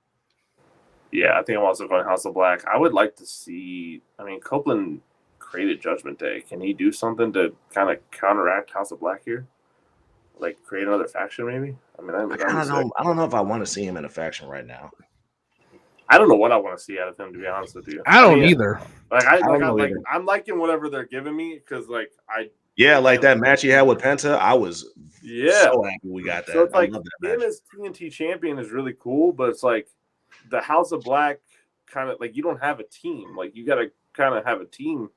Yeah, I think I'm also going House of Black. I would like to see. I mean, Copeland created Judgment Day. Can he do something to kind of counteract House of Black here? Like create another faction, maybe? I mean, I don't know if I want to see him in a faction right now. I don't know what I want to see out of him, to be honest with you. I don't either. I'm liking whatever they're giving me because, like, like that match he had with Penta, I was so happy we got that. So it's like him as TNT champion is really cool, but it's like the House of Black kind of like you don't have a team. Like you got to kind of have a team.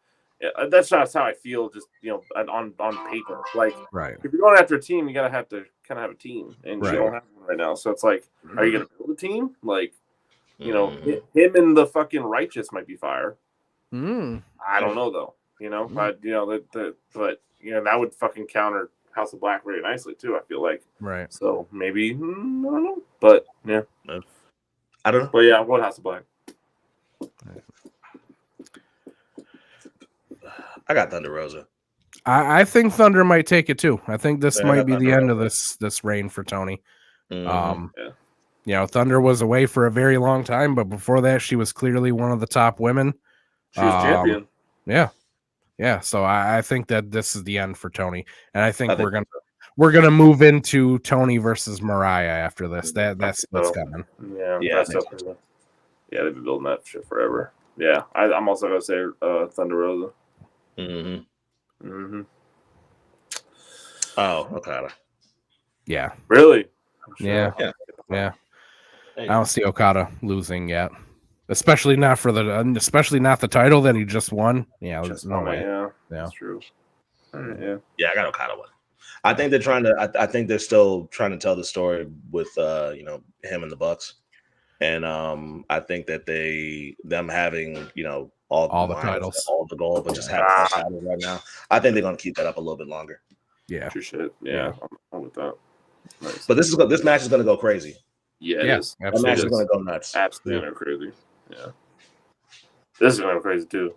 That's not how I feel. Just on paper, like if you're going after a team, you gotta have to kind of have a team, and you don't have one right now. So it's like, are you gonna build a team? Like, him and the fucking Righteous might be fire. I don't know though. But that would fucking counter House of Black very nicely too. I feel like So maybe I don't know, but yeah, I don't know. But yeah, I'm going House of Black. I got Thunder Rosa. I think Thunder might take it too. I think this might be the end of this reign for Tony. Thunder was away for a very long time, but before that, she was clearly one of the top women. She was champion. Yeah. So I think that this is the end for Tony, and I think we're gonna move into Tony versus Mariah after this. That's what's coming. Yeah. They've been building that shit forever. Yeah, I'm also gonna say Thunder Rosa. Oh, Okada. Yeah. Really? Yeah. I don't see Okada losing yet, especially not the title that he just won. Yeah, there's no way. Yeah, that's true. Yeah, I got Okada one. I think they're trying to. I think they're still trying to tell the story with him and the Bucks, and I think that them having all the titles, all the gold, but just having titles right now. I think they're going to keep that up a little bit longer. Yeah, true shit. Yeah, I'm with that. Nice. But this match is going to go crazy. Yeah, it is. That match is going to go nuts. Absolutely going to go crazy. Yeah, this is going to go crazy too.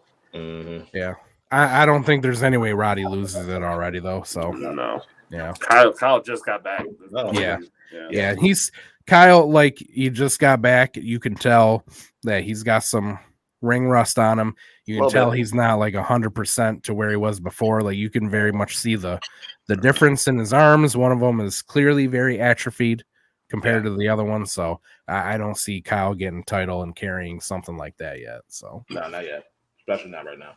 Yeah, I don't think there's any way Roddy loses it already though. So no. Yeah, Kyle just got back. Yeah. He's Kyle. Like he just got back. You can tell that he's got some ring rust on him. You can tell he's not like 100% to where he was before. Like you can very much see the difference in his arms. One of them is clearly very atrophied compared to the other one. So I don't see Kyle getting title and carrying something like that yet. So no, not yet. Especially not right now.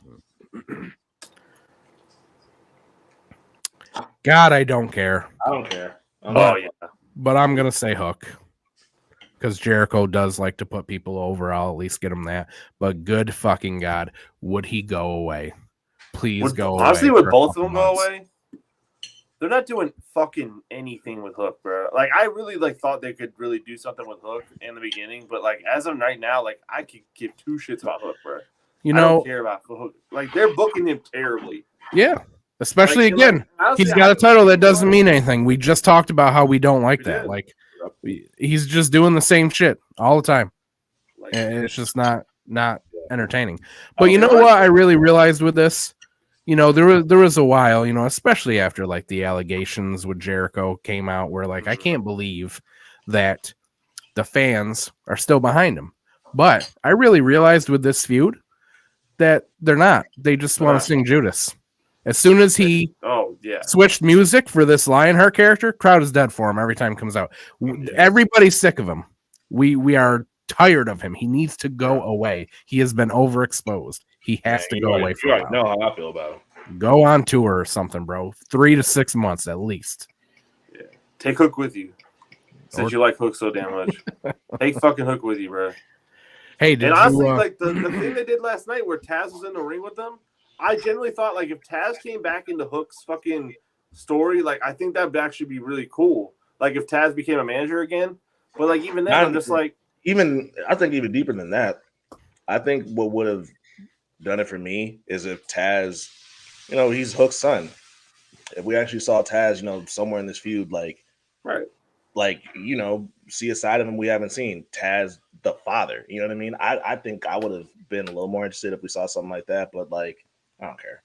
God, I don't care. I don't care. But I'm gonna say Hook. Because Jericho does like to put people over. I'll at least get him that. But good fucking God, would he go away? Please go away. Honestly, would both of them go away? They're not doing fucking anything with Hook, bro. Like, I really thought they could really do something with Hook in the beginning. But, as of right now, I could give two shits about Hook, bro. I don't care about Hook. They're booking him terribly. Yeah. Especially, again, honestly, he's got a title that doesn't mean anything. We just talked about how we don't like that. He's just doing the same shit all the time. And it's just not entertaining. But you know what I really realized with this? There was a while, especially after the allegations with Jericho came out where I can't believe that the fans are still behind him. But I really realized with this feud that they're not. They just want to sing Judas. As soon as he switched music for this Lionheart character, crowd is dead for him every time he comes out. Everybody's sick of him. We are tired of him. He needs to go away. He has been overexposed. He has to go away from know how I feel about him. Go on tour or something, bro. 3 to 6 months at least. Yeah. Take Hook with you. Since you like Hook so damn much. Take fucking Hook with you, bro. Hey, did and honestly, you? like the thing they did last night where Taz was in the ring with them, I genuinely thought like if Taz came back into Hook's fucking story, like I think that would actually be really cool. Like if Taz became a manager again, but like even then, I'm just like, I think even deeper than that. I think what would have done it for me is if Taz, he's Hook's son. If we actually saw Taz, somewhere in this feud, right. See a side of him we haven't seen. Taz, the father. You know what I mean? I think I would have been a little more interested if we saw something like that, but I don't care.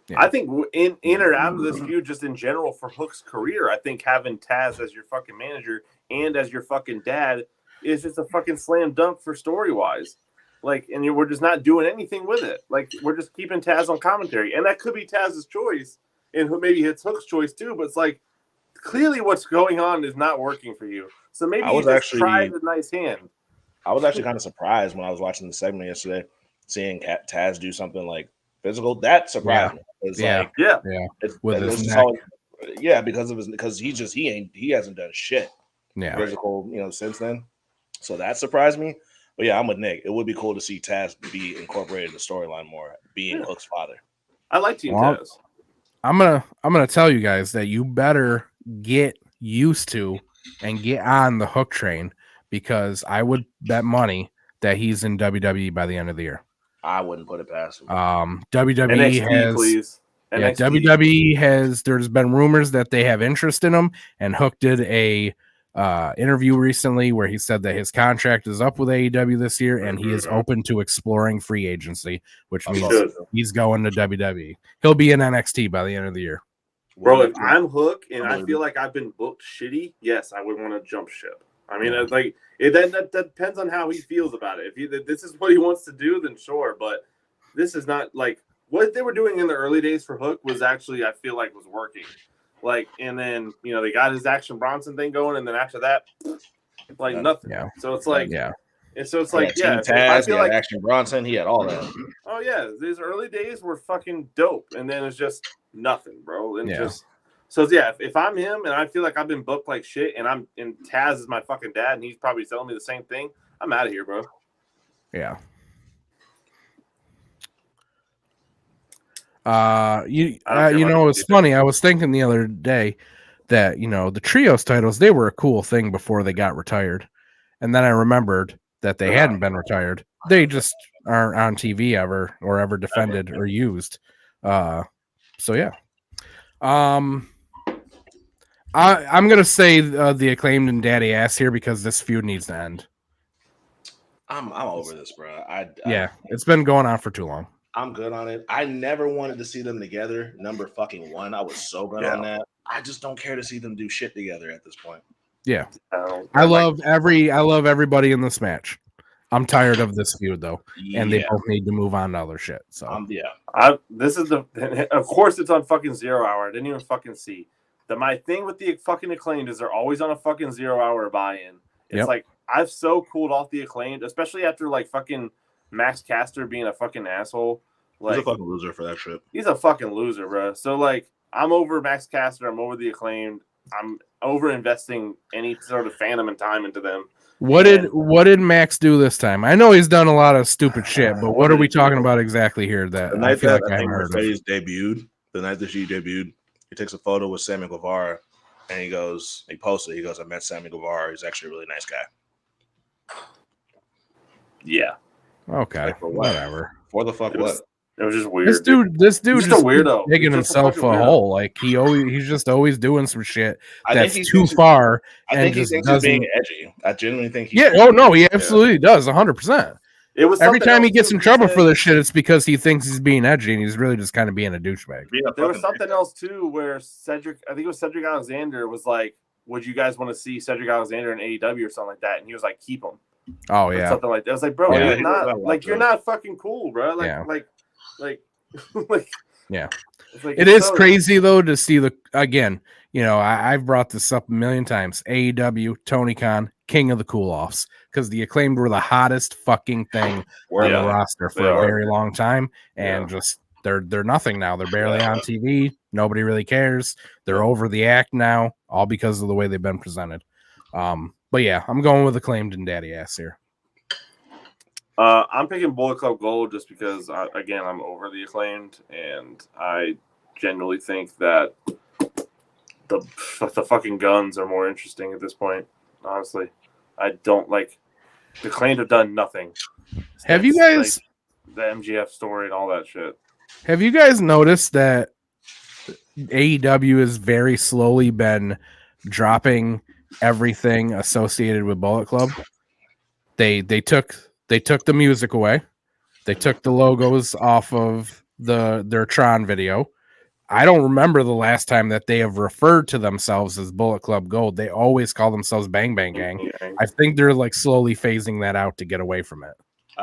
Yeah. I think in or out of this feud, just in general for Hook's career, I think having Taz as your fucking manager and as your fucking dad is just a fucking slam dunk for story wise. And we're just not doing anything with it. We're just keeping Taz on commentary, and that could be Taz's choice, and maybe it's Hook's choice too. But it's clearly what's going on is not working for you. So maybe you just try the nice hand. I was actually kind of surprised when I was watching the segment yesterday, seeing Taz do something physical. That surprised me. It's with his neck. Because he hasn't done shit physical, since then. So that surprised me. But yeah, I'm with Nick. It would be cool to see Taz be incorporated in the storyline more, being Hook's father. I like Team Taz. I'm gonna tell you guys that you better get used to and get on the Hook train, because I would bet money that he's in WWE by the end of the year. I wouldn't put it past him. WWE NXT, has, please. NXT. WWE has. There's been rumors that they have interest in him, and Hook did a interview recently where he said that his contract is up with AEW this year, and he is open to exploring free agency, which means he's going to WWE. He'll be in NXT by the end of the year. Bro, if I'm Hook and I feel like I've been booked shitty, yes, I would want to jump ship. I mean, that depends on how he feels about it. If this is what he wants to do, then sure. But this is not what they were doing in the early days for Hook was actually, I feel like, was working. And then they got his Action Bronson thing going, and then after that, nothing. Yeah. So it's and so it's Taz, I feel like Action Bronson, he had all that. Oh yeah, these early days were fucking dope, and then it's just nothing, bro. And if I'm him and I feel like I've been booked like shit, and Taz is my fucking dad, and he's probably telling me the same thing, I'm out of here, bro. Yeah. It's funny. I was thinking the other day that the trios titles, they were a cool thing before they got retired, and then I remembered that they hadn't been retired. They just aren't on TV ever or ever defended or used. So yeah. I'm gonna say the Acclaimed and Daddy Ass here because this feud needs to end. I'm over this, bro. It's been going on for too long. I'm good on it. I never wanted to see them together. Number fucking one. I was so good on that. I just don't care to see them do shit together at this point. Yeah. I love everybody in this match. I'm tired of this feud though. And they both need to move on to other shit. So this is of course it's on fucking 0 hour. I didn't even fucking see. My thing with the fucking Acclaimed is they're always on a fucking 0 hour buy-in. It's I've so cooled off the Acclaimed, especially after fucking Max Caster being a fucking asshole. He's a fucking loser for that shit. He's a fucking loser, bro. So I'm over Max Caster. I'm over the Acclaimed. I'm over investing any sort of fandom and time into them. What did Max do this time? I know he's done a lot of stupid shit, but what are we talking about exactly here? That the night that I think Mercedes debuted, the night that she debuted, he takes a photo with Sammy Guevara, and he posted, he goes, I met Sammy Guevara. He's actually a really nice guy. Yeah. Okay. Whatever. For the fuck what? It was just weird. This dude just a weirdo, digging himself a hole. He's just always doing some shit that's too far. I think he thinks he's being edgy. I genuinely think he. Yeah. Oh no, he absolutely does. 100%. It was every time he gets in trouble for this shit, it's because he thinks he's being edgy, and he's really just kind of being a douchebag. There was something else too, where Cedric Alexander was like, "Would you guys want to see Cedric Alexander in AEW or something like that?" And he was like, "Keep him." Oh yeah, something like that. I was like, bro, you're not fucking cool, bro. Yeah. It is crazy though to see I've brought this up a million times. AEW, Tony Khan, king of the cool offs, because the Acclaimed were the hottest fucking thing on the roster for a very long time, and just they're nothing now. They're barely on TV. Nobody really cares. They're over the act now, all because of the way they've been presented. But yeah, I'm going with Acclaimed and Daddy Ass here. I'm picking Bullet Club Gold just because, again, I'm over the Acclaimed, and I genuinely think that the fucking guns are more interesting at this point. Honestly, I don't like the Acclaimed have done nothing. Have you guys the MGF story and all that shit? Have you guys noticed that AEW has very slowly been dropping everything associated with Bullet Club? They took the music away. They took the logos off of their Tron video. I don't remember the last time that they have referred to themselves as Bullet Club Gold. They always call themselves Bang Bang Gang. I think they're like slowly phasing that out to get away from it.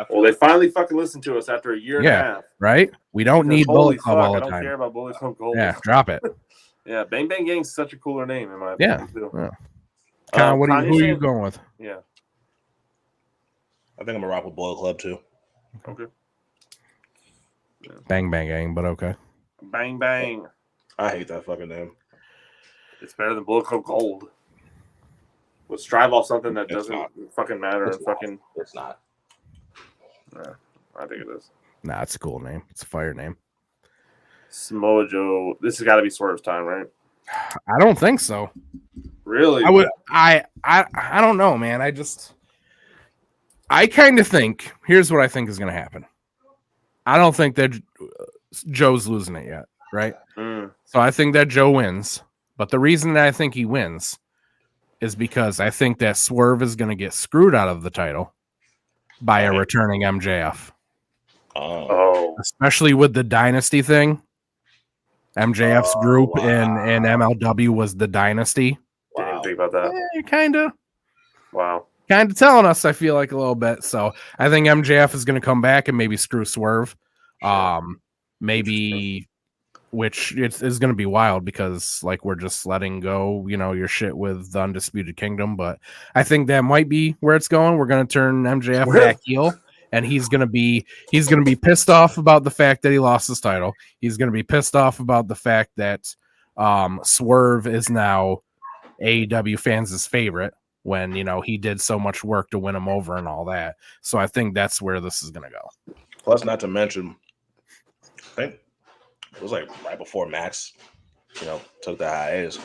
Well, they finally fucking listened to us after a year and a half. Right? We don't need Bullet Club all the time. I don't care about Bullet Club Gold. Yeah, drop it. Yeah, Bang Bang Gang's such a cooler name in my opinion. Yeah. Con, who are you going with? Yeah. I think I'm gonna rock with Bullet Club too. Okay. Yeah. Bang Bang Gang, but okay. Bang Bang. I hate that fucking name. It's better than Bullet Club Gold. Let's strive off something that doesn't fucking matter. It's not. Yeah, I think it is. Nah, it's a cool name. It's a fire name. Samoa Joe. This has got to be Swerve's time, right? I don't think so. Really? I don't know, man. I kind of think. Here's what I think is going to happen. I don't think that Joe's losing it yet, right? So I think that Joe wins. But the reason that I think he wins is because I think that Swerve is going to get screwed out of the title by a returning MJF. Oh. Especially with the Dynasty thing. MJF's group in MLW was the Dynasty. Didn't even think about that. Kind of. Wow. Kind of telling us, I feel like, a little bit. So I think MJF is going to come back and maybe screw Swerve. Maybe, which is going to be wild because, like, we're just letting go, your shit with the Undisputed Kingdom. But I think that might be where it's going. We're going to turn MJF back heel. And he's gonna be pissed off about the fact that he lost his title. He's gonna be pissed off about the fact that Swerve is now AEW fans' favorite when he did so much work to win him over and all that. So I think that's where this is gonna go. Plus, not to mention, I think it was like right before Max, took the hiatus.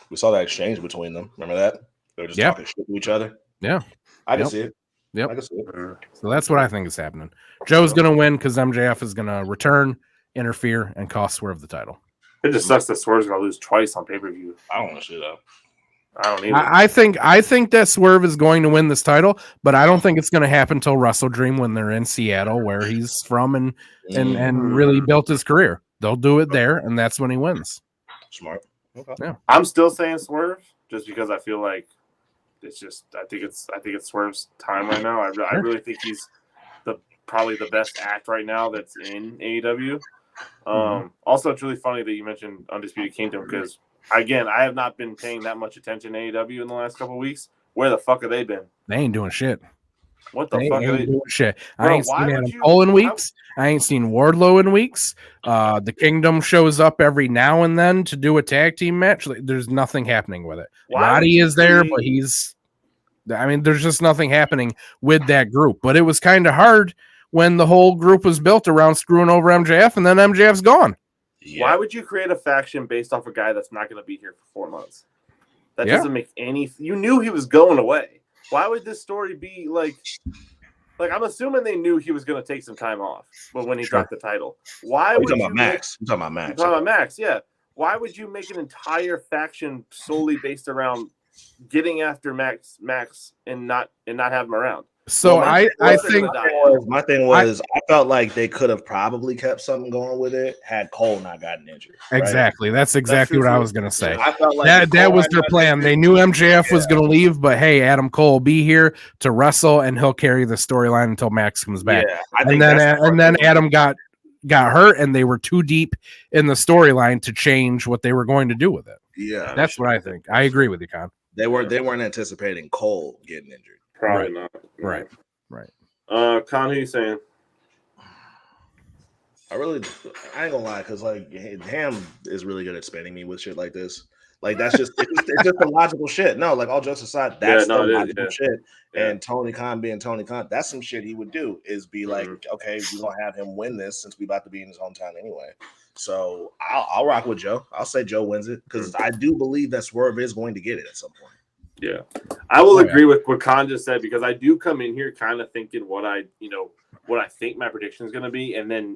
We saw that exchange between them. Remember that? They were just talking shit to each other. Yeah, I can see it. Yep. I can see it. So that's what I think is happening. Joe's going to win because MJF is going to return, interfere, and cost Swerve the title. It just sucks that Swerve's going to lose twice on pay-per-view. I don't want to see that. I don't either. I think that Swerve is going to win this title, but I don't think it's going to happen until Wrestle Dream when they're in Seattle, where he's from and really built his career. They'll do it there, and that's when he wins. Smart. Okay. Yeah. I'm still saying Swerve just because I feel like it's just I think it's Swerve's time right now. I really think he's probably the best act right now that's in AEW. Also, it's really funny that you mentioned Undisputed Kingdom because again, I have not been paying that much attention to AEW in the last couple of weeks. Where the fuck have they been? They ain't doing shit. What the fuck are they doing? Shit. Bro, I ain't seen Adam Cole in weeks. I ain't seen Wardlow in weeks. The Kingdom shows up every now and then to do a tag team match. Like, there's nothing happening with it. Roddy is there, but there's just nothing happening with that group. But it was kind of hard when the whole group was built around screwing over MJF, and then MJF's gone. Yeah. Why would you create a faction based off a guy that's not going to be here for 4 months? That doesn't make any. You knew he was going away. Why would this story be like I'm assuming they knew he was going to take some time off, but when he dropped the title, why would you talking about Max? Talking about Max, yeah. Why would you make an entire faction solely based around getting after Max and not have him around? So I think my thing was I felt like they could have probably kept something going with it had Cole not gotten injured. Right? Exactly. That's exactly what I was gonna say. I felt like that was their plan. They knew MJF was gonna leave, but hey, Adam Cole will be here to wrestle and he'll carry the storyline until Max comes back. Yeah, and then Adam got hurt and they were too deep in the storyline to change what they were going to do with it. Yeah. That's what I think. I agree with you, Con. They weren't anticipating Cole getting injured. Probably not. Right. Con, who you saying? I ain't gonna lie, because like Ham is really good at spinning me with shit like this. Like that's just it's just the logical shit. No, like all jokes aside, that's the logical shit. Yeah. And Tony Khan being Tony Khan, that's some shit he would do. Is be like, okay, we're gonna have him win this since we about to be in his hometown anyway. So I'll rock with Joe. I'll say Joe wins it because I do believe that Swerve is going to get it at some point. Yeah, I will agree with what Khan just said because I do come in here kind of thinking what I think my prediction is going to be, and then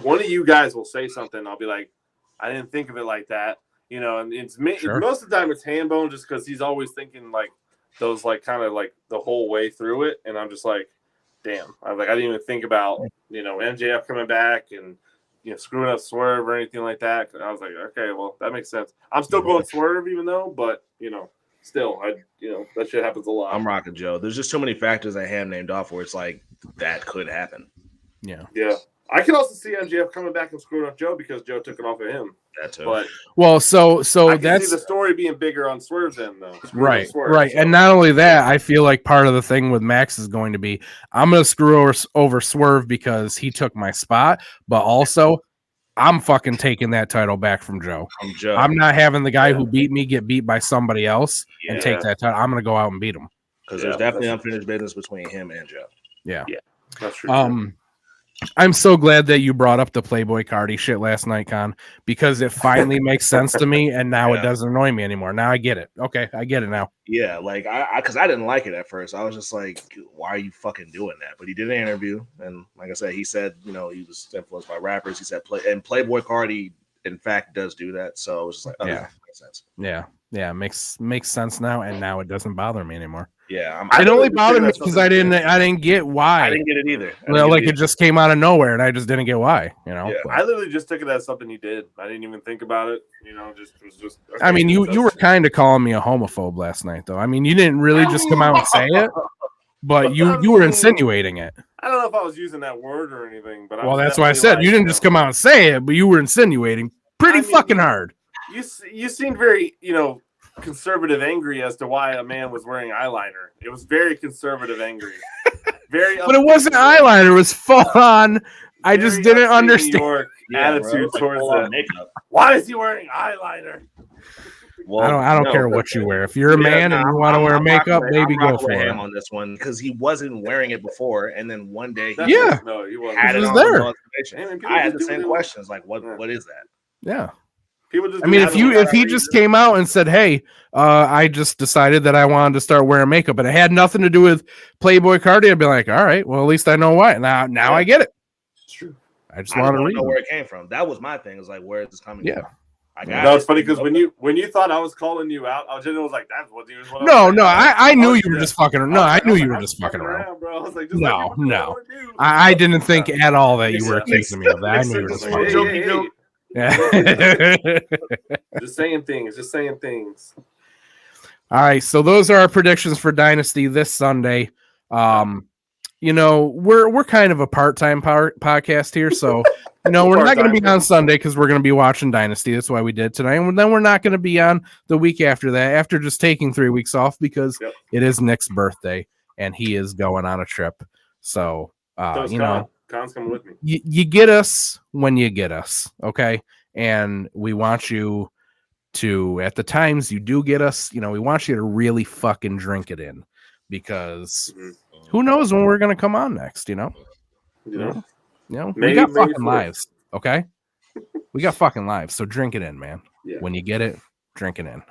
one of you guys will say something. I'll be like, I didn't think of it like that, and it's most of the time it's Handbone just because he's always thinking like those like kind of like the whole way through it, and I'm just like, damn, I didn't even think about MJF coming back and screwing up Swerve or anything like that. I was like, okay, well that makes sense. I'm still going Swerve even though, but still, that shit happens a lot. I'm rocking Joe. There's just too many factors that Ham named off where it's like that could happen. Yeah. I can also see MJF coming back and screwing up Joe because Joe took it off of him. That too. But so I can that's see the story being bigger on Swerve's end though. Right. And not only that, I feel like part of the thing with Max is going to be I'm going to screw over Swerve because he took my spot, but also I'm fucking taking that title back from Joe. I'm not having the guy who beat me get beat by somebody else and take that title. I'm going to go out and beat him. Because there's definitely unfinished business between him and Joe. Yeah. That's true. I'm so glad that you brought up the Playboy Cardi shit last night, Con, because it finally makes sense to me, and now it doesn't annoy me anymore. Now I get it. Okay, I get it now. Yeah, like because I didn't like it at first. I was just like, why are you fucking doing that? But he did an interview, and like I said, he said, he was influenced by rappers. He said Playboy Cardi, in fact, does do that. So it was just like, that makes sense. Yeah, makes sense now, and now it doesn't bother me anymore. Yeah, it only bothered me because I didn't get why. I didn't get it either. It just came out of nowhere, and I just didn't get why. Yeah, I literally just took it as something he did. I didn't even think about it. It was just. Okay, I mean, you were kind of calling me a homophobe last night, though. I mean, you didn't really just come out and say it, but you were insinuating it. I don't know if I was using that word or anything, but that's why I said you didn't just come out and say it, but you were insinuating pretty fucking hard. You seemed very conservative angry as to why a man was wearing eyeliner. It was very conservative angry. But it wasn't eyeliner, it was full on. I just didn't understand attitude towards that. Makeup. Why is he wearing eyeliner? Well, I don't care what you wear. If you're a man and you want to wear makeup, baby, go for it. On this one because he wasn't wearing it before, and then one day he had it on there. I had the same questions, like what is that? Yeah. Just if he just came out and said, "Hey, I just decided that I wanted to start wearing makeup," and it had nothing to do with Playboy Cardi, I'd be like, "All right, well, at least I know why." Now I get it. It's true. I just want to know where it came from. That was my thing. It was like, where is this coming from? No, it's funny because when you thought I was calling you out, I was like, "That's what he was." I knew you were just fucking. No, I knew you were just fucking around, bro. I was like, no. I didn't think at all that you were accusing me of that. I knew you were just fucking around. Yeah. Just saying things. All right, so those are our predictions for Dynasty this Sunday. We're kind of a part-time podcast here, so we're not going to be on Sunday because we're going to be watching Dynasty. That's why we did tonight, and then we're not going to be on the week after that. After just taking 3 weeks off because it is Nick's birthday and he is going on a trip. So Con's coming with me. You get us when you get us, okay? And we want you to, at the times you do get us, we want you to really fucking drink it in because who knows when we're going to come on next, we got fucking lives, okay? We got fucking lives, so drink it in, man. Yeah. When you get it, drink it in.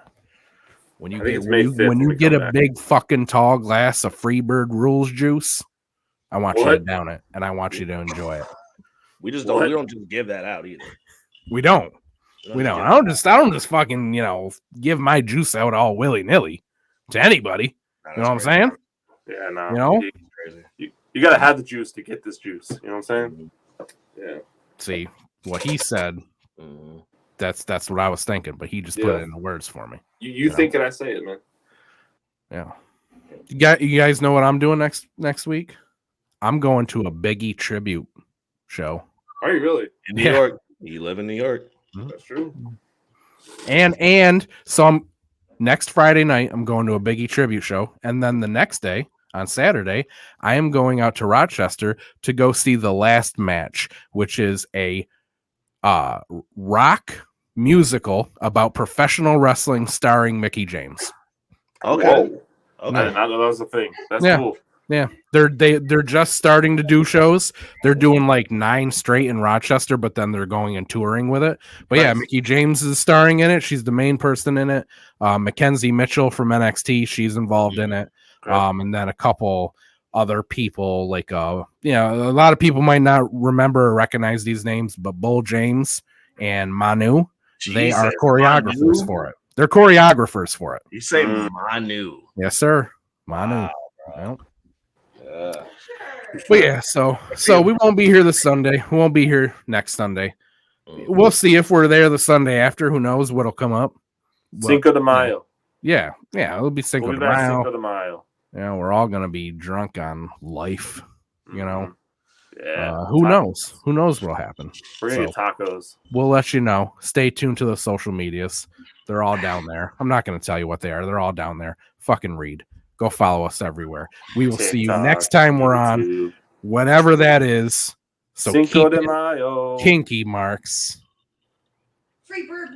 When you get a big fucking tall glass of Freebird Rules juice, I want you to down it, and I want you to enjoy it. We don't just give that out either. We don't. I don't just fucking give my juice out all willy nilly to anybody. You know what I'm saying? Yeah, no. You gotta have the juice to get this juice. You know what I'm saying? Yeah. See what he said. That's what I was thinking, but he just put it in the words for me. You think it? I say it, man. Yeah. You guys know what I'm doing next week? I'm going to a Biggie tribute show. Are you really? In New York. You live in New York. That's true. And so next Friday night, I'm going to a Biggie tribute show. And then the next day, on Saturday, I am going out to Rochester to go see The Last Match, which is a rock musical about professional wrestling starring Mickey James. Okay. Whoa. Okay. I did not know that was a thing. That's Yeah. cool. Yeah, they're just starting to do shows. They're doing like 9 straight in Rochester, but then they're going and touring with it. But yeah, Nice. Mickey James is starring in it. She's the main person in it. Mackenzie Mitchell from NXT, she's involved in it. Okay. And then a couple other people, like a lot of people might not remember or recognize these names, but Bull James and Manu, they are choreographers for it. They're choreographers for it. You say Manu? Yes, sir. Manu. Wow, Yep. Yeah. But yeah, so we won't be here this Sunday. We won't be here next Sunday. We'll see if we're there the Sunday after. Who knows what'll come up? Cinco de Mayo. Yeah, it'll be Cinco de Mayo. Cinco de Mayo. Yeah, we're all gonna be drunk on life. You know. Yeah. Who knows? Who knows what'll happen? We're gonna get tacos. We'll let you know. Stay tuned to the social medias. They're all down there. I'm not gonna tell you what they are. They're all down there. Fucking read. Go follow us everywhere. We will see you next time we're on, whenever that is. So Cinco de Mayo. Kinky Marks. Free bird.